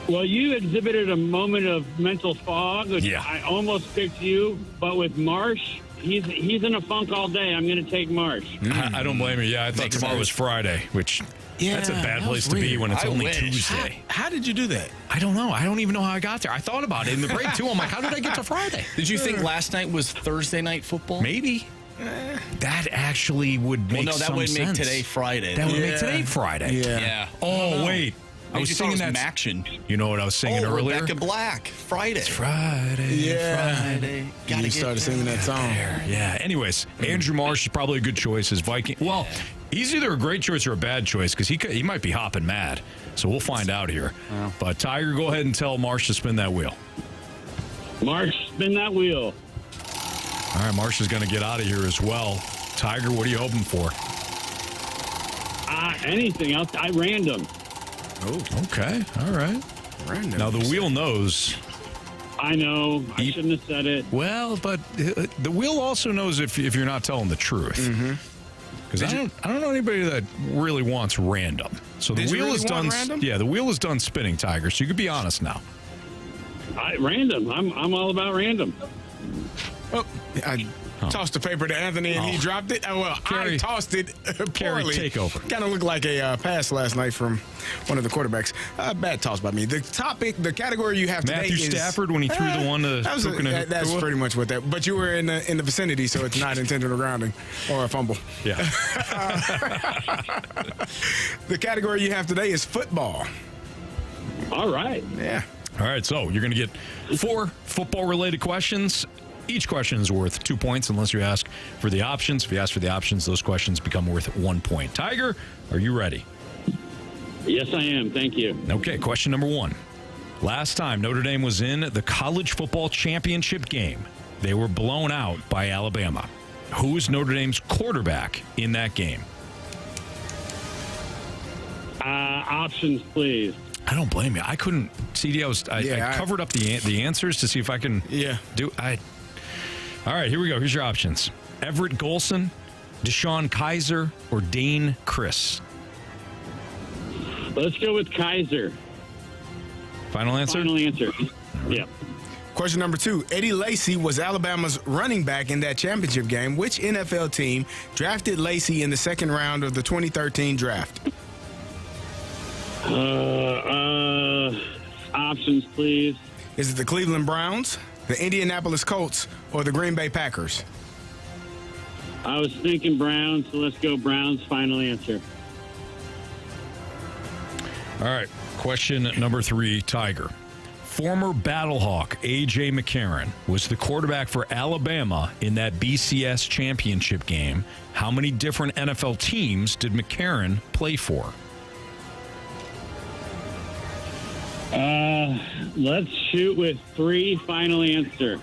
Well, you exhibited a moment of mental fog, which I almost picked you, but with Marsh, he's in a funk all day. I'm going to take Marsh. I don't blame you. Yeah, I thought tomorrow was Friday, which that's a bad place to be when it's only Tuesday. How did you do that? I don't know. I don't even know how I got there. I thought about it in the break, too. I'm like, how did I get to Friday? Did you think last night was Thursday night football? Maybe. That actually would make that would make today Friday. That would make today Friday. Yeah. Oh, wait. I was singing that. Maction. You know what I was singing earlier? Rebecca Black. Friday. It's Friday. Yeah. Friday. You started singing that song. Yeah. Anyways, Andrew Marsh is probably a good choice as Viking. Well, he's either a great choice or a bad choice because he might be hopping mad. So we'll find out here. Wow. But Tiger, go ahead and tell Marsh to spin that wheel. Marsh, spin that wheel. All right, Marsh is going to get out of here as well. Tiger, what are you hoping for? Anything else? I random. Oh, okay. All right. Random. Now, the wheel knows. I know. I shouldn't have said it. Well, but the wheel also knows if you're not telling the truth. Because I don't know anybody that really wants random. So the wheel is done. Yeah, the wheel is done spinning, Tiger. So you could be honest now. Random. I'm all about random. Oh, I tossed the paper to Anthony and he dropped it. Well, Carey, I tossed it Carey, poorly. take over. Kind of looked like a pass last night from one of the quarterbacks. Bad toss by me. The category you have today Matthew is Stafford when he threw the one to that's pretty much what that. But you were in the vicinity, so it's not intentional grounding or a fumble. Yeah. The category you have today is football. All right. Yeah. All right, so you're going to get 4 football-related questions. Each question is worth 2 points unless you ask for the options. If you ask for the options, those questions become worth 1 point. Tiger, are you ready? Yes, I am. Thank you. Okay, question number 1. Last time Notre Dame was in the college football championship game, they were blown out by Alabama. Who is Notre Dame's quarterback in that game? Options, please. I don't blame you. I couldn't. CD, I covered up the answers to see if I can do. All right, here we go. Here's your options: Everett Golson, Deshaun Kaiser, or Dane Chris. Let's go with Kaiser. Final answer? Final answer. Yeah. Question number 2. Eddie Lacy was Alabama's running back in that championship game. Which NFL team drafted Lacy in the second round of the 2013 draft? Options, please. Is it the Cleveland Browns, the Indianapolis Colts, or the Green Bay Packers? I was thinking Browns, so let's go Browns. Final answer. All right. Question number 3, Tiger. Former Battlehawk A.J. McCarron was the quarterback for Alabama in that BCS championship game. How many different NFL teams did McCarron play for? Let's shoot with 3. Final answer.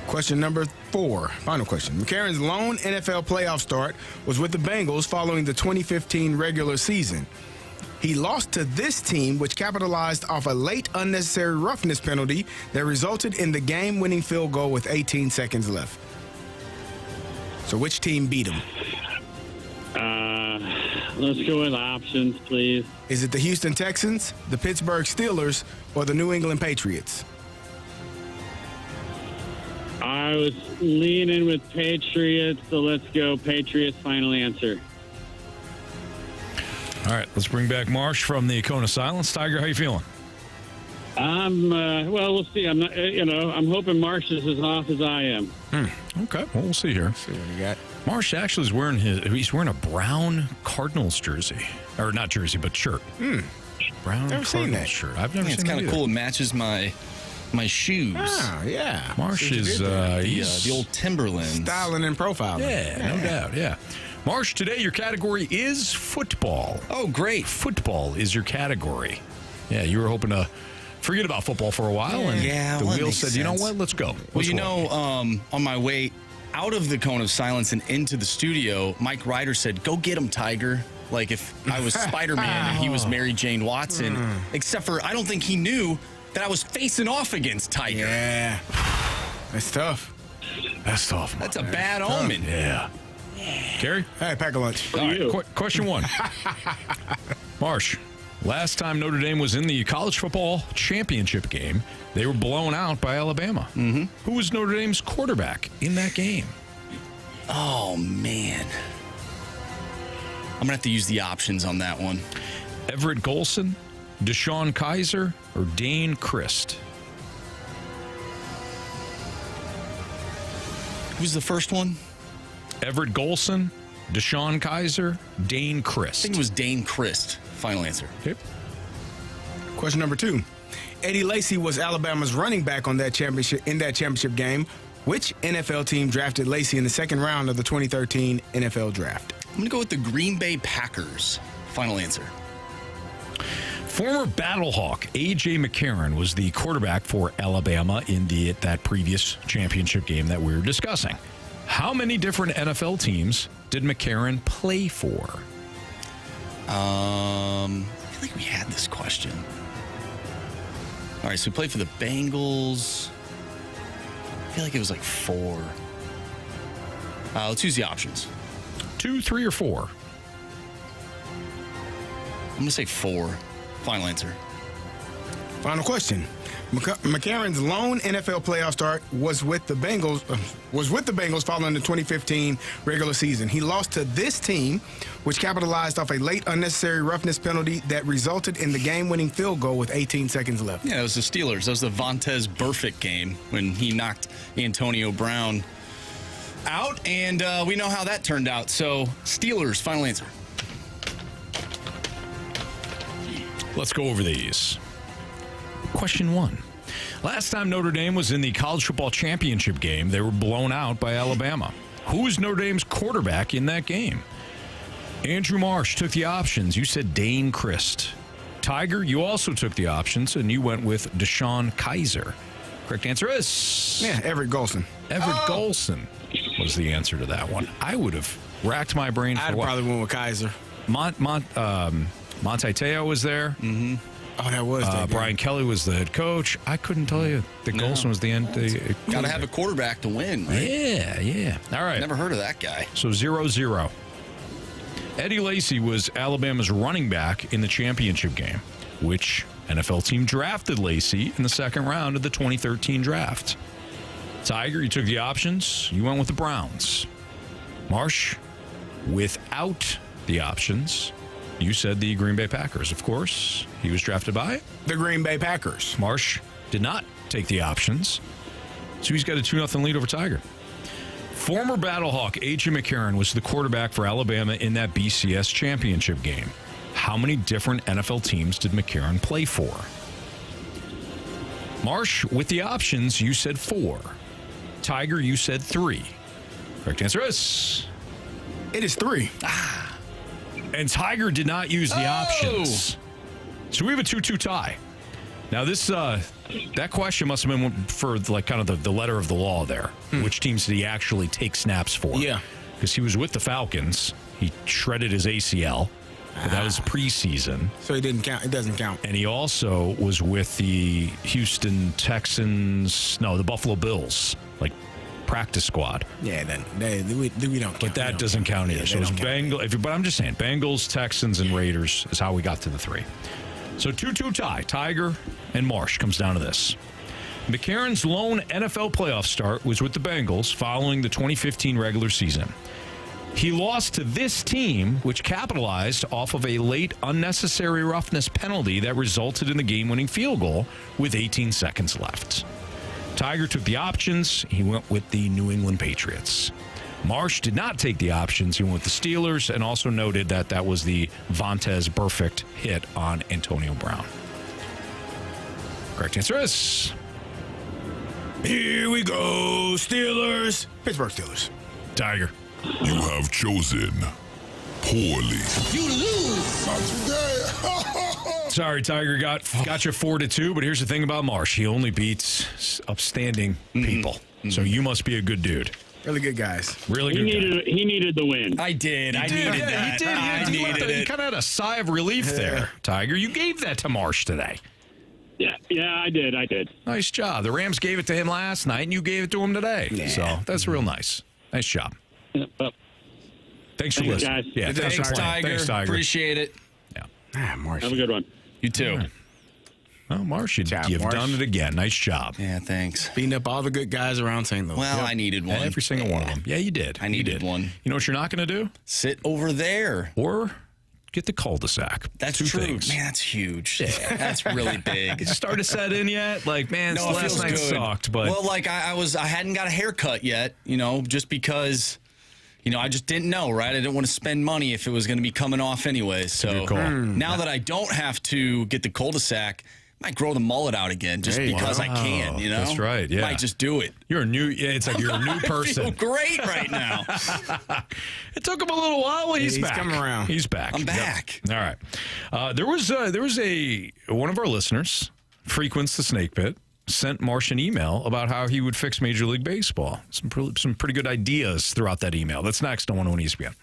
Question number 4. Final question. McCarron's lone NFL playoff start was with the Bengals following the 2015 regular season. He lost to this team, which capitalized off a late unnecessary roughness penalty that resulted in the game-winning field goal with 18 seconds left. So which team beat him? Let's go with options, please. Is it the Houston Texans, the Pittsburgh Steelers, or the New England Patriots? I was leaning with Patriots, so let's go Patriots. Final answer. All right, let's bring back Marsh from the Cone of Silence. Tiger, how you feeling? Well, we'll see. I'm not. I'm hoping Marsh is as off as I am. Okay, well, we'll see here. See what you got. Marsh actually is wearing he's wearing a brown Cardinals jersey, or not jersey, but shirt. brown Never seen Cardinals that. shirt. I've never It's seen kind that of cool. It matches my shoes. Oh, yeah. Marsh See what you is did there. The old Timberlands. Styling and profiling. Yeah, no doubt, yeah. Marsh, today your category is football. Oh, great. Football is your category. Yeah, you were hoping to forget about football for a while, and the wheel said, you know what, let's go. Well, on my way out of the cone of silence and into the studio, Mike Ryder said, go get him, Tiger. Like if I was Spider-Man and he was Mary Jane Watson. Except for I don't think he knew that I was facing off against Tiger. Yeah. That's tough. That's tough. That's a bad omen. Yeah. Carey? Hey, pack a lunch. All right, question one. Marsh, last time Notre Dame was in the college football championship game, they were blown out by Alabama. Mm-hmm. Who was Notre Dame's quarterback in that game? Oh, man. I'm going to have to use the options on that one. Everett Golson, Deshaun Kaiser, or Dane Christ? Who's the first one? Everett Golson, Deshaun Kaiser, Dane Christ. I think it was Dane Christ. Final answer. Okay. Question number 2. Eddie Lacy was Alabama's running back in that championship game. Which NFL team drafted Lacy in the second round of the 2013 NFL Draft? I'm going to go with the Green Bay Packers. Final answer. Former Battlehawk A.J. McCarron was the quarterback for Alabama in that previous championship game that we were discussing. How many different NFL teams did McCarron play for? I feel like we had this question. All right, so we played for the Bengals. I feel like it was like 4. Let's use the options. 2, 3, or 4? I'm going to say 4. Final answer. Final question. McCarron's lone NFL playoff start was with the Bengals. Following the 2015 regular season. He lost to this team, which capitalized off a late unnecessary roughness penalty that resulted in the game-winning field goal with 18 seconds left. Yeah, it was the Steelers. That was the Vontez Burfict game when he knocked Antonio Brown out, and we know how that turned out. So, Steelers, final answer. Let's go over these. Question 1. Last time Notre Dame was in the college football championship game, they were blown out by Alabama. Who was Notre Dame's quarterback in that game? Andrew Marsh took the options. You said Dane Christ. Tiger, you also took the options, and you went with Deshaun Kaiser. Correct answer is... Yeah, Everett Golson. Everett Golson was the answer to that one. I would have racked my brain for I'd probably went with Kaiser. Monte Teo was there. Mm-hmm. Oh, that was that Brian Kelly was the head coach. I couldn't tell you that Golson was the end. Got to have a quarterback to win, right? Yeah. All right. Never heard of that guy. So 0-0. Eddie Lacy was Alabama's running back in the championship game. Which NFL team drafted Lacy in the second round of the 2013 draft? Tiger, you took the options. You went with the Browns. Marsh, without the options, you said the Green Bay Packers. Of course, he was drafted by the Green Bay Packers. Marsh did not take the options, so he's got a 2-0 lead over Tiger. Former Battlehawk A.J. McCarron was the quarterback for Alabama in that BCS championship game. How many different NFL teams did McCarron play for? Marsh, with the options, you said 4. Tiger, you said 3. Correct answer is... It is 3. And Tiger did not use the options. So we have a 2-2 tie. Now this that question must have been for like kind of the letter of the law there. Which teams did he actually take snaps for? Yeah. Because he was with the Falcons. He shredded his ACL. But that was preseason. So he didn't count. It doesn't count. And he also was with the Houston Texans. No, the Buffalo Bills. Like practice squad. Yeah, we don't count. But that doesn't count either. So it was Bengals. But I'm just saying, Bengals, Texans, and Raiders is how we got to the 3. So 2-2 tie. Tiger and Marsh comes down to this. McCarron's lone NFL playoff start was with the Bengals following the 2015 regular season. He lost to this team, which capitalized off of a late unnecessary roughness penalty that resulted in the game-winning field goal with 18 seconds left. Tiger took the options. He went with the New England Patriots. Marsh did not take the options. He went with the Steelers and also noted that that was the Vontaze Burfict hit on Antonio Brown. Correct answer is... Here we go, Steelers. Pittsburgh Steelers. Tiger. You have chosen poorly. You lose. Not today. Sorry, Tiger got you 4-2, but here's the thing about Marsh. He only beats upstanding people. So you must be a good dude. Really good guys. Really good guy. He needed the win. I did. I needed that. I needed it. You kind of had a sigh of relief there, Tiger. You gave that to Marsh today. Yeah, I did. Nice job. The Rams gave it to him last night, and you gave it to him today. Yeah. So that's real nice. Nice job. Thanks for listening. Guys. Yeah, Thanks, Tiger. Appreciate it. Yeah. Marsh. Have a good one. You too. Right. Well, Marsh, you've done it again. Nice job. Yeah, thanks. Beating up all the good guys around St. Louis. Well, I needed one. Every single one of them. Yeah, you did. I needed one. You know what you're not going to do? Sit over there. Or get the cul-de-sac. That's Two true. things. Man, that's huge. Yeah. That's really big. Did you start to set in yet? Like, man, No, it last feels night good. sucked. But well, like I hadn't got a haircut yet, just because, I just didn't know, right? I didn't want to spend money if it was going to be coming off anyways. So now that I don't have to get the cul-de-sac, I might grow the mullet out again just because I can, That's right, yeah. Might just do it. It's like you're a new person. I feel great right now. It took him a little while. He's back. coming around. He's back. I'm back. Yep. All right. There was one of our listeners frequents the Snake Pit, sent Marsh an email about how he would fix Major League Baseball. Some pretty good ideas throughout that email. That's next on 101 ESPN.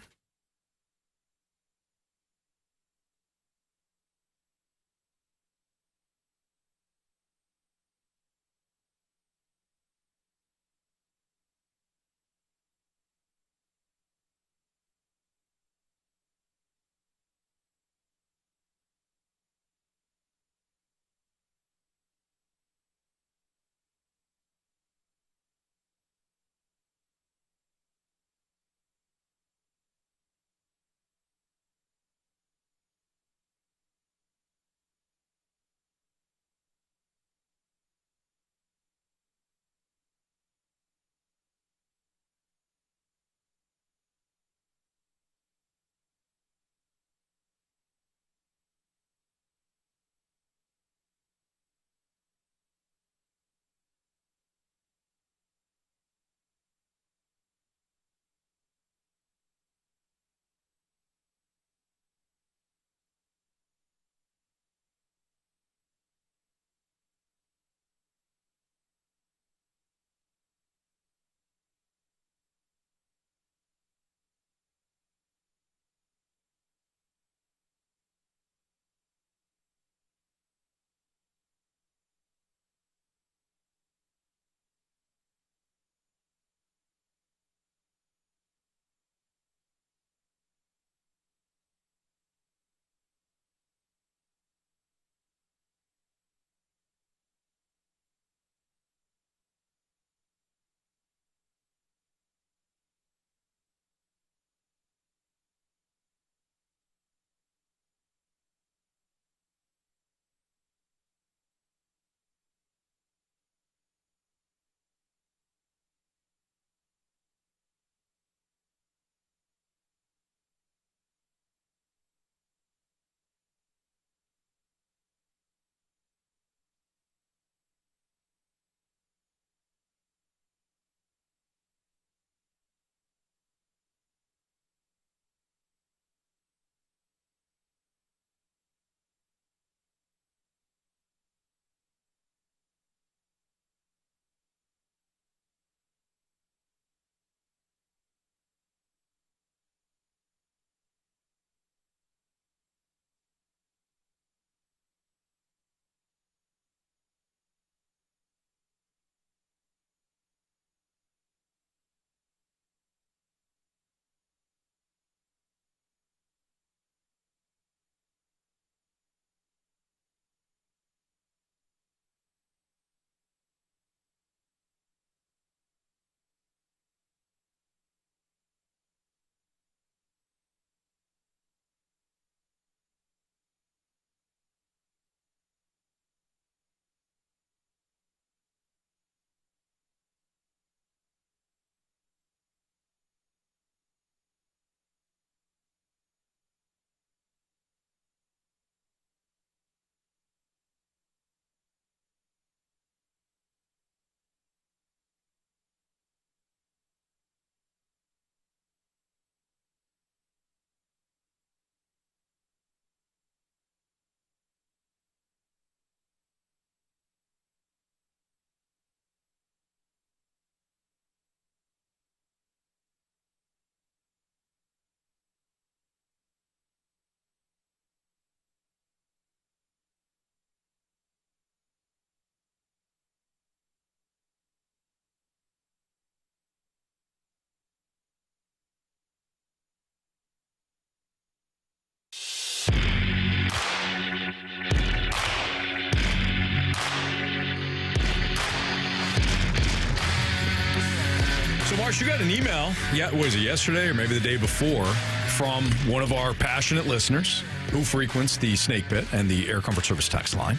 So, Marsh, you got an email, was it yesterday or maybe the day before, from one of our passionate listeners who frequents the Snake Pit and the Air Comfort Service text line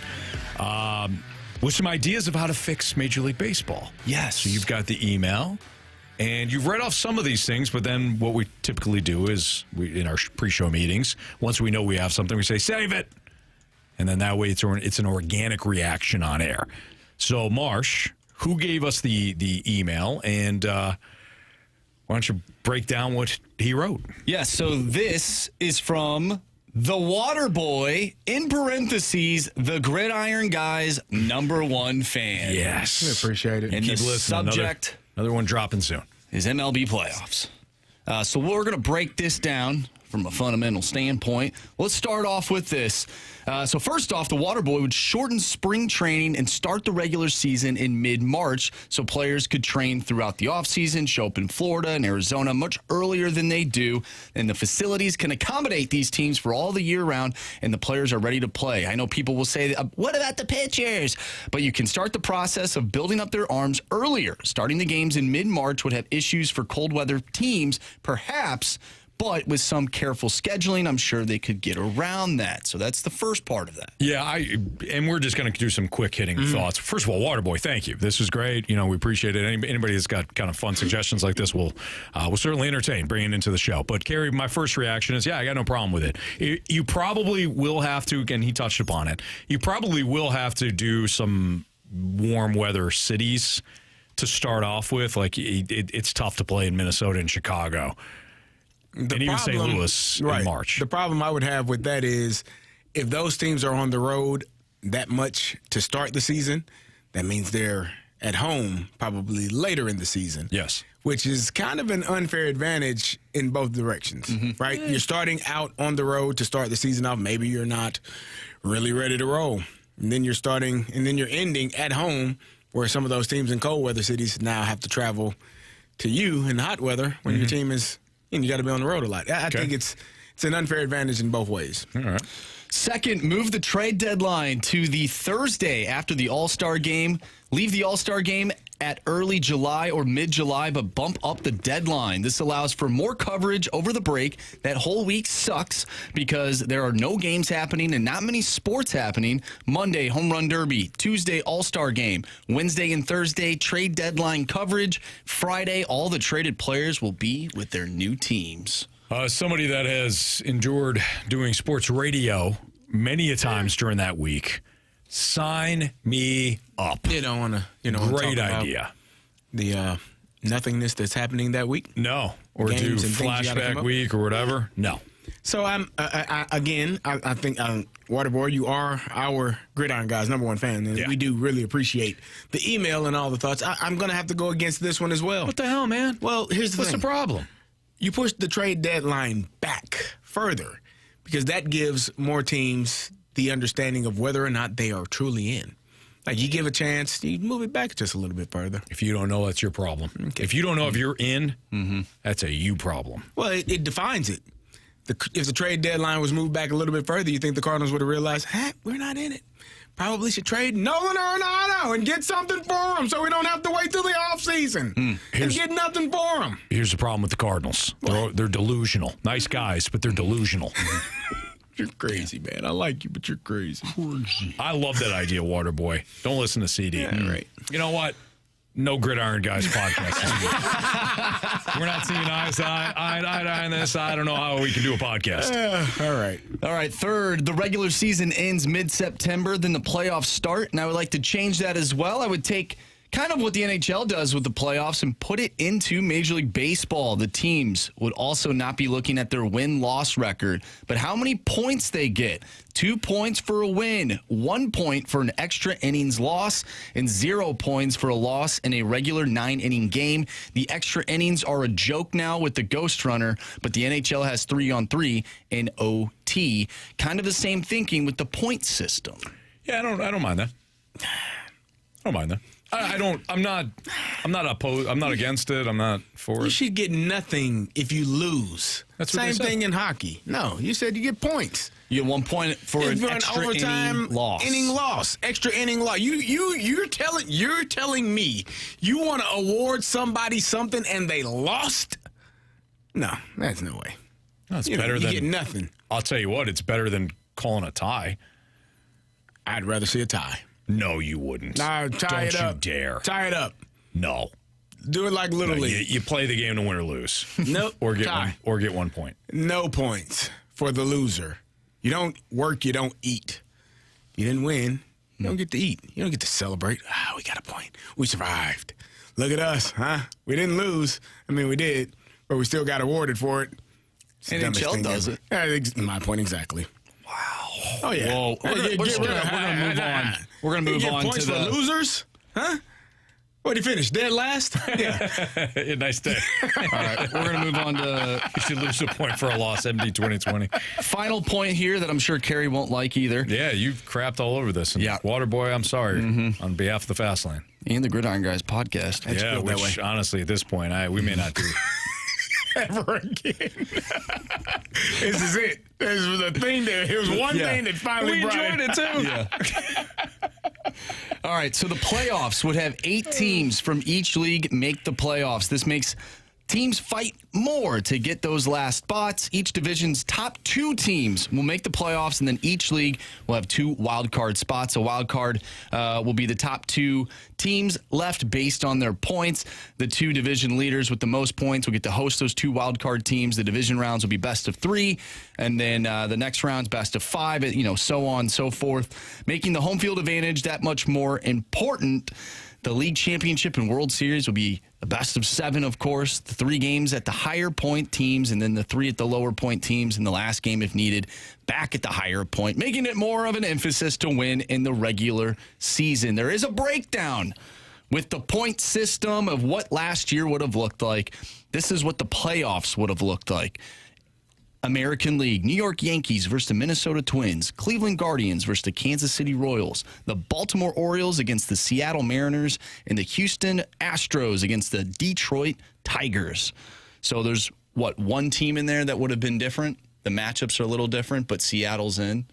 with some ideas of how to fix Major League Baseball. Yes. So you've got the email, and you've read off some of these things, but then what we typically do is, in our pre-show meetings, once we know we have something, we say, save it. And then that way it's an organic reaction on air. So, Marsh, who gave us the email, and why don't you break down what he wrote? Yes, so this is from the Waterboy, in parentheses, the Gridiron Guy's #1 fan. Yes. I appreciate it. And Keep the listening. subject another one dropping soon is MLB playoffs. So we're going to break this down from a fundamental standpoint. Let's start off with this. So first off, the Waterboy would shorten spring training and start the regular season in mid-March so players could train throughout the offseason, show up in Florida and Arizona much earlier than they do, and the facilities can accommodate these teams for all the year round, and the players are ready to play. I know people will say, what about the pitchers? But you can start the process of building up their arms earlier. Starting the games in mid-March would have issues for cold weather teams, perhaps, but with some careful scheduling, I'm sure they could get around that. So that's the first part of that. Yeah, and we're just going to do some quick hitting thoughts. First of all, Waterboy, thank you. This is great. We appreciate it. Anybody that's got kind of fun suggestions like this will certainly entertain bringing it into the show. But Carey, my first reaction is, I got no problem with it. You probably will have to, and he touched upon it, you probably will have to do some warm weather cities to start off with. Like, it's tough to play in Minnesota and Chicago. And even St. Louis in March. The problem I would have with that is if those teams are on the road that much to start the season, that means they're at home probably later in the season. Yes. Which is kind of an unfair advantage in both directions, right? You're starting out on the road to start the season off. Maybe you're not really ready to roll. And then you're starting, and then you're ending at home, where some of those teams in cold weather cities now have to travel to you in hot weather when your team is, and you got to be on the road a lot. I think it's an unfair advantage in both ways. All right. Second, move the trade deadline to the Thursday after the All-Star game. Leave the All-Star game at early July or mid-July, but bump up the deadline. This allows for more coverage over the break. That whole week sucks because there are no games happening and not many sports happening. Monday, Home Run Derby. Tuesday, All-Star game. Wednesday and Thursday, trade deadline coverage. Friday, all the traded players will be with their new teams. Somebody that has endured doing sports radio many a times during that week. Sign me up. You don't want to, great idea. The nothingness that's happening that week. No, or do flashback week or whatever. No. So I think Waterboy, you are our Gridiron Guys #1 fan, and we do really appreciate the email and all the thoughts. I'm going to have to go against this one as well. What the hell, man? Well, here's the thing. What's the problem? You push the trade deadline back further because that gives more teams the understanding of whether or not they are truly in. Like, you give a chance, you move it back just a little bit further. If you don't know, that's your problem. Okay. If you don't know if you're in, that's a you problem. Well, it defines it. If the trade deadline was moved back a little bit further, you think the Cardinals would have realized, we're not in it. Probably should trade Nolan Arenado and get something for him so we don't have to wait till the offseason and get nothing for him. Here's the problem with the Cardinals. They're delusional. Nice guys, but they're delusional. You're crazy, man. I like you, but you're crazy. I love that idea, Waterboy. Don't listen to CD. Yeah, right. You know what? No Gridiron Guys podcast this week. We're not seeing eye to eye on this. I don't know how we can do a podcast. All right. Third, the regular season ends mid-September, then the playoffs start, and I would like to change that as well. I would take kind of what the NHL does with the playoffs and put it into Major League Baseball. The teams would also not be looking at their win-loss record, but how many points they get. 2 points for a win, 1 point for an extra innings loss, and 0 points for a loss in a regular 9-inning game. The extra innings are a joke now with the Ghost Runner, but the NHL has 3-on-3 and OT. Kind of the same thinking with the point system. Yeah, I don't mind that. I don't mind that. I'm not opposed. I'm not against it. I'm not for it. You should get nothing if you lose. That's what Same they said. thing in hockey. No, you said you get points. You get 1 point for an extra overtime inning loss. Extra inning loss. You're telling me you want to award somebody something and they lost? No, that's no way. That's better than you get nothing. I'll tell you what, it's better than calling a tie. I'd rather see a tie. No, you wouldn't. Nah, tie it up. Don't you dare. Tie it up. No. Do it like Little League. You play the game to win or lose. Nope. or get 1 point. No points for the loser. You don't work, you don't eat. You didn't win, you don't get to eat. You don't get to celebrate. We got a point. We survived. Look at us, huh? We didn't lose. I mean, we did, but we still got awarded for it. NHL does it. My point exactly. Wow. Oh, yeah. Whoa. We're going to move on. We're going to move on points to for losers? Huh? What, he finished dead last? Yeah. Nice day. All right, we're going to move on to... You should lose a point for a loss, MD 2020. Final point here that I'm sure Carey won't like either. Yeah, you've crapped all over this. And Waterboy, I'm sorry on behalf of the Fast Lane. And the Gridiron Guys podcast. Yeah, which honestly, at this point, we may not do ever again. This is it. This was the thing that it was one thing that finally we brought enjoyed it too. Yeah. All right, so the playoffs would have 8 teams from each league make the playoffs. This makes teams fight more to get those last spots. Each division's top 2 teams will make the playoffs, and then each league will have 2 wild card spots. A wild card will be the top 2 teams left based on their points. The 2 division leaders with the most points will get to host those 2 wild card teams. The division rounds will be best of 3, and then the next round's best of 5, so on and so forth, making the home field advantage that much more important. The league championship and World Series will be a best of 7, of course. The 3 games at the higher point teams, and then the 3 at the lower point teams in the last game, if needed, back at the higher point, making it more of an emphasis to win in the regular season. There is a breakdown with the point system of what last year would have looked like. This is what the playoffs would have looked like. American League, New York Yankees versus the Minnesota Twins, Cleveland Guardians versus the Kansas City Royals, the Baltimore Orioles against the Seattle Mariners, and the Houston Astros against the Detroit Tigers. So there's, one team in there that would have been different? The matchups are a little different, but Seattle's in.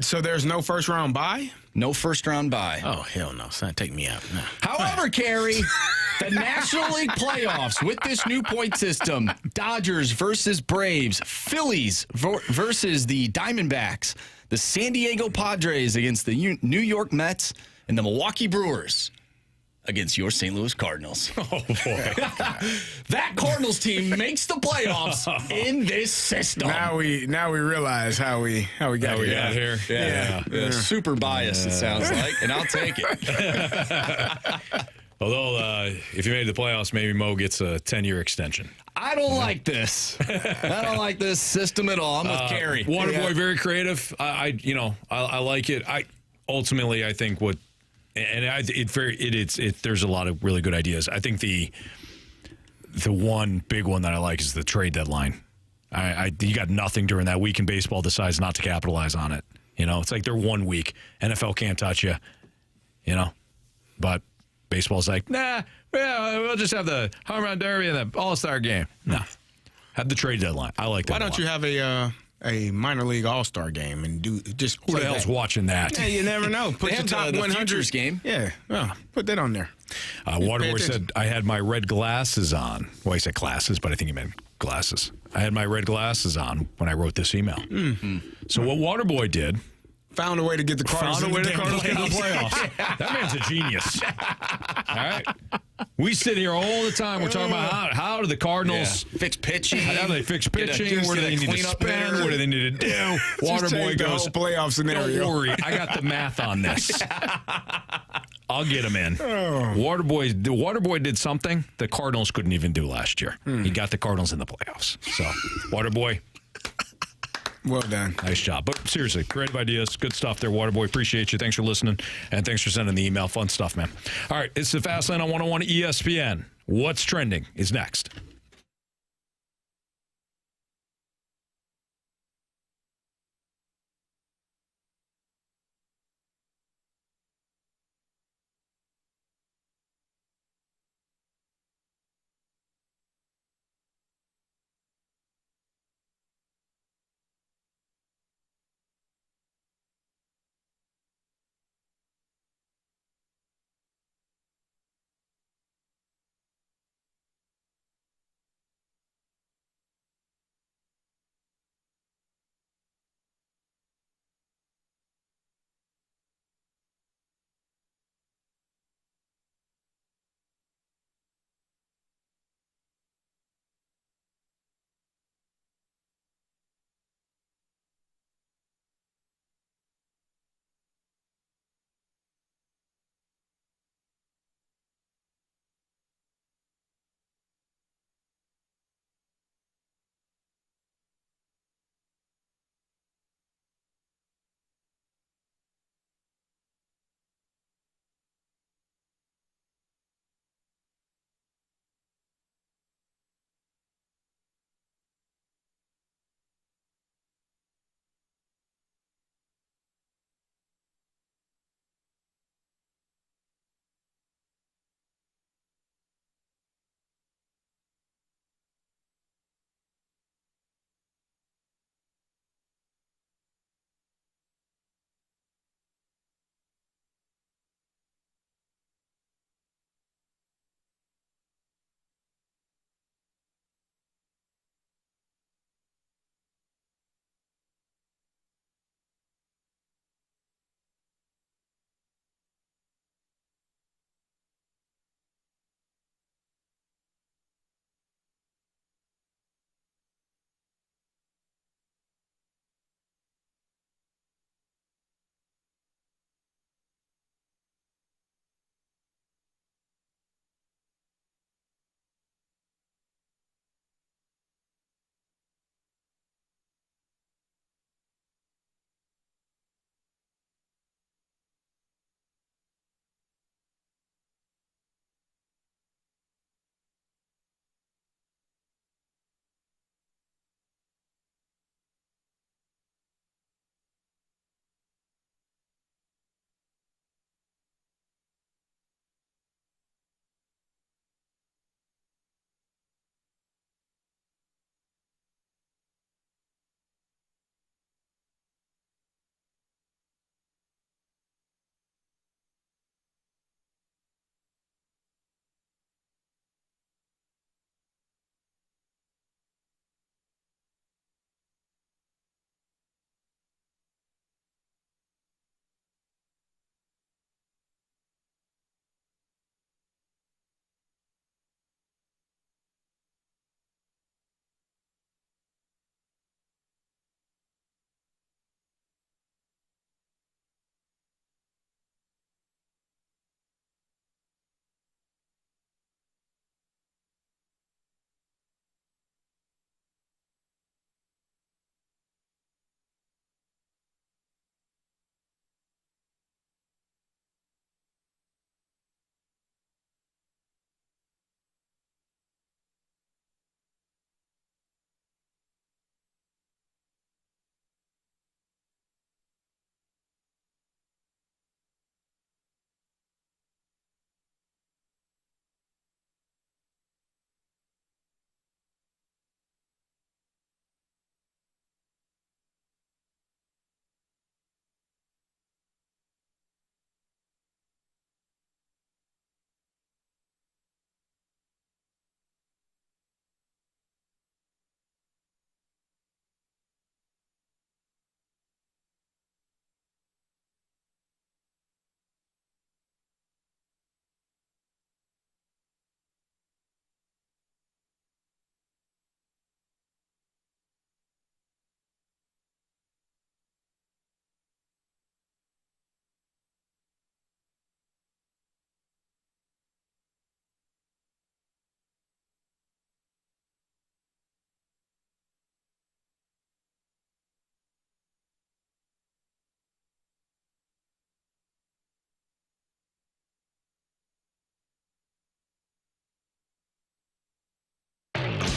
So there's no first round bye? No first round bye. Oh, hell no, son. Take me out. No. However, Carey, the National League playoffs with this new point system, Dodgers versus Braves, Phillies versus the Diamondbacks, the San Diego Padres against the New York Mets, and the Milwaukee Brewers against your St. Louis Cardinals. Oh, boy. That Cardinals team makes the playoffs in this system. Now we realize how we got here. Yeah. Super biased, it sounds like, and I'll take it. Although, if you made the playoffs, maybe Mo gets a 10-year extension. I don't like this. I don't like this system at all. I'm with Carey. Waterboy, very creative. I like it. Ultimately, I think what. And there's a lot of really good ideas. I think the one big one that I like is the trade deadline. You got nothing during that week, and baseball decides not to capitalize on it. It's like they're 1 week. NFL can't touch you. But baseball's like, nah, we'll just have the home run derby and the All-Star game. No, have the trade deadline. I like that. Why don't you have a minor league all-star game and do just who the hell's watching that? Yeah, you never know. Put the top 100 game. Yeah, well, put that on there. Waterboy said I had my red glasses on. Well, he said glasses, but I think he meant glasses. I had my red glasses on when I wrote this email. Mm-hmm. So what Waterboy did. Found a way to get the Cardinals in the playoffs. That man's a genius. All right. We sit here all the time. We're talking about how do the Cardinals fix pitching? How do they fix pitching? What do they need to spend? What do they need to do? Waterboy goes, the whole playoff scenario. Don't worry. I got the math on this. I'll get him in. Oh. Waterboy did something the Cardinals couldn't even do last year. He got the Cardinals in the playoffs. So, Waterboy. Well done. Nice job. But seriously, creative ideas. Good stuff there, Waterboy. Appreciate you. Thanks for listening. And thanks for sending the email. Fun stuff, man. All right. It's the Fast Lane on 101 ESPN. What's trending is next.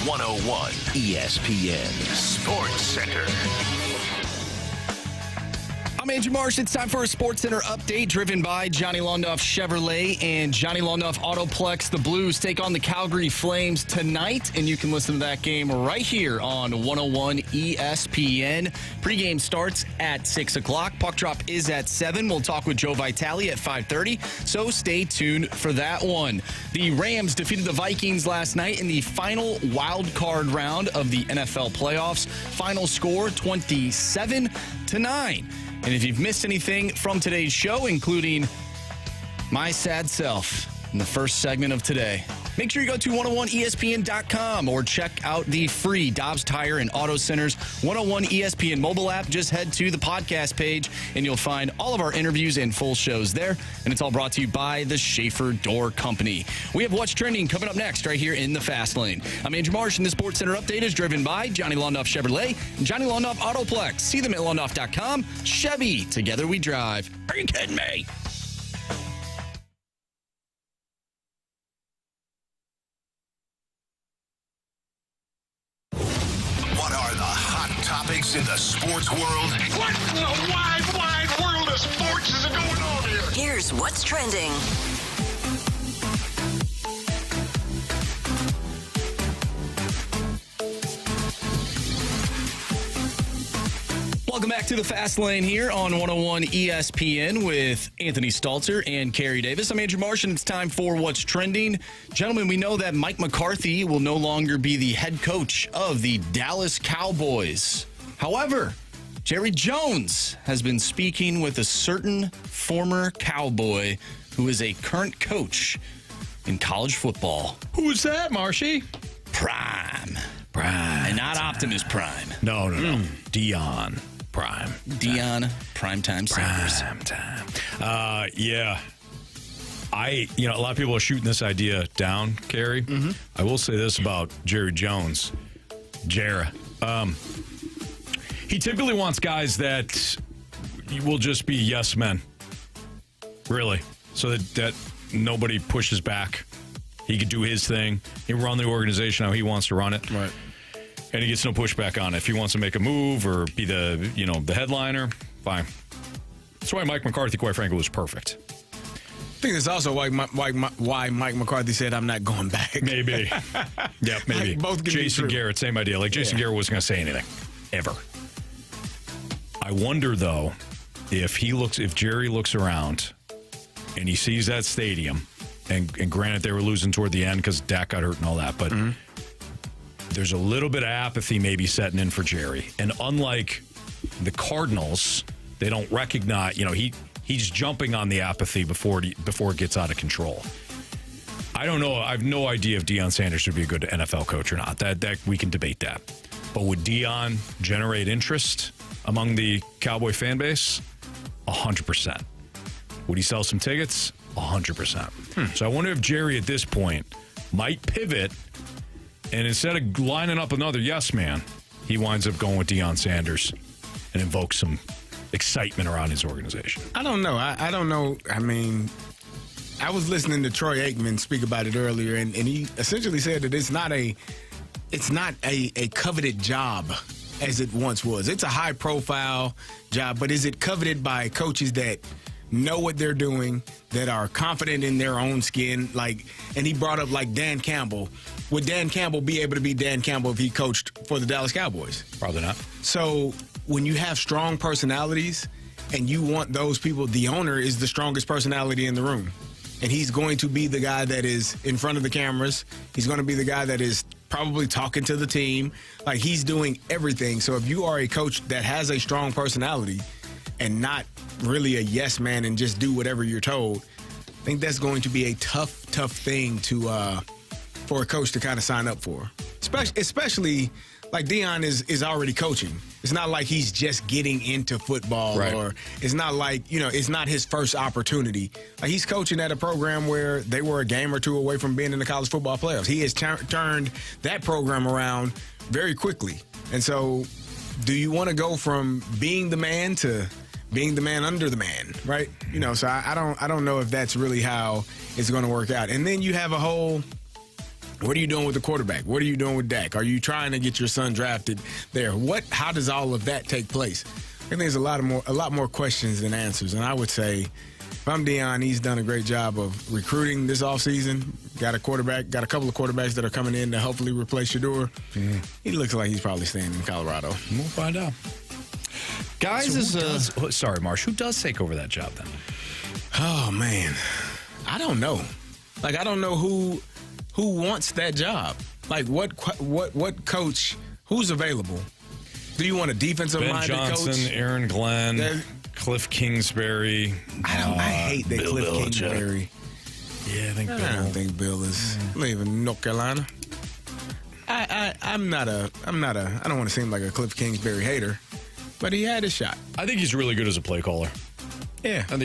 101 ESPN Sports Center. I'm Andrew Marsh. It's time for a Sports Center update driven by Johnny Londoff Chevrolet and Johnny Londoff Autoplex. The Blues take on the Calgary Flames tonight, and you can listen to that game right here on 101 ESPN. Pregame starts at 6 o'clock. Puck drop is at 7. We'll talk with Joe Vitale at 5:30, so stay tuned for that one. The Rams defeated the Vikings last night in the final wild card round of the NFL playoffs. Final score 27-9. And if you've missed anything from today's show, including my sad self in the first segment of today, make sure you go to 101ESPN.com or check out the free Dobbs Tire and Auto Center's 101 ESPN mobile app. Just head to the podcast page, and you'll find all of our interviews and full shows there. And it's all brought to you by the Schaefer Door Company. We have What's Trending coming up next right here in the Fast Lane. I'm Andrew Marsh, and the Sports Center update is driven by Johnny Londoff Chevrolet and Johnny Londoff Autoplex. See them at londoff.com. Chevy, together we drive. Are you kidding me? What are the hot topics in the sports world? What in the wide, wide world of sports is going on here? Here's what's trending. Welcome back to the Fast Lane here on 101 ESPN with Anthony Stalter and Carey Davis. I'm Andrew Marsh, and it's time for What's Trending. Gentlemen, we know that Mike McCarthy will no longer be the head coach of the Dallas Cowboys. However, Jerry Jones has been speaking with a certain former Cowboy who is a current coach in college football. Who's that, Marshy? Prime. And not Optimus Prime. No. Dion Prime. Dion Primetime Sanders. Yeah. A lot of people are shooting this idea down, Carey. Mm-hmm. I will say this about Jerry Jones. He typically wants guys that will just be yes men. Really. So that nobody pushes back. He could do his thing. He run the organization how he wants to run it. Right. And he gets no pushback on it. If he wants to make a move or be the headliner, fine. That's why Mike McCarthy, quite frankly, was perfect. I think that's also why Mike McCarthy said, I'm not going back. Maybe. Yeah, maybe. Both Jason Garrett, same idea. Like, Jason Garrett wasn't going to say anything. Ever. I wonder, though, if Jerry looks around and he sees that stadium, and granted they were losing toward the end because Dak got hurt and all that, but there's a little bit of apathy maybe setting in for Jerry. And unlike the Cardinals, they don't recognize, he's jumping on the apathy before it gets out of control. I don't know. I have no idea if Deion Sanders should be a good NFL coach or not. That we can debate that. But would Deion generate interest among the Cowboy fan base? 100%. Would he sell some tickets? 100%. So I wonder if Jerry at this point might pivot, and instead of lining up another yes man, he winds up going with Deion Sanders and invokes some excitement around his organization. I don't know. I don't know. I mean, I was listening to Troy Aikman speak about it earlier, and he essentially said that it's not a coveted job as it once was. It's a high-profile job, but is it coveted by coaches that know what they're doing, that are confident in their own skin? And he brought up Dan Campbell. Would Dan Campbell be able to be Dan Campbell if he coached for the Dallas Cowboys? Probably not. So when you have strong personalities and you want those people, the owner is the strongest personality in the room. And he's going to be the guy that is in front of the cameras. He's going to be the guy that is probably talking to the team. He's doing everything. So if you are a coach that has a strong personality and not really a yes man and just do whatever you're told, I think that's going to be a tough thing for a coach to kind of sign up for. Especially Deion is already coaching. It's not like he's just getting into football, right? Or it's not like, it's not his first opportunity. He's coaching at a program where they were a game or two away from being in the college football playoffs. He has turned that program around very quickly. And so do you want to go from being the man to being the man under the man, right? So I don't know if that's really how it's going to work out. And then you have a whole What are you doing with the quarterback? What are you doing with Dak? Are you trying to get your son drafted there? How does all of that take place? I think there's a lot more questions than answers. And I would say, if I'm Deion, he's done a great job of recruiting this offseason. Got a couple of quarterbacks that are coming in to hopefully replace Shador. He looks like he's probably staying in Colorado. We'll find out. Guys, sorry, Marsh, who does take over that job then? Oh, man. I don't know. Like, I don't know who wants that job. Like, what coach, who's available? Do you want a defensive-minded coach? Ben Johnson, Aaron Glenn, Cliff Kingsbury. I hate that Bill Cliff Belichick. Kingsbury. Yeah, I don't think Bill is leaving North Carolina. I don't want to seem like a Cliff Kingsbury hater, but he had a shot. I think he's really good as a play caller. Yeah. I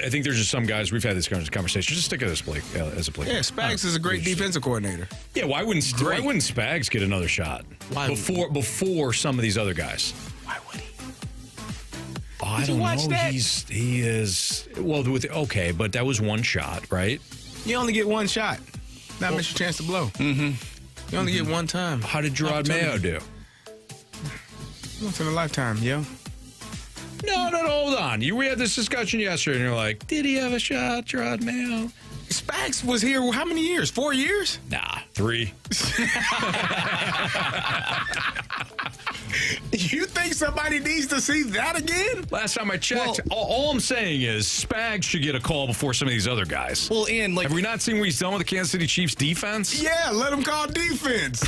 think there's just some guys, we've had this conversation, just stick it as a play caller. Yeah, Spags is a great defensive coordinator. Yeah, why wouldn't Spags get another shot before some of these other guys? Why would he? Oh, I don't know. He is okay, but that was one shot, right? You only get one shot. Not miss your chance to blow. Mm-hmm. You only get one time. How did Gerard Mayo do? Once in a lifetime, yo. No, hold on. We had this discussion yesterday, and you're like, did he have a shot, Gerard Mayo? Spags was here how many years? 4 years? Nah, 3. You think somebody needs to see that again? Last time I checked, all I'm saying is Spags should get a call before some of these other guys. Well, and have we not seen what he's done with the Kansas City Chiefs defense? Yeah, let him call defense.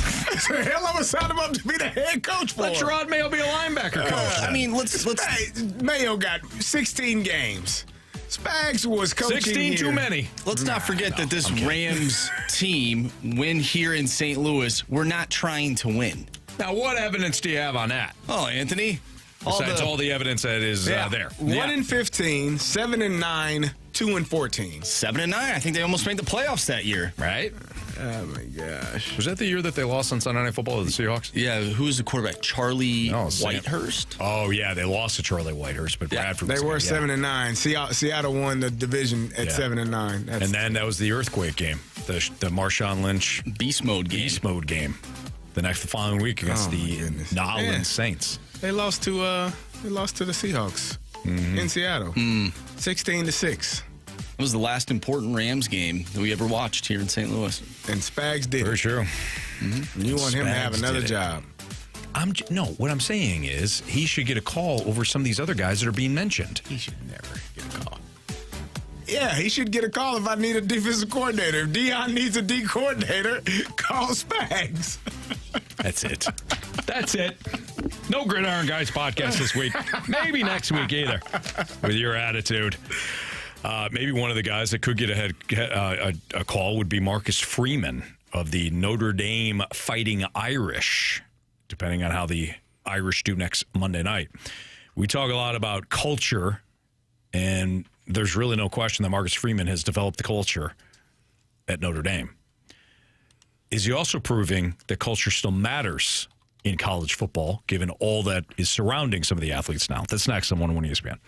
Hell, I'm gonna sign him up to be the head coach for Let Gerard Mayo be a linebacker coach. I mean, let's. Mayo got 16 games. Spags was coaching 16 too many. Let's not forget that this Rams team, when here in St. Louis, we're not trying to win. Now, what evidence do you have on that? Oh, Anthony. Besides all the evidence that is there. 1-15, 7-9, 2-14. 7-9. I think they almost made the playoffs that year. Right? Oh, my gosh. Was that the year that they lost on Sunday Night Football to the Seahawks? Yeah, who was the quarterback? Charlie Whitehurst? Oh, yeah, they lost to Charlie Whitehurst, but Bradford was They were 7-9. Seattle won the division at 7-9. And then that was the earthquake game, the Marshawn Lynch Beast Mode game. The following week against the New Orleans Saints. They lost to the Seahawks in Seattle, 16-6. It was the last important Rams game that we ever watched here in St. Louis. And Spags did. For sure. You want him to have another job. What I'm saying is he should get a call over some of these other guys that are being mentioned. He should never get a call. Yeah, he should get a call if I need a defensive coordinator. If Deion needs a D coordinator, call Spags. That's it. That's it. No Gridiron Guys podcast this week. Maybe next week either, with your attitude. Maybe one of the guys that could get a call would be Marcus Freeman of the Notre Dame Fighting Irish, depending on how the Irish do next Monday night. We talk a lot about culture, and there's really no question that Marcus Freeman has developed the culture at Notre Dame. Is he also proving that culture still matters in college football, given all that is surrounding some of the athletes now? That's next on 101 ESPN.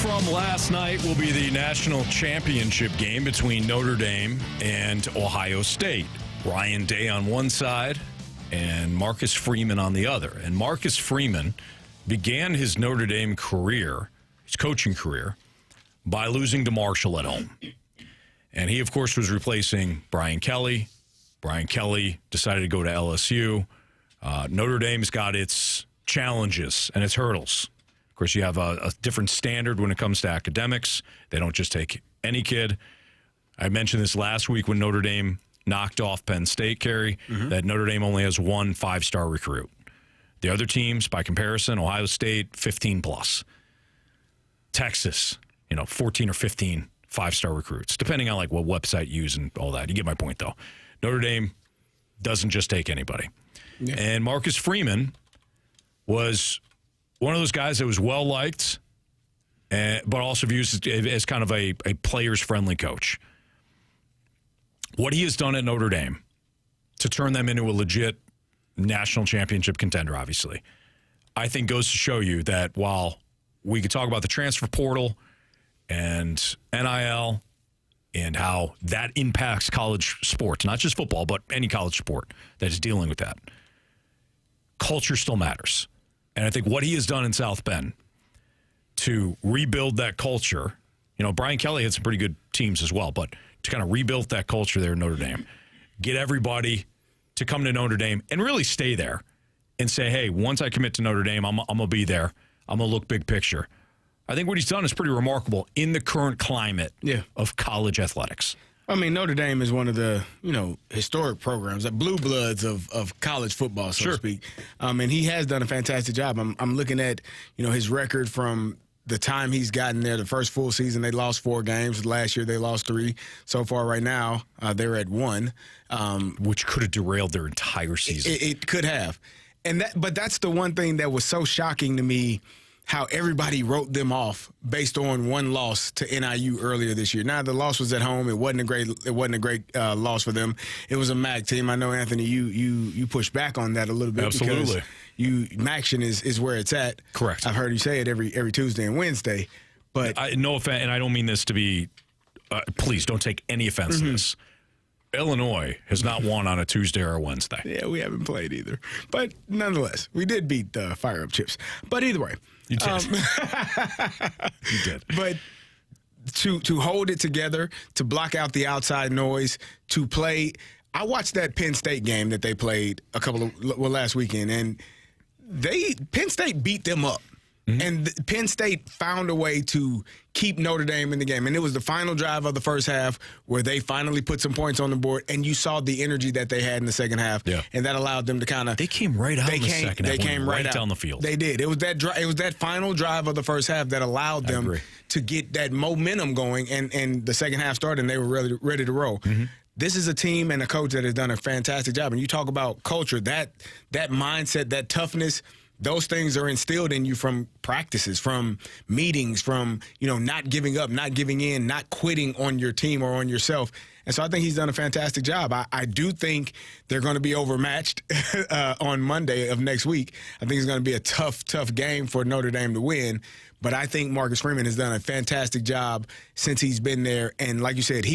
from last night will be the national championship game between Notre Dame and Ohio State. Ryan Day on one side and Marcus Freeman on the other. And Marcus Freeman began his Notre Dame career, his coaching career, by losing to Marshall at home. And he, of course, was replacing Brian Kelly. Brian Kelly decided to go to LSU. Notre Dame's got its challenges and its hurdles. Of course, you have a different standard when it comes to academics. They don't just take any kid. I mentioned this last week when Notre Dame knocked off Penn State, Carey, that Notre Dame only has one 5-star recruit. The other teams, by comparison, Ohio State, 15+. Texas, 14 or 15 5-star recruits, depending on what website you use and all that. You get my point, though. Notre Dame doesn't just take anybody. Yeah. And Marcus Freeman was one of those guys that was well-liked, but also viewed as kind of a players-friendly coach. What he has done at Notre Dame to turn them into a legit national championship contender, obviously, I think goes to show you that while we could talk about the transfer portal and NIL and how that impacts college sports, not just football, but any college sport that is dealing with that, culture still matters. And I think what he has done in South Bend to rebuild that culture, Brian Kelly had some pretty good teams as well, but to kind of rebuild that culture there in Notre Dame, get everybody to come to Notre Dame and really stay there and say, hey, once I commit to Notre Dame, I'm going to be there. I'm going to look big picture. I think what he's done is pretty remarkable in the current climate of college athletics. I mean, Notre Dame is one of the, historic programs, the blue bloods of college football, so to speak. And he has done a fantastic job. I'm looking at, his record from the time he's gotten there. The first full season, they lost 4 games. Last year, they lost 3. So far right now, they're at 1. Which could have derailed their entire season. It could have. But that's the one thing that was so shocking to me, how everybody wrote them off based on one loss to NIU earlier this year. Now, the loss was at home. It wasn't a great loss for them. It was a MAC team. I know, Anthony, you push back on that a little bit. Absolutely. Because MACtion is where it's at. Correct. I've heard you say it every Tuesday and Wednesday. But no offense, and I don't mean this to be, please don't take any offense to this. Illinois has not won on a Tuesday or a Wednesday. Yeah, we haven't played either. But nonetheless, we did beat Fire Up Chips. But either way. You did. You did. But to hold it together, to block out the outside noise, to play. I watched that Penn State game that they played last weekend, and Penn State beat them up. And Penn State found a way to keep Notre Dame in the game. And it was the final drive of the first half where they finally put some points on the board, and you saw the energy that they had in the second half. Yeah. And that allowed them to kind of... They came right out in the second half. They came right down the field. They did. It was that final drive of the first half that allowed them to get that momentum going, and the second half started, and they were ready to roll. This is a team and a coach that has done a fantastic job. And you talk about culture, that mindset, that toughness, those things are instilled in you from practices, from meetings, from, not giving up, not giving in, not quitting on your team or on yourself. And so I think he's done a fantastic job. I do think they're going to be overmatched on Monday of next week. I think it's going to be a tough game for Notre Dame to win. But I think Marcus Freeman has done a fantastic job since he's been there. And like you said,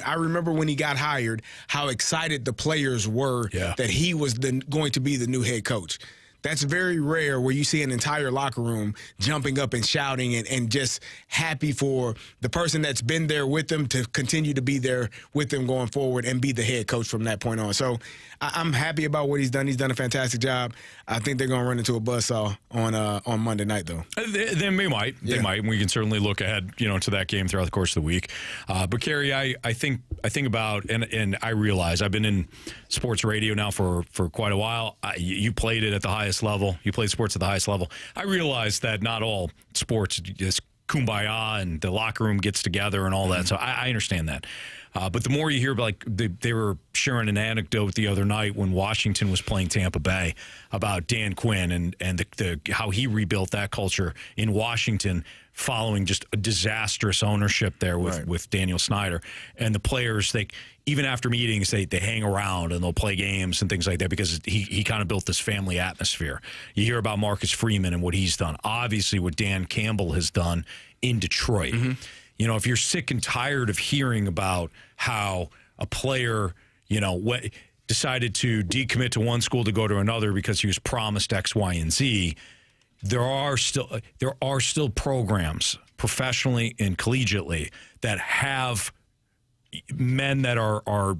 I remember when he got hired, how excited the players were that he was going to be the new head coach. That's very rare where you see an entire locker room jumping up and shouting and just happy for the person that's been there with them to continue to be there with them going forward and be the head coach from that point on. So I'm happy about what he's done. He's done a fantastic job. I think they're going to run into a buzzsaw on Monday night, though. They might. They might. And we can certainly look ahead, to that game throughout the course of the week. But, Carey, I think about, and I realize I've been in sports radio now for quite a while. You played it at the highest level. You played sports at the highest level. I realize that not all sports is kumbaya and the locker room gets together and all that. So I understand that. But the more you hear, they were sharing an anecdote the other night when Washington was playing Tampa Bay about Dan Quinn and how he rebuilt that culture in Washington following just a disastrous ownership there with Daniel Snyder. And the players, even after meetings, they hang around and they'll play games and things like that because he kind of built this family atmosphere. You hear about Marcus Freeman and what he's done. Obviously, what Dan Campbell has done in Detroit. Mm-hmm. You know, if you're sick and tired of hearing about how a player, decided to decommit to one school to go to another because he was promised X, Y, and Z, there are still programs professionally and collegiately that have men that are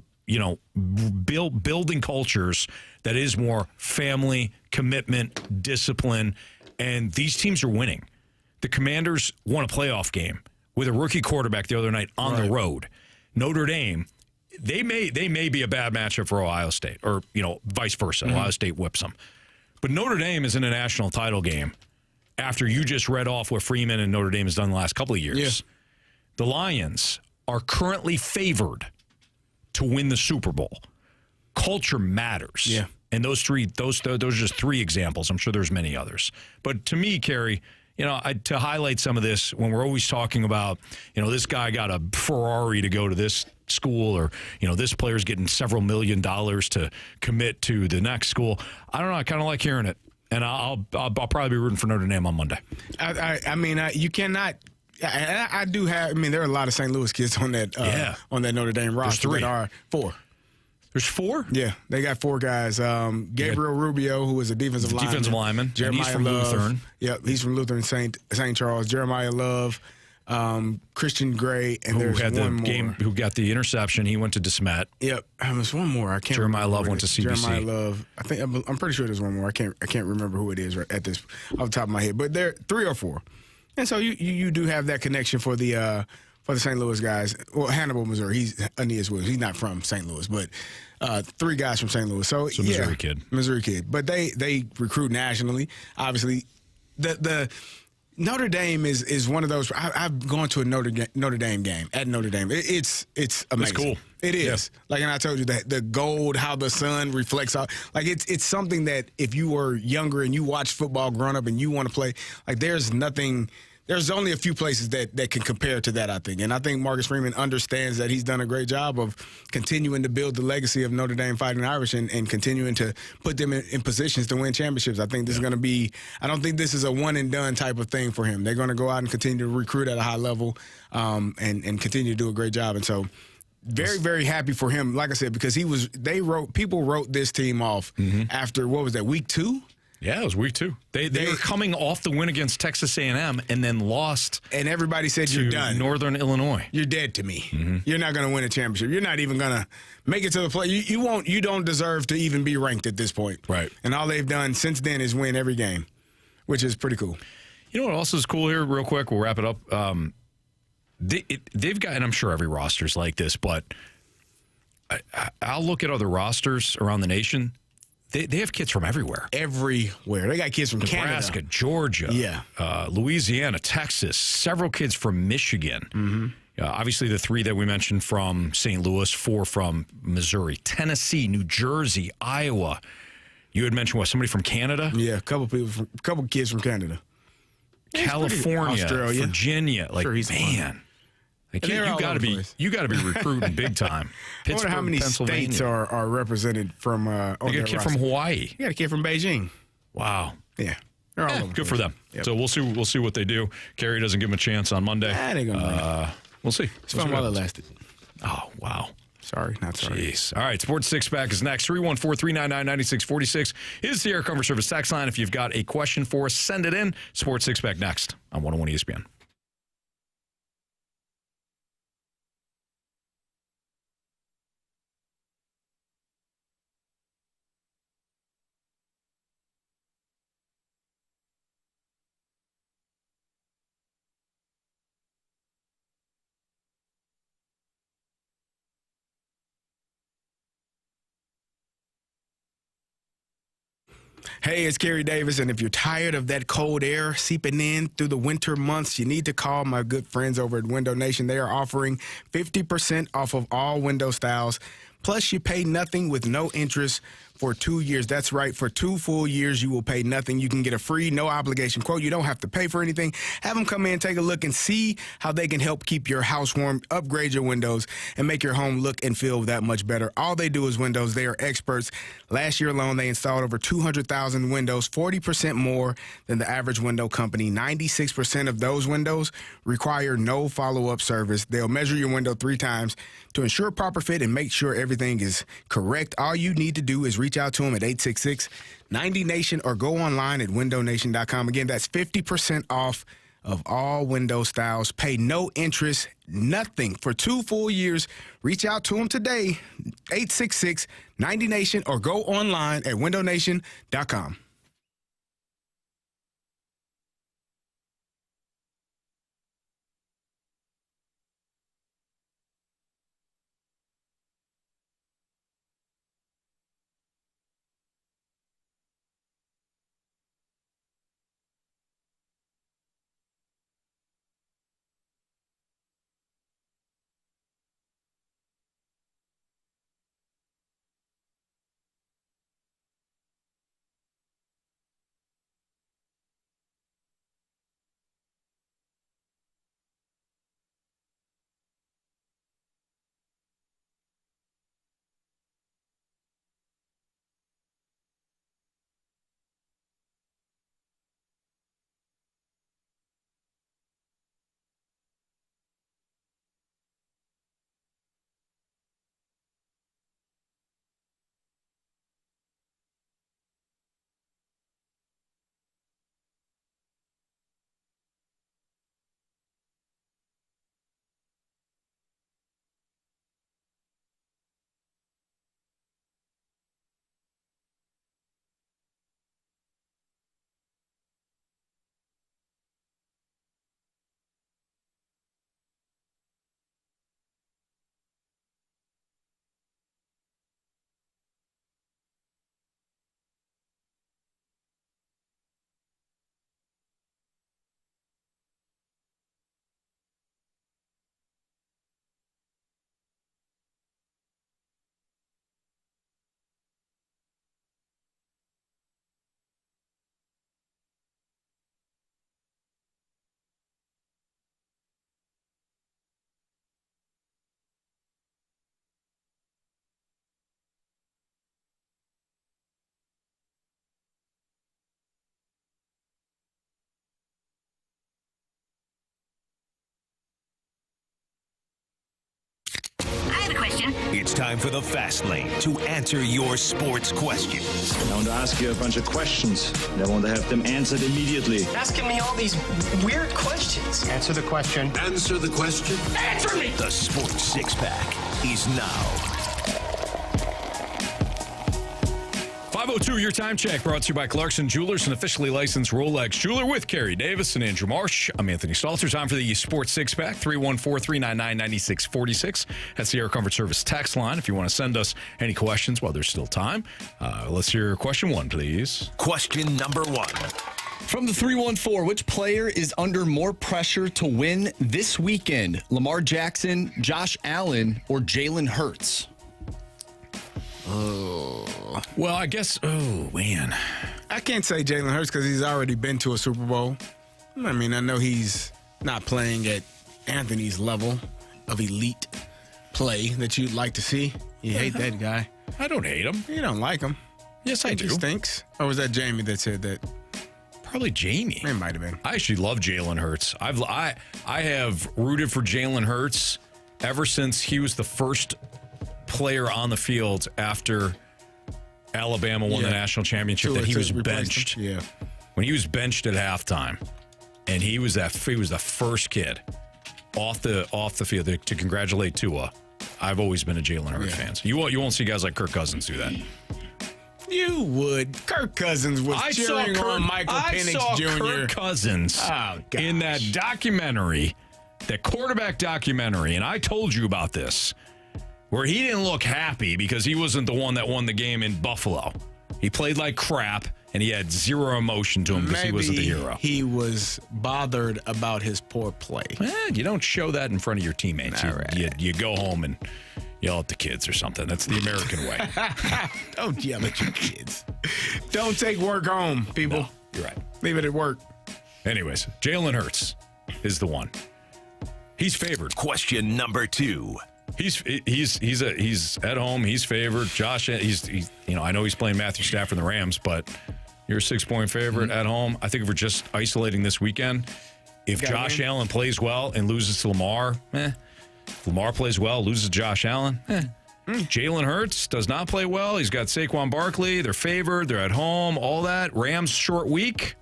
building cultures that is more family, commitment, discipline, and these teams are winning. The Commanders won a playoff game with a rookie quarterback the other night on the road. Notre Dame, they may be a bad matchup for Ohio State, or vice versa. Ohio State whips them. But Notre Dame is in a national title game after you just read off what Freeman and Notre Dame has done the last couple of years. Yeah. The Lions are currently favored to win the Super Bowl. Culture matters. Yeah. And those are just three examples. I'm sure there's many others. But to me, Carey, to highlight some of this, when we're always talking about, this guy got a Ferrari to go to this school, or, this player's getting several $1 million to commit to the next school. I don't know. I kind of like hearing it. And I'll probably be rooting for Notre Dame on Monday. You cannot. I do have. I mean, there are a lot of St. Louis kids on that Notre Dame roster. There's 3. That are 4. There's 4? Yeah, they got 4 guys. Gabriel Rubio, who is a defensive lineman. Jeremiah and he's from Love. Lutheran. Yep, he's from Lutheran St. Charles. Jeremiah Love, Christian Gray, and who there's had one the more. game, who got the interception. He went to DeSmet. Yep, there's one more. I can't. Jeremiah Love went to CBC. Jeremiah Love. I'm pretty sure there's one more. I can't remember who it is right at this off the top of my head. But there 3 or 4, and so you do have that connection for the St. Louis guys. Well, Hannibal, Missouri. He's Aeneas Williams. He's not from St. Louis, but 3 guys from St. Louis. So Missouri kid. Missouri kid. But they recruit nationally. Obviously, the Notre Dame is one of those. I've gone to a Notre Dame game at Notre Dame. It's amazing. It's cool. It is. Yeah. And I told you that the gold, how the sun reflects off. It's something that if you were younger and you watched football growing up and you want to play, there's nothing. There's only a few places that can compare to that, I think. And I think Marcus Freeman understands that he's done a great job of continuing to build the legacy of Notre Dame Fighting Irish and continuing to put them in positions to win championships. I think this is going to be – I don't think this is a one-and-done type of thing for him. They're going to go out and continue to recruit at a high level and continue to do a great job. And so very, very happy for him, like I said, because people wrote this team off after, what was that, week 2? Yeah, it was week 2. They were coming off the win against Texas A&M and then lost. And everybody said you're done. Northern Illinois. You're dead to me. You're not going to win a championship. You're not even going to make it to the play. You won't. You don't deserve to even be ranked at this point. Right. And all they've done since then is win every game, which is pretty cool. You know what else is cool here? Real quick, we'll wrap it up. They've got, and I'm sure every roster's like this, but I'll look at other rosters around the nation. They have kids from everywhere. Everywhere. They got kids from Nebraska, Canada. Georgia, Louisiana, Texas, several kids from Michigan. Obviously, the 3 that we mentioned from St. Louis, 4 from Missouri, Tennessee, New Jersey, Iowa. You had mentioned, somebody from Canada? Yeah, a couple kids from Canada. California, Australia. Virginia. Sure, he's man. You got to be recruiting big time. I wonder how many states are represented from. They got a kid from Hawaii. You got a kid from Beijing. Wow. Yeah. They're all over good for them. Yep. So we'll see what they do. Carey doesn't give them a chance on Monday. They gonna we'll see. It's fun while it lasted. Oh wow. Sorry, not sorry. Jeez. All right, Sports Six Pack is next. 314-399-9646 is the Air Comfort Service text line. If you've got a question for us, send it in. Sports Six Pack next on 101 ESPN. Hey, it's Carey Davis, and if you're tired of that cold air seeping in through the winter months, you need to call my good friends over at Window Nation. They are offering 50% off of all window styles. Plus, you pay nothing with no interest for 2 years. That's right. For 2 full years, you will pay nothing. You can get a free, no-obligation quote. You don't have to pay for anything. Have them come in, take a look, and see how they can help keep your house warm, upgrade your windows, and make your home look and feel that much better. All they do is windows. They are experts. Last year alone, they installed over 200,000 windows, 40% more than the average window company. 96% of those windows require no follow-up service. They'll measure your window 3 times to ensure proper fit and make sure everything is correct. All you need to do is reach out to them at 866-90Nation or go online at windownation.com. Again, that's 50% off of all window styles. Pay no interest, nothing for 2 full years. Reach out to them today, 866-90Nation or go online at windownation.com. It's time for the Fast Lane to answer your sports questions. I want to ask you a bunch of questions, and I want to have them answered immediately. Asking me all these weird questions. Answer the question. Answer the question. Answer me! The Sports Six-Pack is now. 5:02, your time check, brought to you by Clarkson Jewelers, an officially licensed Rolex jeweler with Carey Davis and Andrew Marsh. I'm Anthony Stalter. Time for the Sports Six-Pack, 314-399-9646. That's the Air Comfort Service text line if you want to send us any questions while there's still time. Let's hear question 1, please. Question number 1. From the 314, which player is under more pressure to win this weekend? Lamar Jackson, Josh Allen, or Jalen Hurts? Oh. Well, I guess, man. I can't say Jalen Hurts because he's already been to a Super Bowl. I mean, I know he's not playing at Anthony's level of elite play that you'd like to see. You hate that guy. I don't hate him. You don't like him. Yes, I do. He stinks. Or was that Jamie that said that? Probably Jamie. It might have been. I actually love Jalen Hurts. I have rooted for Jalen Hurts ever since he was the first player on the field after Alabama won the national championship that he was benched. Yeah. When he was benched at halftime, and he was the first kid off the field to congratulate Tua. I've always been a Jalen Hurts fan. So you won't see guys like Kirk Cousins do that. You would. Kirk Cousins was cheering on Michael Penix Jr. Kirk Cousins in that documentary, that quarterback documentary, and I told you about this, where he didn't look happy because he wasn't the one that won the game in Buffalo. He played like crap, and he had zero emotion to him because he wasn't the hero. He was bothered about his poor play. You don't show that in front of your teammates. You go home and yell at the kids or something. That's the American way. Don't yell at your kids. Don't take work home, people. No, you're right. Leave it at work. Anyways, Jalen Hurts is the one. He's favored. Question number 2. He's at home. He's favored. Josh, I know he's playing Matthew Stafford and the Rams, but you're a 6-point favorite at home. I think if we're just isolating this weekend, if Josh Allen plays well and loses to Lamar, If Lamar plays well, loses Josh Allen, Jalen Hurts does not play well. He's got Saquon Barkley. They're favored. They're at home. All that. Rams short week.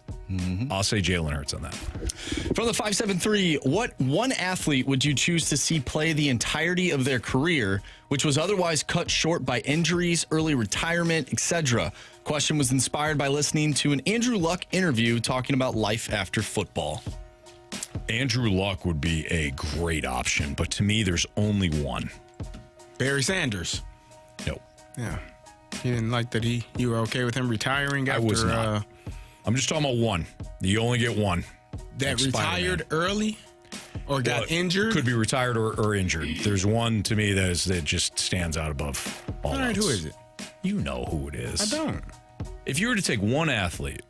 I'll say Jalen Hurts on that. From the 573, what one athlete would you choose to see play the entirety of their career, which was otherwise cut short by injuries, early retirement, etc.? Question was inspired by listening to an Andrew Luck interview talking about life after football. Andrew Luck would be a great option, but to me, there's only one. Barry Sanders. Nope. Yeah. You didn't like that you were okay with him retiring after... I was not. I'm just talking about one. You only get one. That retired early or got injured? Could be retired or injured. There's one to me that just stands out above all right, else. who is it? You know who it is. I don't. If you were to take one athlete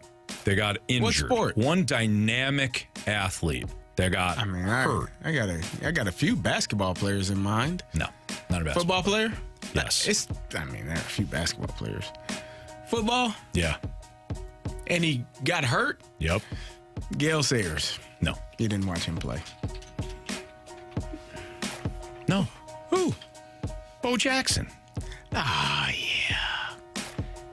that got injured, what sport? One dynamic athlete that got hurt. I got a few basketball players in mind. No, not a basketball. Football player? Yes. There are a few basketball players. Football? Yeah. And he got hurt? Yep. Gale Sayers. No. You didn't watch him play. No. Who? Bo Jackson. Ah,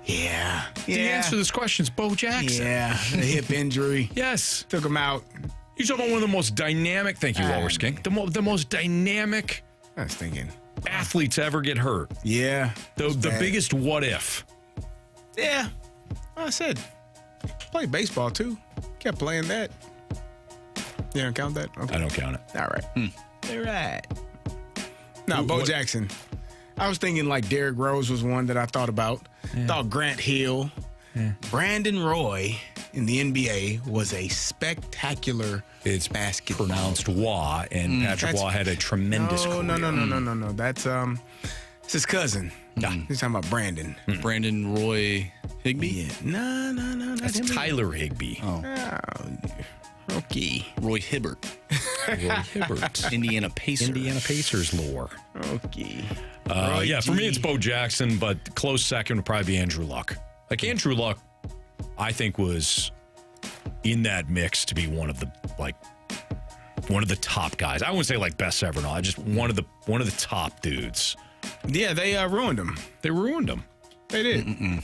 yeah. The answer to this question is Bo Jackson. Yeah. The hip injury. Yes. Took him out. You're talking about one of the most dynamic, thank you, Walrus King, the most dynamic I was thinking athletes ever get hurt. Yeah. The biggest what if. Yeah. I said, played baseball too. Kept playing that. You don't count that? Okay. I don't count it. All right. All right. No, Bo Jackson. I was thinking like Derrick Rose was one that I thought about. Yeah. Thought Grant Hill. Yeah. Brandon Roy in the NBA was a spectacular basketball. Pronounced Waugh, and Patrick Waugh had a tremendous career. No. That's it's his cousin. He's talking about Brandon. Brandon Roy Higbee? Yeah. No. That's Tyler Higbee. Oh. Okay. Roy Hibbert. Indiana Pacers lore. Okay. For me, it's Bo Jackson, but close second would probably be Andrew Luck. Like Andrew Luck, I think was in that mix to be one of the top guys. I wouldn't say like best ever, no. Just one of the top dudes. Yeah, they ruined him. They ruined him. They did.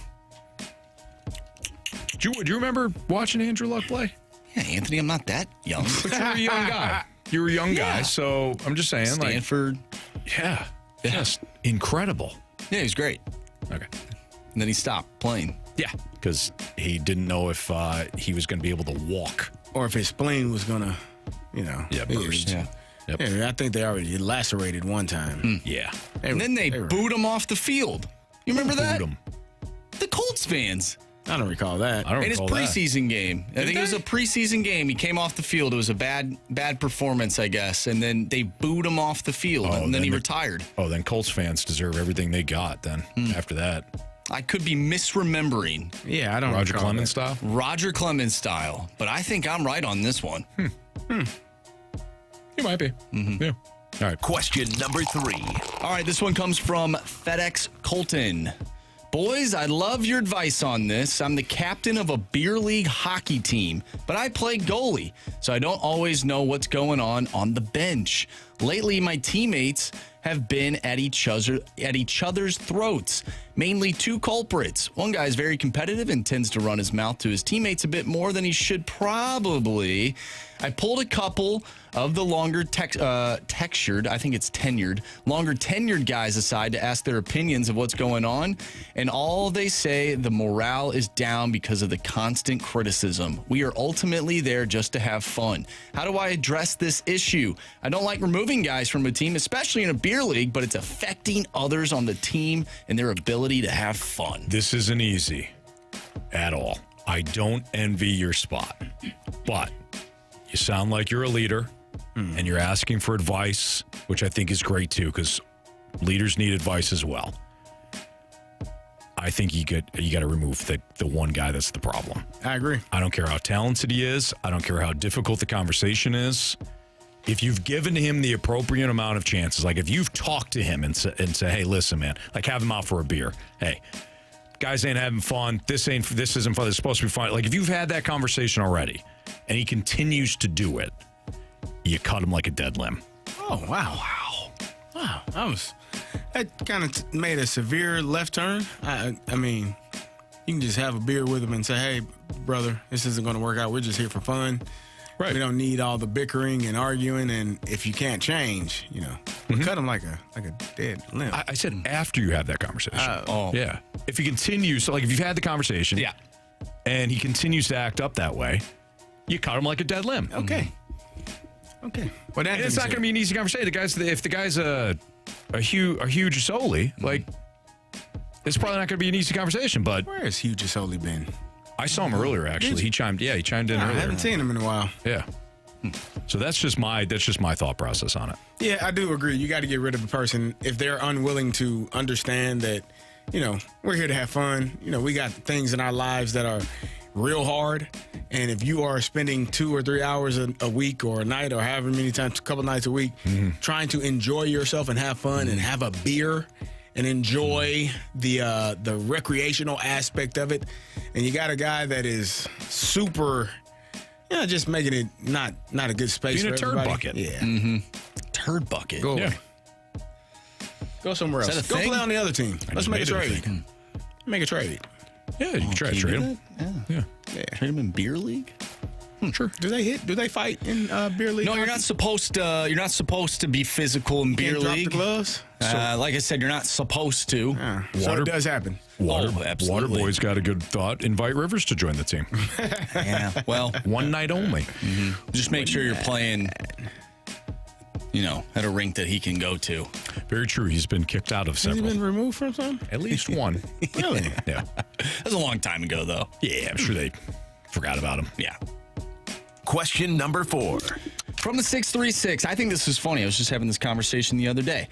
Do you remember watching Andrew Luck play? Yeah, Anthony, I'm not that young. But you were a young guy. You were a young guy, so I'm just saying. Stanford. Just incredible. Yeah, he was great. Okay. And then he stopped playing. Yeah, because he didn't know if he was going to be able to walk. Or if his spleen was going to, burst. Yeah. Yep. Yeah, I think they already lacerated one time. Yeah. And then they booed him off the field. You remember that? Booed him. The Colts fans. I don't recall that. In his preseason game. I think it was a preseason game. He came off the field. It was a bad performance, I guess. And then they booed him off the field, and then he retired. Oh, then Colts fans deserve everything they got then after that. I could be misremembering. Yeah, I don't Roger recall Clemens that. style? Roger Clemens style. But I think I'm right on this one. You might be. Yeah. All right. Question number 3. All right, this one comes from FedEx Colton. Boys, I love your advice on this. I'm the captain of a beer league hockey team, but I play goalie, so I don't always know what's going on the bench. Lately, my teammates have been at each other's throats. Mainly two culprits. One guy is very competitive and tends to run his mouth to his teammates a bit more than he should probably. I pulled a couple of the longer tenured guys aside to ask their opinions of what's going on, and all they say, the morale is down because of the constant criticism. We are ultimately there just to have fun. How do I address this issue? I don't like removing guys from a team, especially in a beer league, but it's affecting others on the team and their ability to have fun. This isn't easy at all. I don't envy your spot, but you sound like you're a leader and you're asking for advice, which I think is great too, because leaders need advice as well. I think you got to remove the one guy that's the problem. I agree. I don't care how talented he is. I don't care how difficult the conversation is. If you've given him the appropriate amount of chances, like if you've talked to him and say, hey, listen, man, like have him out for a beer. Hey, guys ain't having fun. This isn't fun. It's supposed to be fun. Like if you've had that conversation already and he continues to do it, you cut him like a dead limb. Oh, wow. That kind of made a severe left turn. I mean, you can just have a beer with him and say, hey, brother, this isn't going to work out. We're just here for fun. Right. We don't need all the bickering and arguing. And if you can't change, cut him like a dead limb. I said after you have that conversation. Yeah. If he continues, so like if you've had the conversation, and he continues to act up that way, you cut him like a dead limb. Okay. Well, and it's not going to be an easy conversation. If the guy's a huge Soli, like it's probably not going to be an easy conversation. But where has Huge Soli been? I saw him earlier. Actually, he chimed in earlier. I haven't seen him in a while. Yeah. So that's just my thought process on it. Yeah, I do agree. You got to get rid of the person if they're unwilling to understand that. We're here to have fun. We got things in our lives that are real hard. And if you are spending 2 or 3 hours a week or a night or however many times, a couple nights a week, trying to enjoy yourself and have fun and have a beer and enjoy the recreational aspect of it, and you got a guy that is super, just making it not a good space being for a turd everybody. bucket. Yeah. Turd bucket. Go away. Go somewhere else. Go play on the other team. Let's make a trade. Make a trade. Yeah, you can try to trade him. Yeah. Trade him in beer league? Sure. Do they fight in beer league? No, you're not supposed to. You're not supposed to be physical in beer Drop league. the gloves. Like I said, you're not supposed to. So it does happen. Absolutely. Waterboy's got a good thought. Invite Rivers to join the team. Yeah. Well, one night only. Just make sure you're playing. At a rink that he can go to. Very true. He's been kicked out of several. Has he been removed from some? At least one. Really? Yeah. That was a long time ago, though. Yeah, I'm sure they forgot about him. Yeah. Question number 4. From the 636, I think this is funny. I was just having this conversation the other day.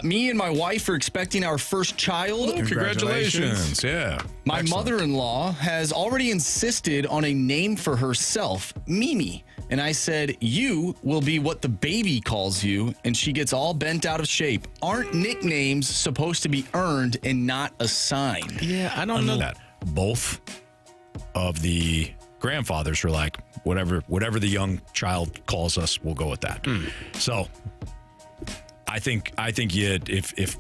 Me and my wife are expecting our first child. Oh, congratulations. Yeah. My mother-in-law has already insisted on a name for herself, Mimi. And I said, you will be what the baby calls you. And she gets all bent out of shape. Aren't nicknames supposed to be earned and not assigned? Yeah, I don't know that. Both of the grandfathers were like, whatever the young child calls us, we'll go with that. So I think if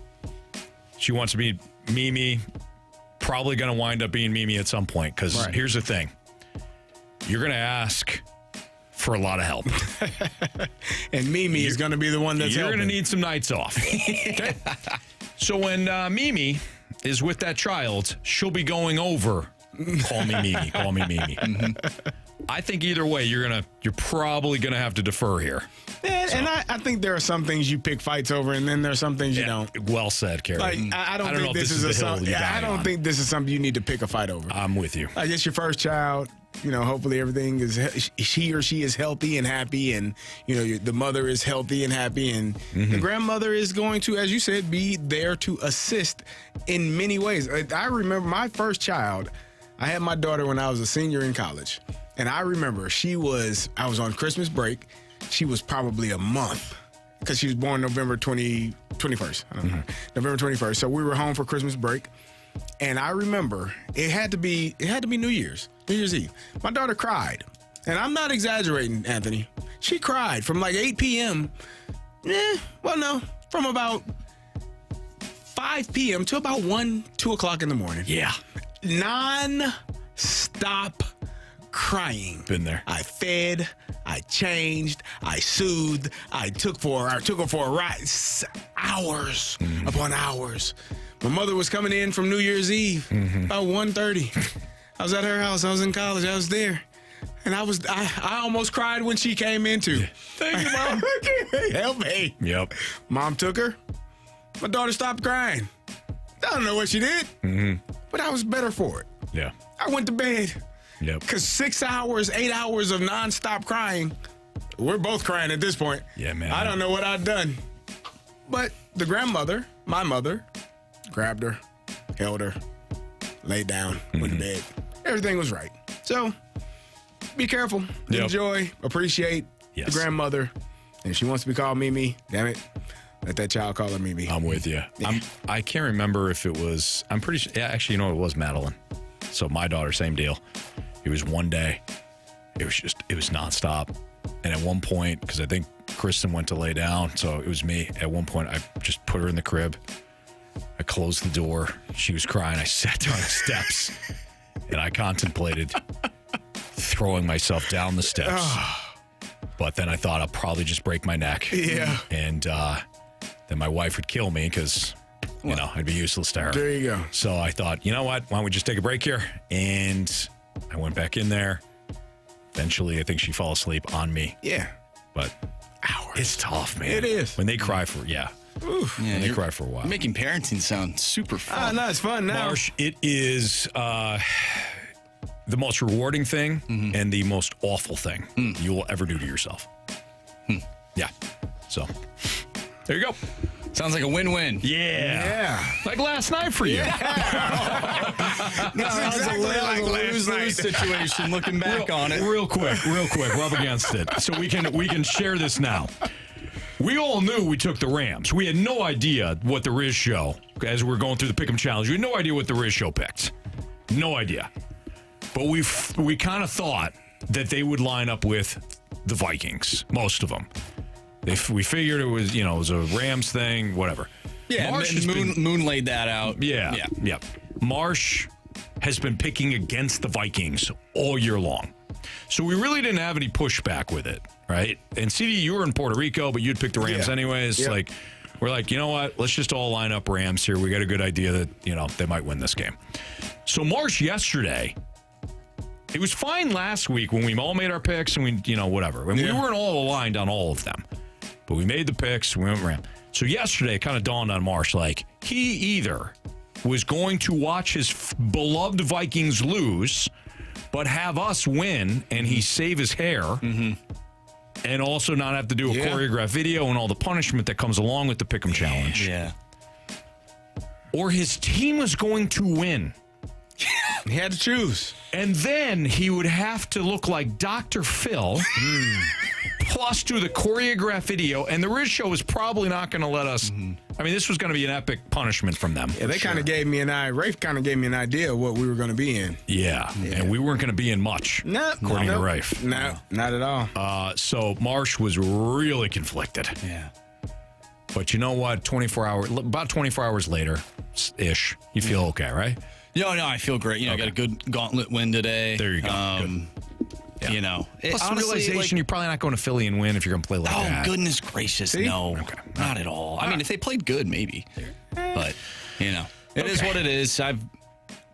she wants to be Mimi, probably going to wind up being Mimi at some point. Because here's the thing. You're going to ask for a lot of help. And Mimi is going to be the one that's You're helping. going to need some nights off. Okay? So when Mimi is with that child, she'll be going over, call me Mimi, call me Mimi. I think either way, you're probably gonna have to defer here. And I think there are some things you pick fights over, and then there are some things you don't. Well said, Carey. Like I don't think this is think this is something you need to pick a fight over. I'm with you. I guess your first child. Hopefully everything is he or she is healthy and happy, and the mother is healthy and happy, and the grandmother is going to, as you said, be there to assist in many ways. I remember my first child. I had my daughter when I was a senior in college, and I remember I was on Christmas break. She was probably a month because she was born November 21st. I don't know. November 21st. So we were home for Christmas break, and I remember it had to be New Year's Eve. My daughter cried, and I'm not exaggerating, Anthony. She cried from like 8 p.m. From about 5 p.m. to about 2 o'clock in the morning. Yeah. Non-stop crying. Been there. I fed, I changed, I soothed, I took her for a ride. Hours upon hours. My mother was coming in from New Year's Eve about 1:30. I was at her house. I was in college. I was there. And I almost cried when she came in too. Thank you, Mom. Help me. Yep. Mom took her. My daughter stopped crying. I don't know what she did, but I was better for it. Yeah. I went to bed. Yep. Because 6 hours, 8 hours of nonstop crying, we're both crying at this point. Yeah, man. I don't know what I've done. But the grandmother, my mother, grabbed her, held her, laid down, went to bed. Everything was right. So be careful. Yep. Enjoy. Appreciate the grandmother. And if she wants to be called Mimi, damn it, let that child call her Mimi. I'm with you. Yeah. I can't remember if it was, I'm pretty sure, yeah, actually, you know, it was Madeline. So my daughter, same deal. It was one day. It was nonstop. And at one point, because I think Kristen went to lay down, so it was me. At one point, I just put her in the crib. I closed the door. She was crying. I sat down the steps, and I contemplated throwing myself down the steps. But then I thought I'll probably just break my neck. Yeah. And then my wife would kill me because, you know, I'd be useless to her. There you go. So I thought, you know what? Why don't we just take a break here? And I went back in there. Eventually, I think she fell asleep on me. Yeah. But it's tough, man. It is. When they cry for, when they cry for a while. You're making parenting sound super fun. No, it's fun now. Marsh, it is the most rewarding thing and the most awful thing you will ever do to yourself. Yeah. So, there you go. Sounds like a win-win. Yeah. Like last night for you. That's exactly like last night. Situation. Looking back on it, real quick, we're up against it, so we can share this now. We all knew we took the Rams. We had no idea what the Riz show, as we were going through the Pick'em Challenge. We had no idea what the Riz show picked. No idea. But we kind of thought that they would line up with the Vikings, most of them. We figured it was a Rams thing, whatever. Yeah, Moon laid that out. Yeah. Marsh has been picking against the Vikings all year long. So we really didn't have any pushback with it, right? And CD, you were in Puerto Rico, but you'd pick the Rams anyways. Yep. Like, we're like, you know what? Let's just all line up Rams here. We got a good idea that, they might win this game. So Marsh yesterday, it was fine last week when we all made our picks and we, whatever. And we weren't all aligned on all of them. But we made the picks, we went Rams. So yesterday it kind of dawned on Marsh, like, he either was going to watch his beloved Vikings lose, but have us win and he save his hair and also not have to do a choreographed video and all the punishment that comes along with the Pick'em Challenge. Yeah. Or his team was going to win. He had to choose. And then he would have to look like Dr. Phil, plus do the choreographed video. And the Riz show is probably not going to let us. I mean, this was going to be an epic punishment from them. Yeah, they kind of gave me Rafe kind of gave me an idea of what we were going to be in. Yeah, and we weren't going to be in much, according to Rafe. No, not at all. So Marsh was really conflicted. Yeah. But you know what? About 24 hours later-ish, you feel okay, right? No, I feel great. I got a good Gauntlet win today. There you go. Plus the realization you're probably not going to Philly and win if you're going to play like that. Oh, goodness gracious, no. Okay. Not at all. I mean, if they played good, maybe. But, it is what it is. I've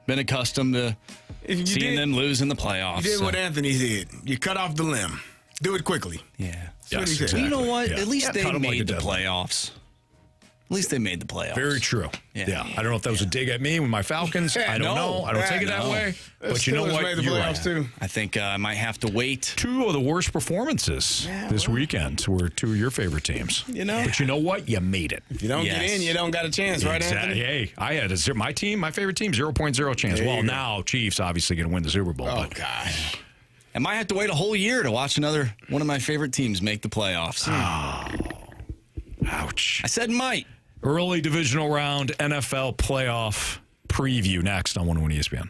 been accustomed to seeing them lose in the playoffs. You did what Anthony did. You cut off the limb. Do it quickly. Yeah. That's what he said. Exactly. You know what? Yeah. At least they Cut 'em made like the a deadline. playoffs. At least they made the playoffs. Very true. Yeah. I don't know if that was a dig at me with my Falcons. I don't know. I don't take it that way. But you know what? Made the You're playoffs right. too. I think I might have to wait. Two of the worst performances this weekend were two of your favorite teams. But you know what? You made it. If you don't get in, you don't got a chance, right, Anthony? Hey, I had my favorite team, 0.0 chance. There you go. Now Chiefs obviously going to win the Super Bowl. Oh, but gosh. I might have to wait a whole year to watch another one of my favorite teams make the playoffs. Ouch. I said might. Early divisional round NFL playoff preview next on 101 ESPN.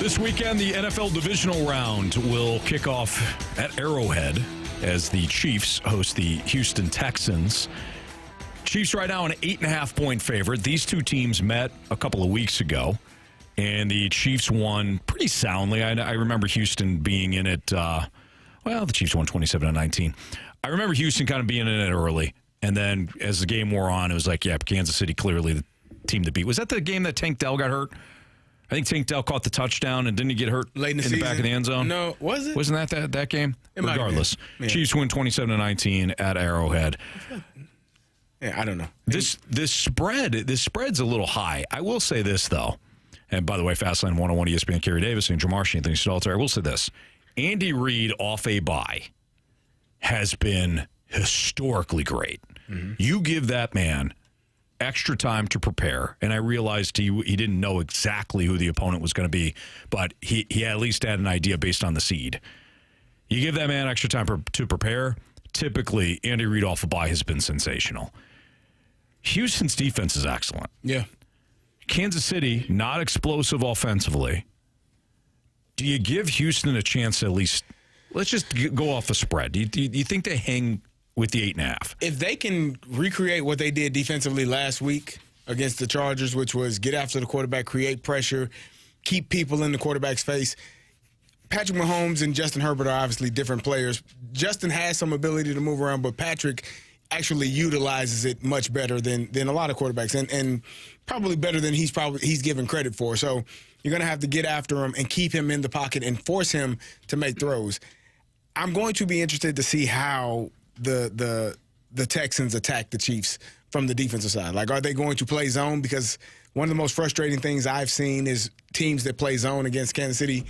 This weekend, the NFL Divisional round will kick off at Arrowhead as the Chiefs host the Houston Texans. Chiefs right now an 8.5-point favorite. These two teams met a couple of weeks ago, and the Chiefs won pretty soundly. I remember Houston being in it. The Chiefs won 27-19. I remember Houston kind of being in it early, and then as the game wore on, it was like, Kansas City clearly the team to beat. Was that the game that Tank Dell got hurt? I think Tank Dell caught the touchdown, and didn't he get hurt late in the season? Back of the end zone? No, was it? Wasn't that game? Regardless, yeah. Chiefs win 27-19 at Arrowhead. Yeah, I don't know. This spread's a little high. I will say this though, and by the way, Fastline 101 ESPN, Carey Davis, and Jamarsh, Anthony Stalter. I will say this: Andy Reid off a bye has been historically great. Mm-hmm. You give that man extra time to prepare, and I realized he didn't know exactly who the opponent was going to be, but he at least had an idea based on the seed. You give that man extra time to prepare. Typically, Andy Reid off a bye has been sensational. Houston's defense is excellent. Yeah. Kansas City, not explosive offensively. Do you give Houston a chance to at least, let's just go off the spread. Do you think they hang with the 8.5? If they can recreate what they did defensively last week against the Chargers, which was get after the quarterback, create pressure, keep people in the quarterback's face. Patrick Mahomes and Justin Herbert are obviously different players. Justin has some ability to move around, but Patrick actually utilizes it much better than a lot of quarterbacks, and probably better than he's given credit for. So you're going to have to get after him and keep him in the pocket and force him to make throws. I'm going to be interested to see how the Texans attack the Chiefs from the defensive side. Like, are they going to play zone? Because one of the most frustrating things I've seen is teams that play zone against Kansas City.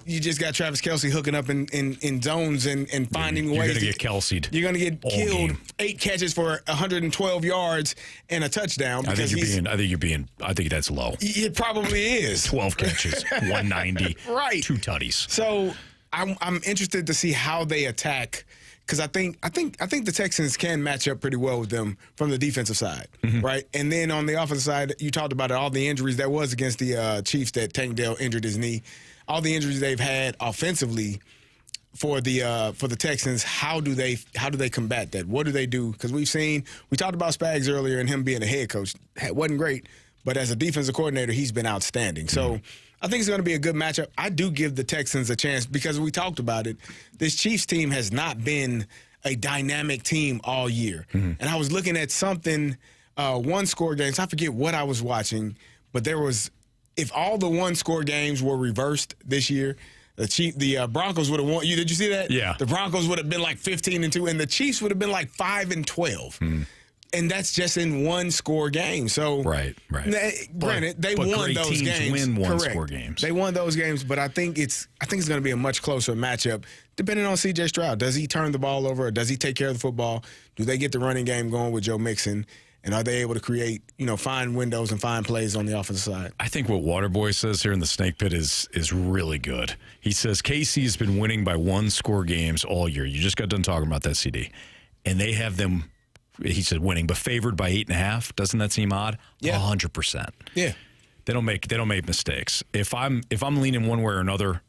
You just got Travis Kelce hooking up in zones and finding ways. You're going to get Kelce'd. You're going to get killed. Game. 8 catches for 112 yards and a touchdown. I think that's low. It probably is. 12 catches, 190, right. 2 tutties. So I'm interested to see how they attack, because I think the Texans can match up pretty well with them from the defensive side, right? And then on the offensive side, you talked about all the injuries that was against the Chiefs that Tank Dell injured his knee. All the injuries they've had offensively for the Texans, how do they combat that? What do they do? Because we talked about Spags earlier and him being a head coach. It wasn't great, but as a defensive coordinator, he's been outstanding. So I think it's going to be a good matchup. I do give the Texans a chance because we talked about it. This Chiefs team has not been a dynamic team all year. And I was looking at something, one-score games. I forget what I was watching, but there was – if all the one-score games were reversed this year, the Broncos would have won. Did you see that? Yeah. The Broncos would have been like 15-2, and the Chiefs would have been like 5-12. And that's just in one-score game. So right. Granted, they won those games. Win one-score games. They won those games, but I think it's going to be a much closer matchup, depending on C.J. Stroud. Does he turn the ball over, or does he take care of the football? Do they get the running game going with Joe Mixon? And are they able to create, find windows and find plays on the offensive side? I think what Waterboy says here in the Snake Pit is really good. He says KC has been winning by one-score games all year. You just got done talking about that, CD. And they have them, he said, winning, but favored by 8.5. Doesn't that seem odd? Yeah. 100%. Yeah. They don't make mistakes. If I'm leaning one way or another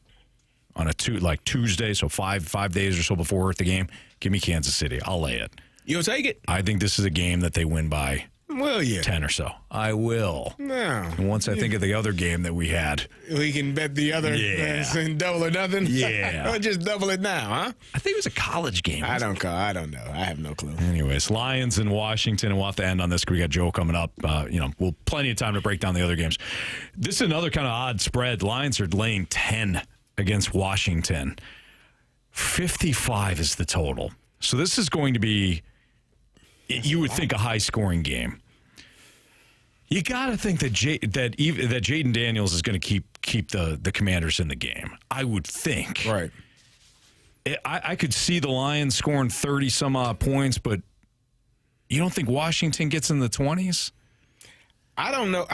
on Tuesday, so five days or so before the game, give me Kansas City. I'll lay it. You'll take it? I think this is a game that they win by Will you? 10 or so. I will. No. And once I think of the other game that we had. We can bet the other and double or nothing? Yeah. Or just double it now, huh? I think it was a college game. I don't know. I have no clue. Anyways, Lions in Washington, and we'll have to end on this because we got Joe coming up. We'll plenty of time to break down the other games. This is another kind of odd spread. Lions are laying 10 against Washington. 55 is the total. So this is going to be, you would think, a high-scoring game. You got to think that Jaden Daniels is going to keep the Commanders in the game. I would think. Right. I could see the Lions scoring 30-some-odd points, but you don't think Washington gets in the 20s? I don't know.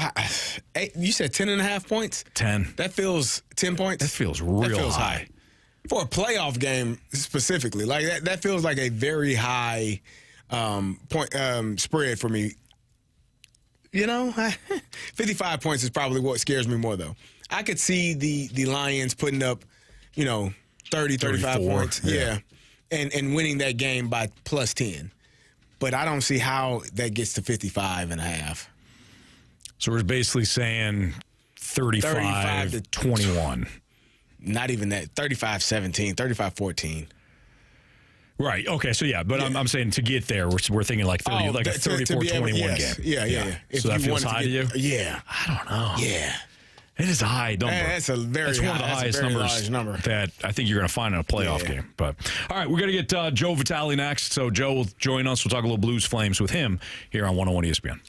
You said 10.5 points? 10. That feels 10 points? That feels real high. For a playoff game specifically. Like that feels like a very high point spread for me. You know, 55 points is probably what scares me more, though. I could see the Lions putting up, 30, 35 points. Yeah. And winning that game by plus 10. But I don't see how that gets to 55.5. So we're basically saying 35 to 21. Not even that. 35-17, 35-14. Right. Okay. So but I'm saying to get there, we're thinking like 30, like a 34-21 game. Yeah. So that feels high to you? Yeah. I don't know. Yeah. It is a high number. That's one of the highest numbers that I think you're going to find in a playoff game. But all right, we're going to get Joe Vitale next. So Joe will join us. We'll talk a little Blues Flames with him here on 101 ESPN.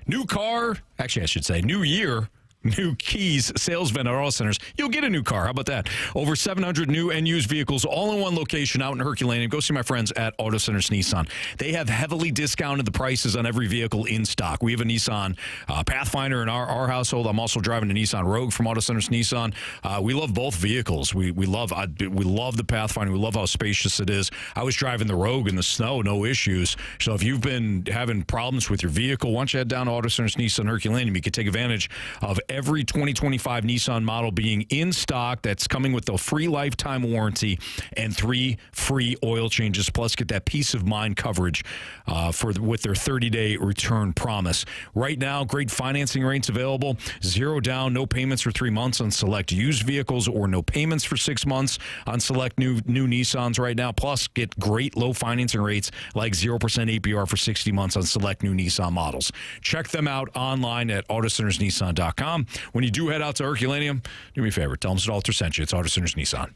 New car, actually I should say new year, new keys, sales event at Auto Centers. You'll get a new car. How about that? Over 700 new and used vehicles all in one location out in Herculaneum. Go see my friends at Auto Centers Nissan. They have heavily discounted the prices on every vehicle in stock. We have a Nissan Pathfinder in our household. I'm also driving a Nissan Rogue from Auto Centers Nissan. We love both vehicles. We love the Pathfinder. We love how spacious it is. I was driving the Rogue in the snow, no issues. So if you've been having problems with your vehicle, why don't you head down to Auto Centers Nissan Herculaneum? You can take advantage of every 2025 Nissan model being in stock. That's coming with a free lifetime warranty and 3 free oil changes. Plus, get that peace of mind coverage with their 30-day return promise. Right now, great financing rates available. 0 down, no payments for 3 months on select used vehicles, or no payments for 6 months on select new Nissans right now. Plus, get great low financing rates like 0% APR for 60 months on select new Nissan models. Check them out online at autocentersnissan.com. When you do head out to Herculaneum, do me a favor. Tell them Stalter sent you. It's Auto Centers Nissan.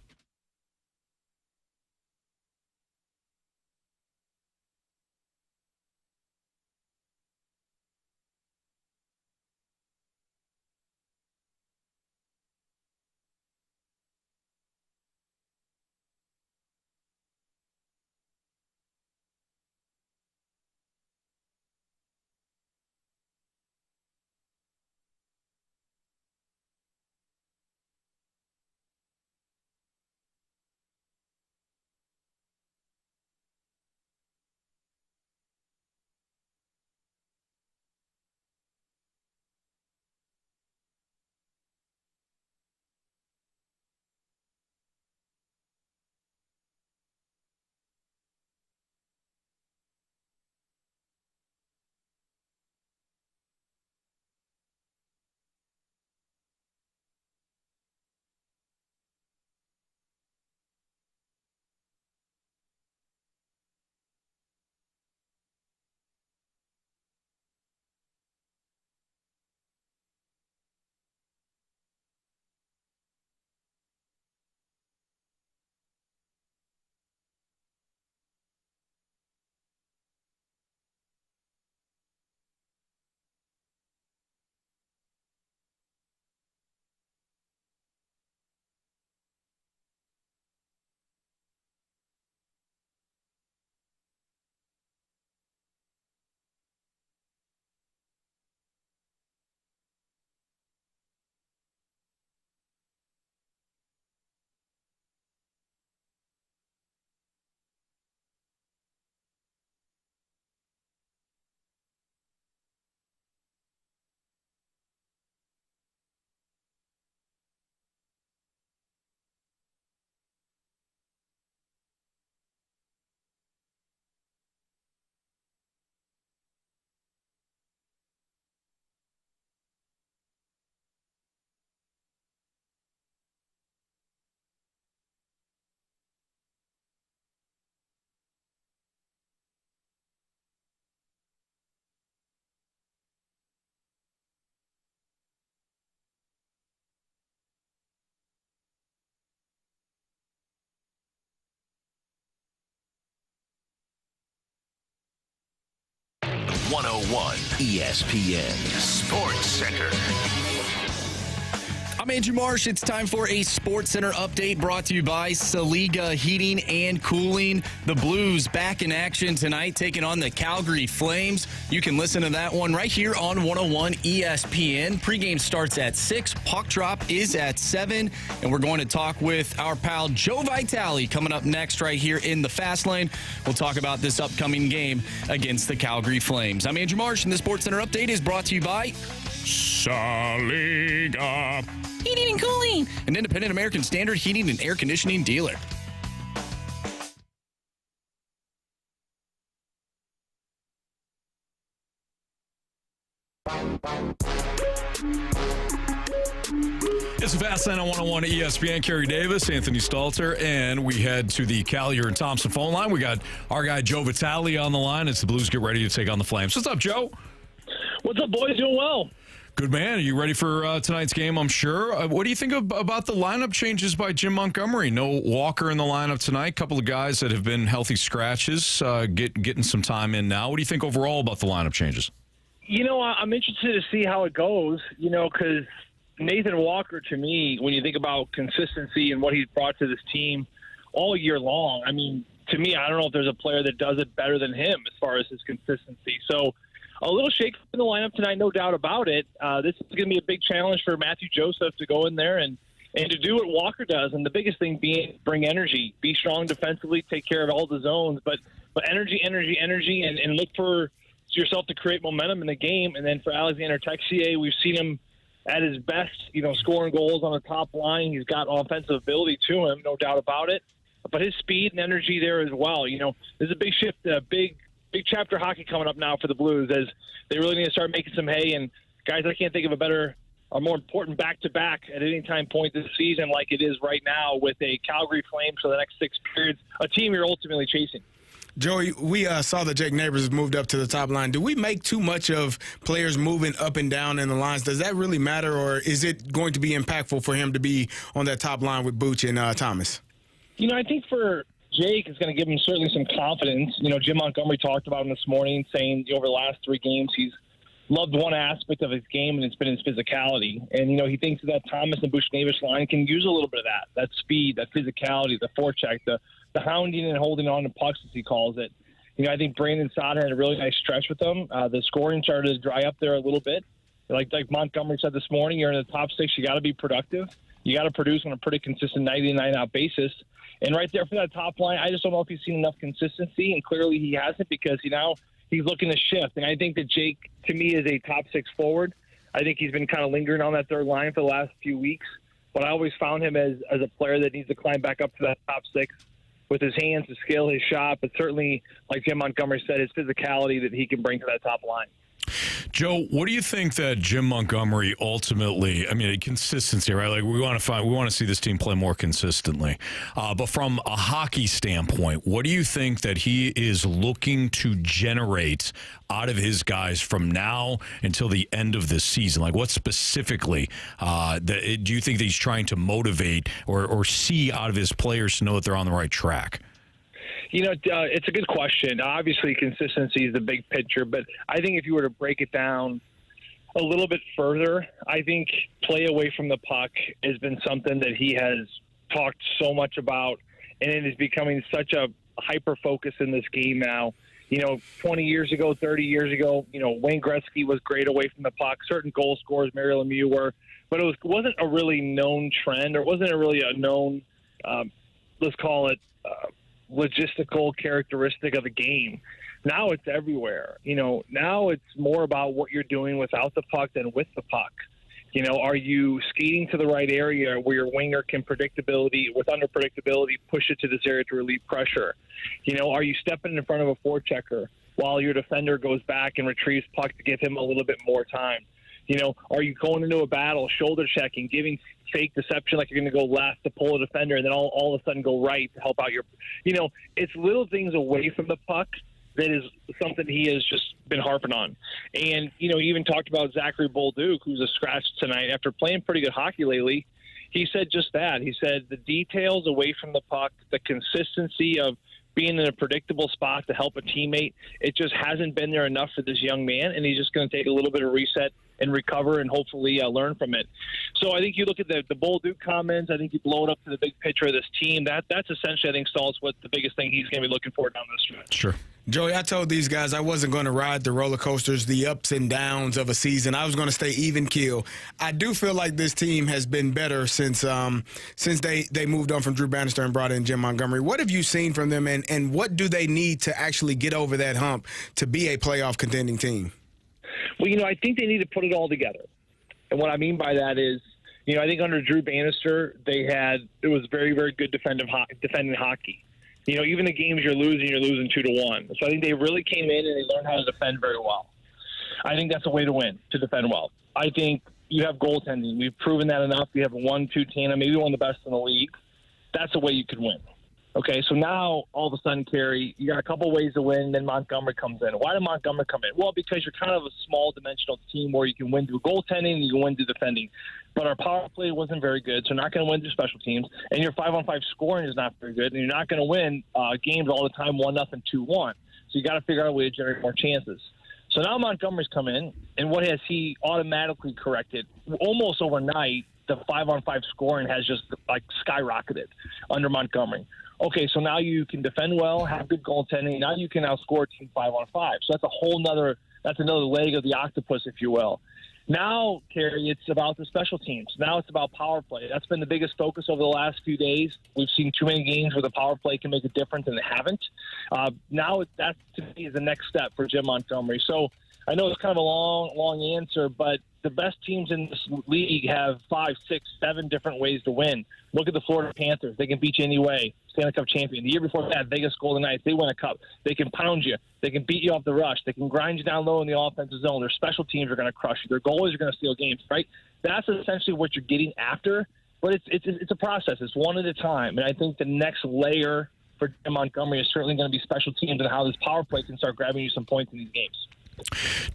ESPN Sports Center. I'm Andrew Marsh. It's time for a Sports Center update brought to you by Saliga Heating and Cooling. The Blues back in action tonight, taking on the Calgary Flames. You can listen to that one right here on 101 ESPN. Pregame starts at 6. Puck drop is at 7. And we're going to talk with our pal Joe Vitale coming up next right here in the Fast Lane. We'll talk about this upcoming game against the Calgary Flames. I'm Andrew Marsh, and the Sports Center update is brought to you by Saliga Heating and Cooling, an independent American Standard heating and air conditioning dealer. It's a Fast Lane on 101 ESPN. Carey Davis, Anthony Stalter, and we head to the Collier and Thompson phone line. We got our guy Joe Vitale on the line as the Blues get ready to take on the Flames. What's up, Joe? What's up, boys? Doing well. Good, man. Are you ready for tonight's game, I'm sure? What do you think about the lineup changes by Jim Montgomery? No Walker in the lineup tonight. A couple of guys that have been healthy scratches getting some time in now. What do you think overall about the lineup changes? I'm interested to see how it goes, because Nathan Walker, to me, when you think about consistency and what he's brought to this team all year long, I mean, to me, I don't know if there's a player that does it better than him as far as his consistency. So a little shake in the lineup tonight, no doubt about it. This is going to be a big challenge for Matthew Joseph to go in there and to do what Walker does. And the biggest thing being bring energy, be strong defensively, take care of all the zones, but energy, and look for yourself to create momentum in the game. And then for Alexander Texier, we've seen him at his best, scoring goals on the top line. He's got offensive ability to him, no doubt about it. But his speed and energy there as well. There's a big shift, a big chapter hockey coming up now for the Blues as they really need to start making some hay. And guys, I can't think of a better or more important back-to-back at any time point this season like it is right now with a Calgary Flames for the next 6 periods, a team you're ultimately chasing. Joey, we saw that Jake Neighbors has moved up to the top line. Do we make too much of players moving up and down in the lines? Does that really matter, or is it going to be impactful for him to be on that top line with Booch and Thomas? I think for Jake, it's going to give him certainly some confidence. Jim Montgomery talked about him this morning, saying over the last 3 games he's loved one aspect of his game, and it's been his physicality. And, he thinks that Thomas and Buchnevich line can use a little bit of that speed, that physicality, the forecheck, the hounding and holding on to pucks, as he calls it. I think Brandon Saad had a really nice stretch with them. The scoring started to dry up there a little bit. Like Montgomery said this morning, you're in the top 6, you got to be productive. You got to produce on a pretty consistent 99-out basis. And right there for that top line, I just don't know if he's seen enough consistency, and clearly he hasn't because he's looking to shift. And I think that Jake, to me, is a top 6 forward. I think he's been kind of lingering on that third line for the last few weeks. But I always found him as a player that needs to climb back up to that top 6 with his hands, his skill, his shot, but certainly, like Jim Montgomery said, his physicality that he can bring to that top line. Joe, what do you think that Jim Montgomery ultimately, consistency, right? Like we want to see this team play more consistently. But from a hockey standpoint, what do you think that he is looking to generate out of his guys from now until the end of this season? Like what specifically do you think that he's trying to motivate or see out of his players to know that they're on the right track? It's a good question. Obviously, consistency is the big picture, but I think if you were to break it down a little bit further, I think play away from the puck has been something that he has talked so much about, and it is becoming such a hyper-focus in this game now. 20 years ago, 30 years ago, Wayne Gretzky was great away from the puck. Certain goal scorers, Mario Lemieux were, but it wasn't a really known trend, or it wasn't really a known, let's call it, logistical characteristic of the game. Now it's everywhere. Now it's more about what you're doing without the puck than with the puck. Are you skating to the right area where your winger can with unpredictability, push it to this area to relieve pressure? Are you stepping in front of a forechecker while your defender goes back and retrieves puck to give him a little bit more time? Are you going into a battle, shoulder checking, giving fake deception like you're going to go left to pull a defender and then all of a sudden go right to help out your – it's little things away from the puck that is something he has just been harping on. And, he even talked about Zachary Bolduc, who's a scratch tonight. After playing pretty good hockey lately, he said just that. He said the details away from the puck, the consistency of being in a predictable spot to help a teammate, it just hasn't been there enough for this young man, and he's just going to take a little bit of reset and recover and hopefully learn from it. So I think you look at the Bull Duke comments. I think you blow it up to the big picture of this team. That's essentially, I think, Stalt's what the biggest thing he's going to be looking for down the stretch. Sure. Joey, I told these guys I wasn't going to ride the roller coasters, the ups and downs of a season. I was going to stay even keel. I do feel like this team has been better since they moved on from Drew Bannister and brought in Jim Montgomery. What have you seen from them, and what do they need to actually get over that hump to be a playoff contending team? Well, I think they need to put it all together. And what I mean by that is, I think under Drew Bannister, it was very, very good defending hockey. Even the games you're losing 2-1. So I think they really came in and they learned how to defend very well. I think that's a way to win, to defend well. I think you have goaltending. We've proven that enough. You have a 1-2 tandem, maybe one of the best in the league. That's a way you could win. Okay, so now all of a sudden, Carey, you got a couple ways to win, then Montgomery comes in. Why did Montgomery come in? Well, because you're kind of a small-dimensional team where you can win through goaltending and you can win through defending. But our power play wasn't very good, so you're not going to win through special teams. And your 5-on-5 scoring is not very good, and you're not going to win games all the time 1-0, 2-1. So you got to figure out a way to generate more chances. So now Montgomery's come in, and what has he automatically corrected? Almost overnight, the 5-on-5 scoring has just skyrocketed under Montgomery. Okay, so now you can defend well, have good goaltending. Now you can outscore a team 5-on-5. So that's another leg of the octopus, if you will. Now, Carey, it's about the special teams. Now it's about power play. That's been the biggest focus over the last few days. We've seen too many games where the power play can make a difference, and they haven't. Now that, to me, is the next step for Jim Montgomery. So I know it's kind of a long answer, but the best teams in this league have 5, 6, 7 different ways to win. Look at the Florida Panthers. They can beat you anyway. Stanley Cup champion. The year before that, Vegas Golden Knights, they win a cup. They can pound you. They can beat you off the rush. They can grind you down low in the offensive zone. Their special teams are going to crush you. Their goalies are going to steal games, right? That's essentially what you're getting after, but it's a process. It's one at a time, and I think the next layer for Jim Montgomery is certainly going to be special teams and how this power play can start grabbing you some points in these games.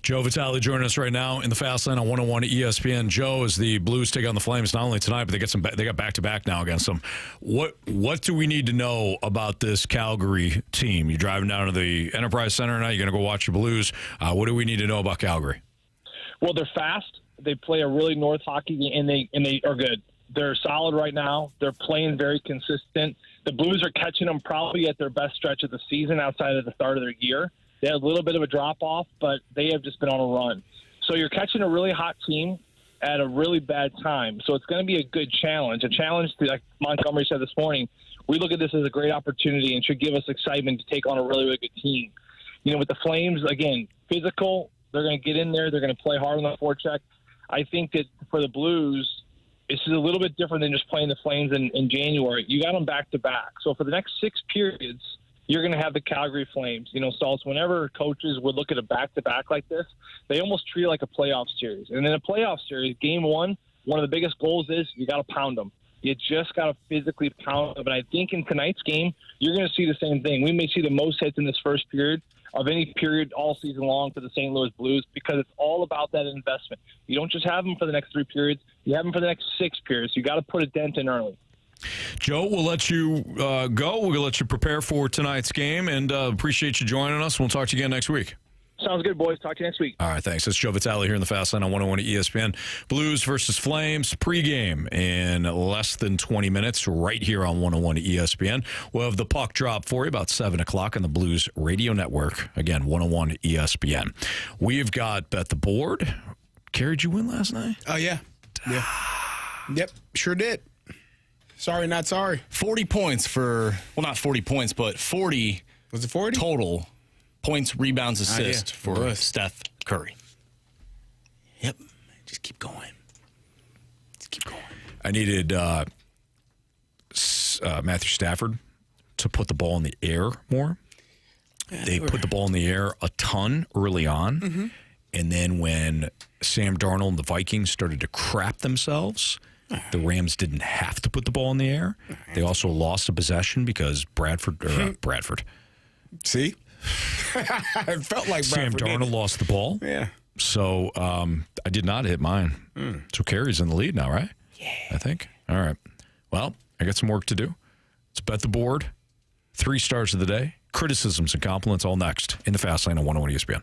Joe Vitale joining us right now in the Fast Lane on 101 ESPN. Joe, as the Blues take on the Flames not only tonight, but they got back-to-back now against them. What do we need to know about this Calgary team? You're driving down to the Enterprise Center now. You're going to go watch the Blues. What do we need to know about Calgary? Well, they're fast. They play a really North hockey game, and they are good. They're solid right now. They're playing very consistent. The Blues are catching them probably at their best stretch of the season outside of the start of their year. They had a little bit of a drop-off, but they have just been on a run. So you're catching a really hot team at a really bad time. So it's going to be a good challenge. A challenge, like Montgomery said this morning, we look at this as a great opportunity and should give us excitement to take on a really, really good team. With the Flames, again, physical, they're going to get in there. They're going to play hard on the forecheck. I think that for the Blues, this is a little bit different than just playing the Flames in January. You got them back-to-back. So for the next 6 periods, you're going to have the Calgary Flames. Staltz, whenever coaches would look at a back-to-back like this, they almost treat it like a playoff series. And in a playoff series, game one of the biggest goals is you got to pound them. You just got to physically pound them. And I think in tonight's game, you're going to see the same thing. We may see the most hits in this first period of any period all season long for the St. Louis Blues because it's all about that investment. You don't just have them for the next 3 periods. You have them for the next 6 periods. You got to put a dent in early. Joe, we'll let you go. We'll let you prepare for tonight's game, and appreciate you joining us. We'll talk to you again next week. Sounds good, boys. Talk to you next week. All right, thanks. That's Joe Vitale here in the Fast Lane on 101 ESPN. Blues versus Flames pregame in less than 20 minutes right here on 101 ESPN. We'll have the puck drop for you about 7 o'clock on the Blues Radio Network. Again, 101 ESPN. We've got Bet the Board. Carey, did you win last night? Oh, yeah. Yep, sure did. Sorry, not sorry. 40 points not 40 points, but 40. Was it 40? Total points, rebounds, assists for Steph Curry. Yep. Just keep going. I needed Matthew Stafford to put the ball in the air more. Yeah, they put the ball in the air a ton early on. Mm-hmm. And then when Sam Darnold and the Vikings started to crap themselves, the Rams didn't have to put the ball in the air. They also lost a possession because Bradford. See? It felt like Sam Bradford Darnold lost the ball. Yeah. So I did not hit mine. So Carey's in the lead now, right? Yeah. I think. All right. Well, I got some work to do. Let's bet the board. 3 stars of the day. Criticisms and compliments all next in the Fast Lane on 101 ESPN.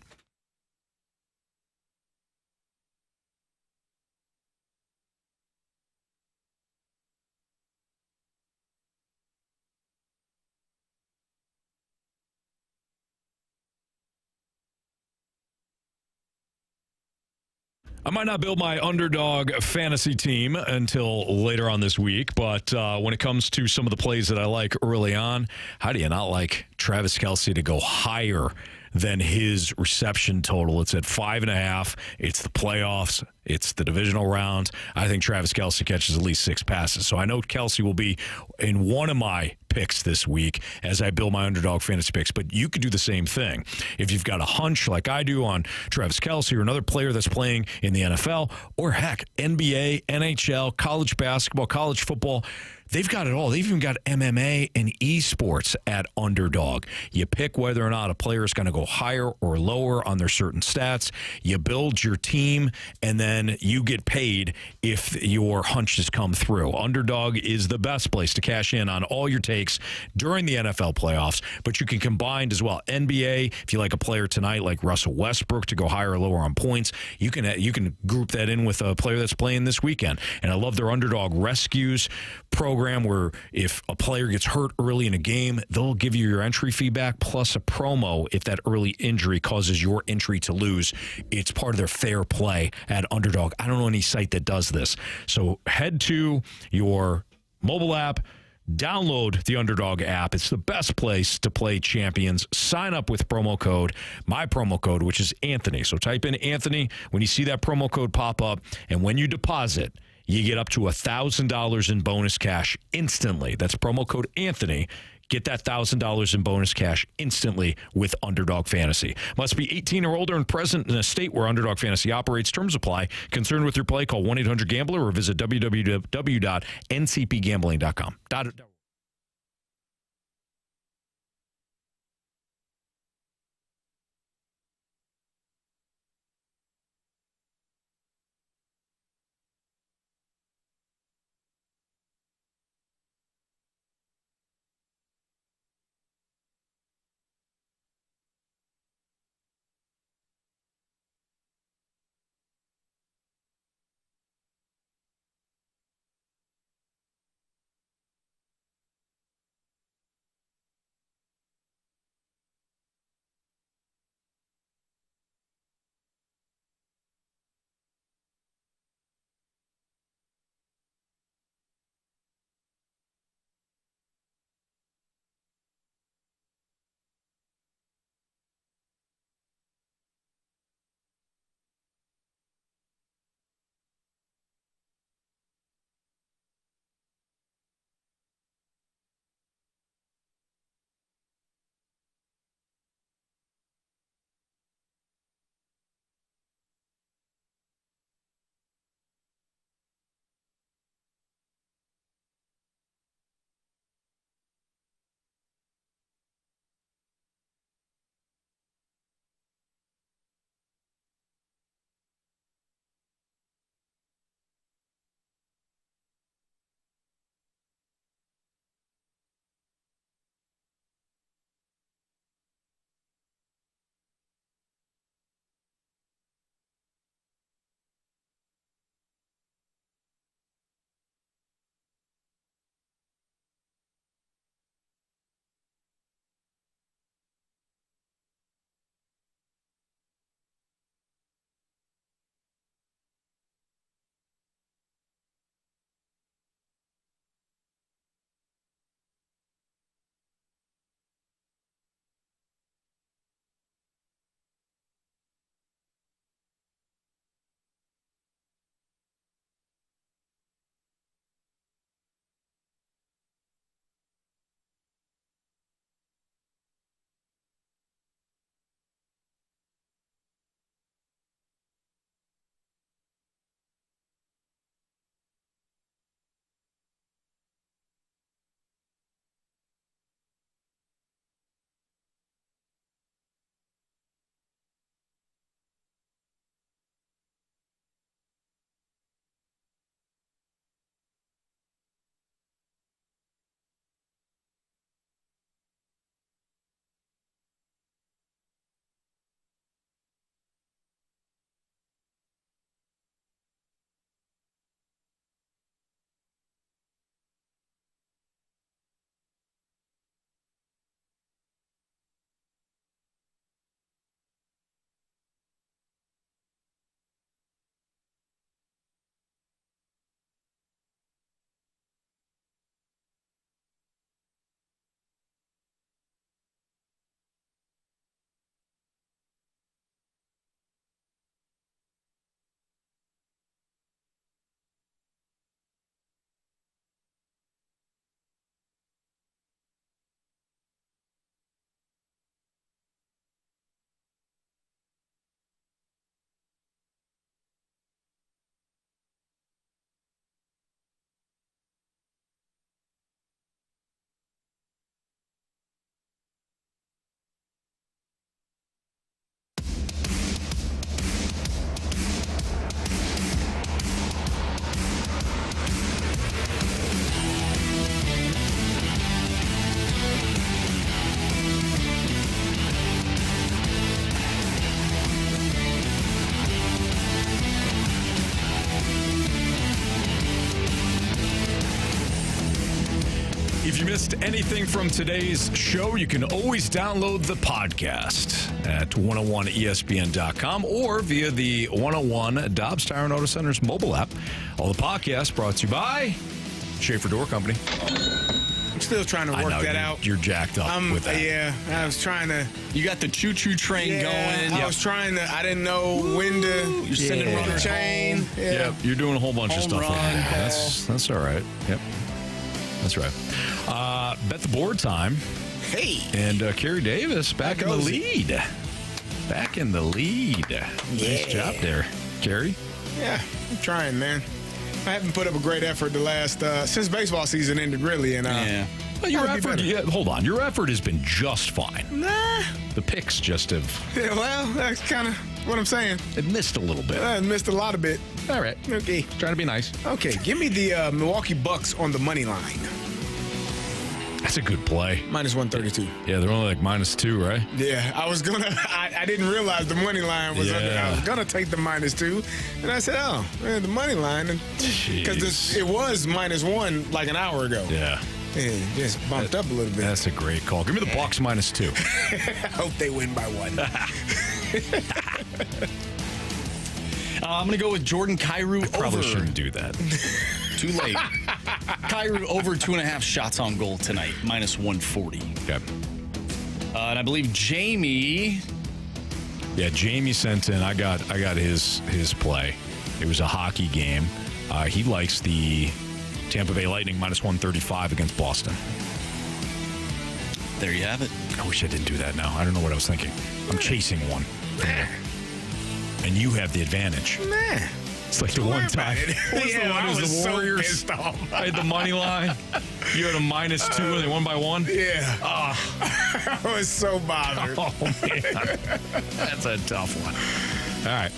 I might not build my underdog fantasy team until later on this week, but when it comes to some of the plays that I like early on, how do you not like Travis Kelce to go higher than his reception total? It's at 5.5. It's the playoffs. It's the divisional round. I think Travis Kelce catches at least 6 passes. So I know Kelce will be in one of my picks this week as I build my underdog fantasy picks. But you could do the same thing. If you've got a hunch like I do on Travis Kelce or another player that's playing in the NFL, or heck, NBA, NHL, college basketball, college football, they've got it all. They've even got MMA and esports at underdog. You pick whether or not a player is going to go higher or lower on their certain stats. You build your team, and then you get paid if your hunches come through. Underdog is the best place to cash in on all your takes during the NFL playoffs, but you can combine as well. NBA, if you like a player tonight like Russell Westbrook to go higher or lower on points, you can group that in with a player that's playing this weekend. And I love their underdog rescues program where if a player gets hurt early in a game, they'll give you your entry fee back plus a promo if that early injury causes your entry to lose. It's part of their fair play at underdog. I don't know any site that does this. So head to your mobile app, download the Underdog app. It's the best place to play champions. Sign up with my promo code, which is Anthony. So type in Anthony when you see that promo code pop up, and when you deposit, you get up to $1,000 in bonus cash instantly. That's promo code Anthony. Get that $1,000 in bonus cash instantly with Underdog Fantasy. Must be 18 or older and present in a state where Underdog Fantasy operates. Terms apply. Concerned with your play, call 1-800-GAMBLER or visit www.ncpgambling.com. If you missed anything from today's show, you can always download the podcast at 101ESPN.com or via the 101 Dobbs Tire and Auto Center's mobile app. All the podcasts brought to you by Schaefer Door Company. I'm still trying to work that out. You're jacked up with that. Yeah, I was trying to. You got the choo-choo train going. I was trying to. I didn't know when to. You're sending runners chain. home. Yep, you're doing a whole bunch of stuff. That's all right. Yep, that's right. Bet the board time. Hey. And Carey Davis back in the lead. Back in the lead. Nice job there, Carey. Yeah, I'm trying, man. I haven't put up a great effort the last since baseball season ended, really. And well, your effort. Yeah, hold on, your effort has been just fine. Nah. The picks just have. Yeah, well, that's kind of what I'm saying. It missed a little bit. It missed a lot of bit. All right. Okay. Trying to be nice. Okay, give me the Milwaukee Bucks on the money line. That's a good play. Minus 132. Yeah, they're only like -2, right? Yeah, I was gonna. I didn't realize the money line was under. I was gonna take the -2, and I said, "Oh, man, the money line," because it was -1 like an hour ago. Yeah. It just bumped up a little bit. That's a great call. Give me the Bucks -2. I hope they win by 1. I'm going to go with Jordan Kyrou over. Probably shouldn't do that. Too late. Kyrou over 2.5 shots on goal tonight, -140. Okay. And I believe Jamie. Yeah, Jamie sent in. I got his play. It was a hockey game. He likes the Tampa Bay Lightning -135 against Boston. There you have it. I wish I didn't do that now. I don't know what I was thinking. I'm chasing one. And you have the advantage. Nah. It's like the one time. What was the one? It was the Warriors. So I had the money line. You had a -2 and they won by 1? Yeah. I was so bothered. Oh, man. That's a tough one. All right.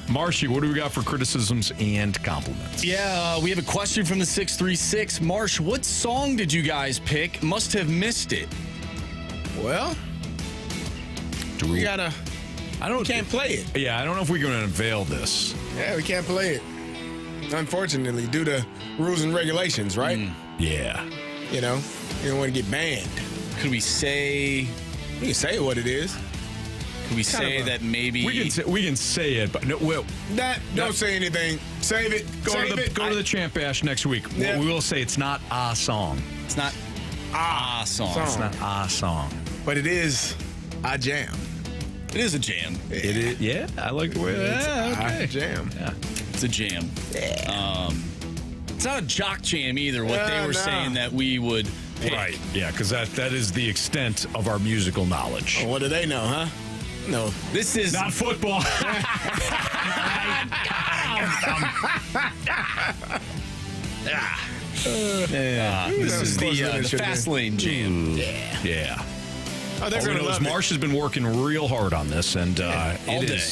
Marshy, what do we got for criticisms and compliments? Yeah, we have a question from the 636. Marsh, what song did you guys pick? Must have missed it. Well, we gotta. We can't play it. Yeah, I don't know if we're going to unveil this. Yeah, we can't play it. Unfortunately, due to rules and regulations, right? Yeah. You know, you don't want to get banned. Could we say? You can say what it is. Could we say that maybe we can say it, but no, well, don't say anything. Save it. Go to the Champ Bash next week. Yeah. We will say it's not a song. It's not a song. It's not a song, but it is a jam. It is a jam. It is. Yeah, I like the way it's okay. a jam. Yeah, it's a jam. Yeah. It's not a jock jam either. What they were saying that we would pick. Right. Yeah, because that is the extent of our musical knowledge. Oh, what do they know, huh? No, this is not football. This is the fast lane jam. Yeah. Oh, they're going to love Marsh has been working real hard on this, and all day.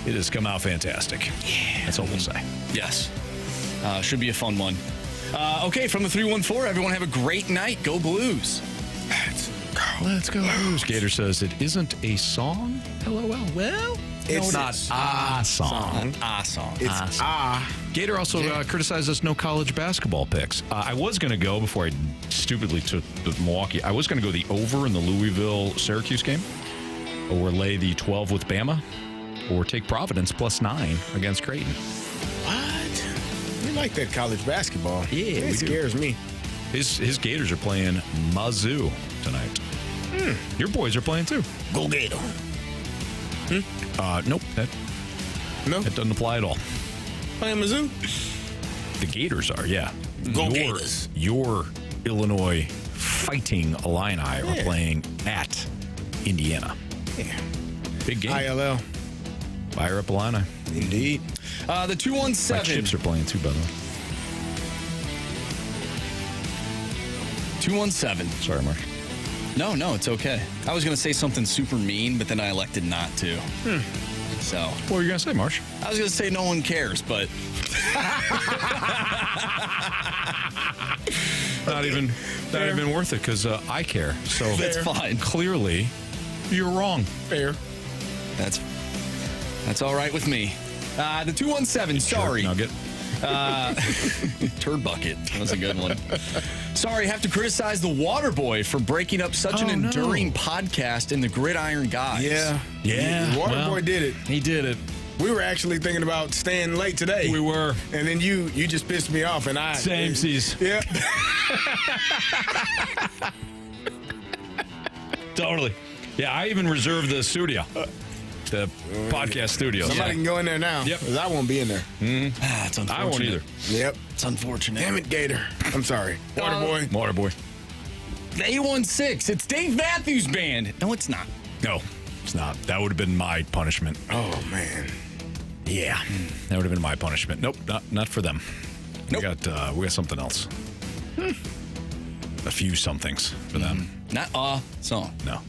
It has come out fantastic. Yeah. That's all we'll say. Yes. Should be a fun one. Okay, from the 314, everyone have a great night. Go Blues. Let's go Blues. Gator says it isn't a song. LOL. Well, it's not a song. A song. It's Gator also criticized us no college basketball picks. I was going to go, before I stupidly took the Milwaukee, I was going to go the over in the Louisville-Syracuse game, or lay the 12 with Bama, or take Providence +9 against Creighton. What? We like that college basketball. Yeah, it scares me. His Gators are playing Mizzou tonight. Your boys are playing too. Go Gator. Nope. That doesn't apply at all. Playing Mizzou? The Gators are, yeah. Go Gators. Your Illinois Fighting Illini are playing at Indiana. Yeah. Big game. ILL. Fire up Illini. Indeed. The 217. My Chips are playing too, by the way. 217. Sorry, Mark. No, it's okay. I was going to say something super mean, but then I elected not to. So. What were you going to say, Marsh? I was going to say no one cares, but. Not even worth it, because I care. So that's fine. Clearly, you're wrong. Fair. That's all right with me. The 217, sorry. Nugget. Turd bucket. That was a good one. Sorry, have to criticize the Waterboy for breaking up such an enduring podcast in the Gridiron Guys. Yeah. Waterboy did it. He did it. We were actually thinking about staying late today. We were. And then you just pissed me off, and Samesies. Yeah. Totally. Yeah, I even reserved the studio. The podcast studio. Somebody can go in there now. Yep. Because I won't be in there. It's unfortunate. I won't either. Yep. It's unfortunate. Damn it, Gator. I'm sorry. Waterboy. Waterboy. The A16. It's Dave Matthews Band. No, it's not. No, it's not. That would have been my punishment. Oh, man. Yeah. That would have been my punishment. Nope, not for them. Nope. We got something else. A few somethings for them. Not a song. No.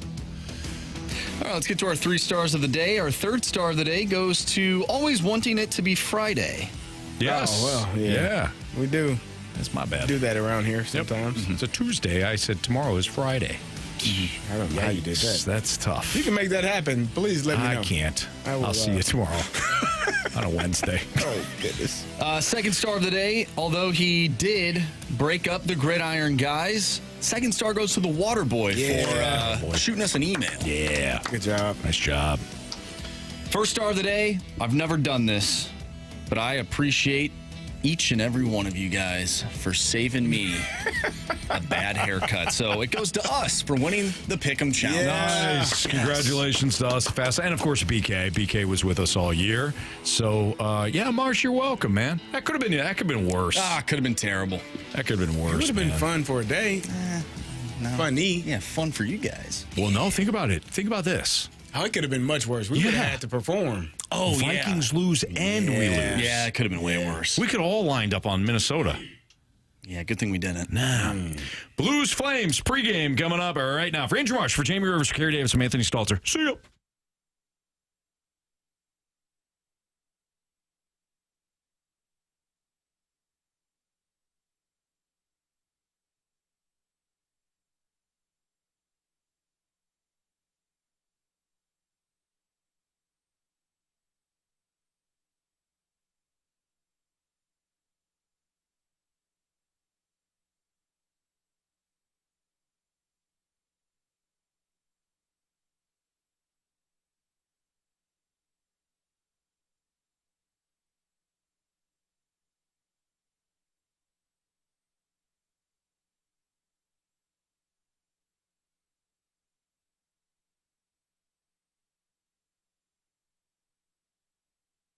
All right, let's get to our 3 stars of the day. Our 3rd star of the day goes to always wanting it to be Friday. Yes. Oh, well, yeah. We do. That's my bad. Do that around here sometimes. It's a Tuesday. I said tomorrow is Friday. I don't know how you did that. That's tough. You can make that happen. Please let me know. I can't. I will, I'll see you tomorrow on a Wednesday. Oh, goodness. 2nd star of the day, although he did break up the Gridiron Guys, 2nd star goes to the Waterboy for shooting us an email. Yeah. Good job. Nice job. 1st star of the day, I've never done this, but I appreciate each and every one of you guys for saving me a bad haircut. So it goes to us for winning the Pick'em Challenge. Nice. Yes. Congratulations to us, Fast. And, of course, BK. BK was with us all year. So, Marsh, you're welcome, man. That could have been worse. Could have been terrible. That could have been worse. It would have been fun for a day. No. Funny. Yeah, fun for you guys. Well, no, think about it. Think about this. Oh, it could have been much worse. We would have had to perform. Oh, Vikings lose and we lose. Yeah, it could have been way worse. We could all lined up on Minnesota. Yeah, good thing we didn't. Nah. Blues Flames pregame coming up right now. For Andrew Marsh, for Jamie Rivers, for Carey Davis, I'm Anthony Stalter. See ya.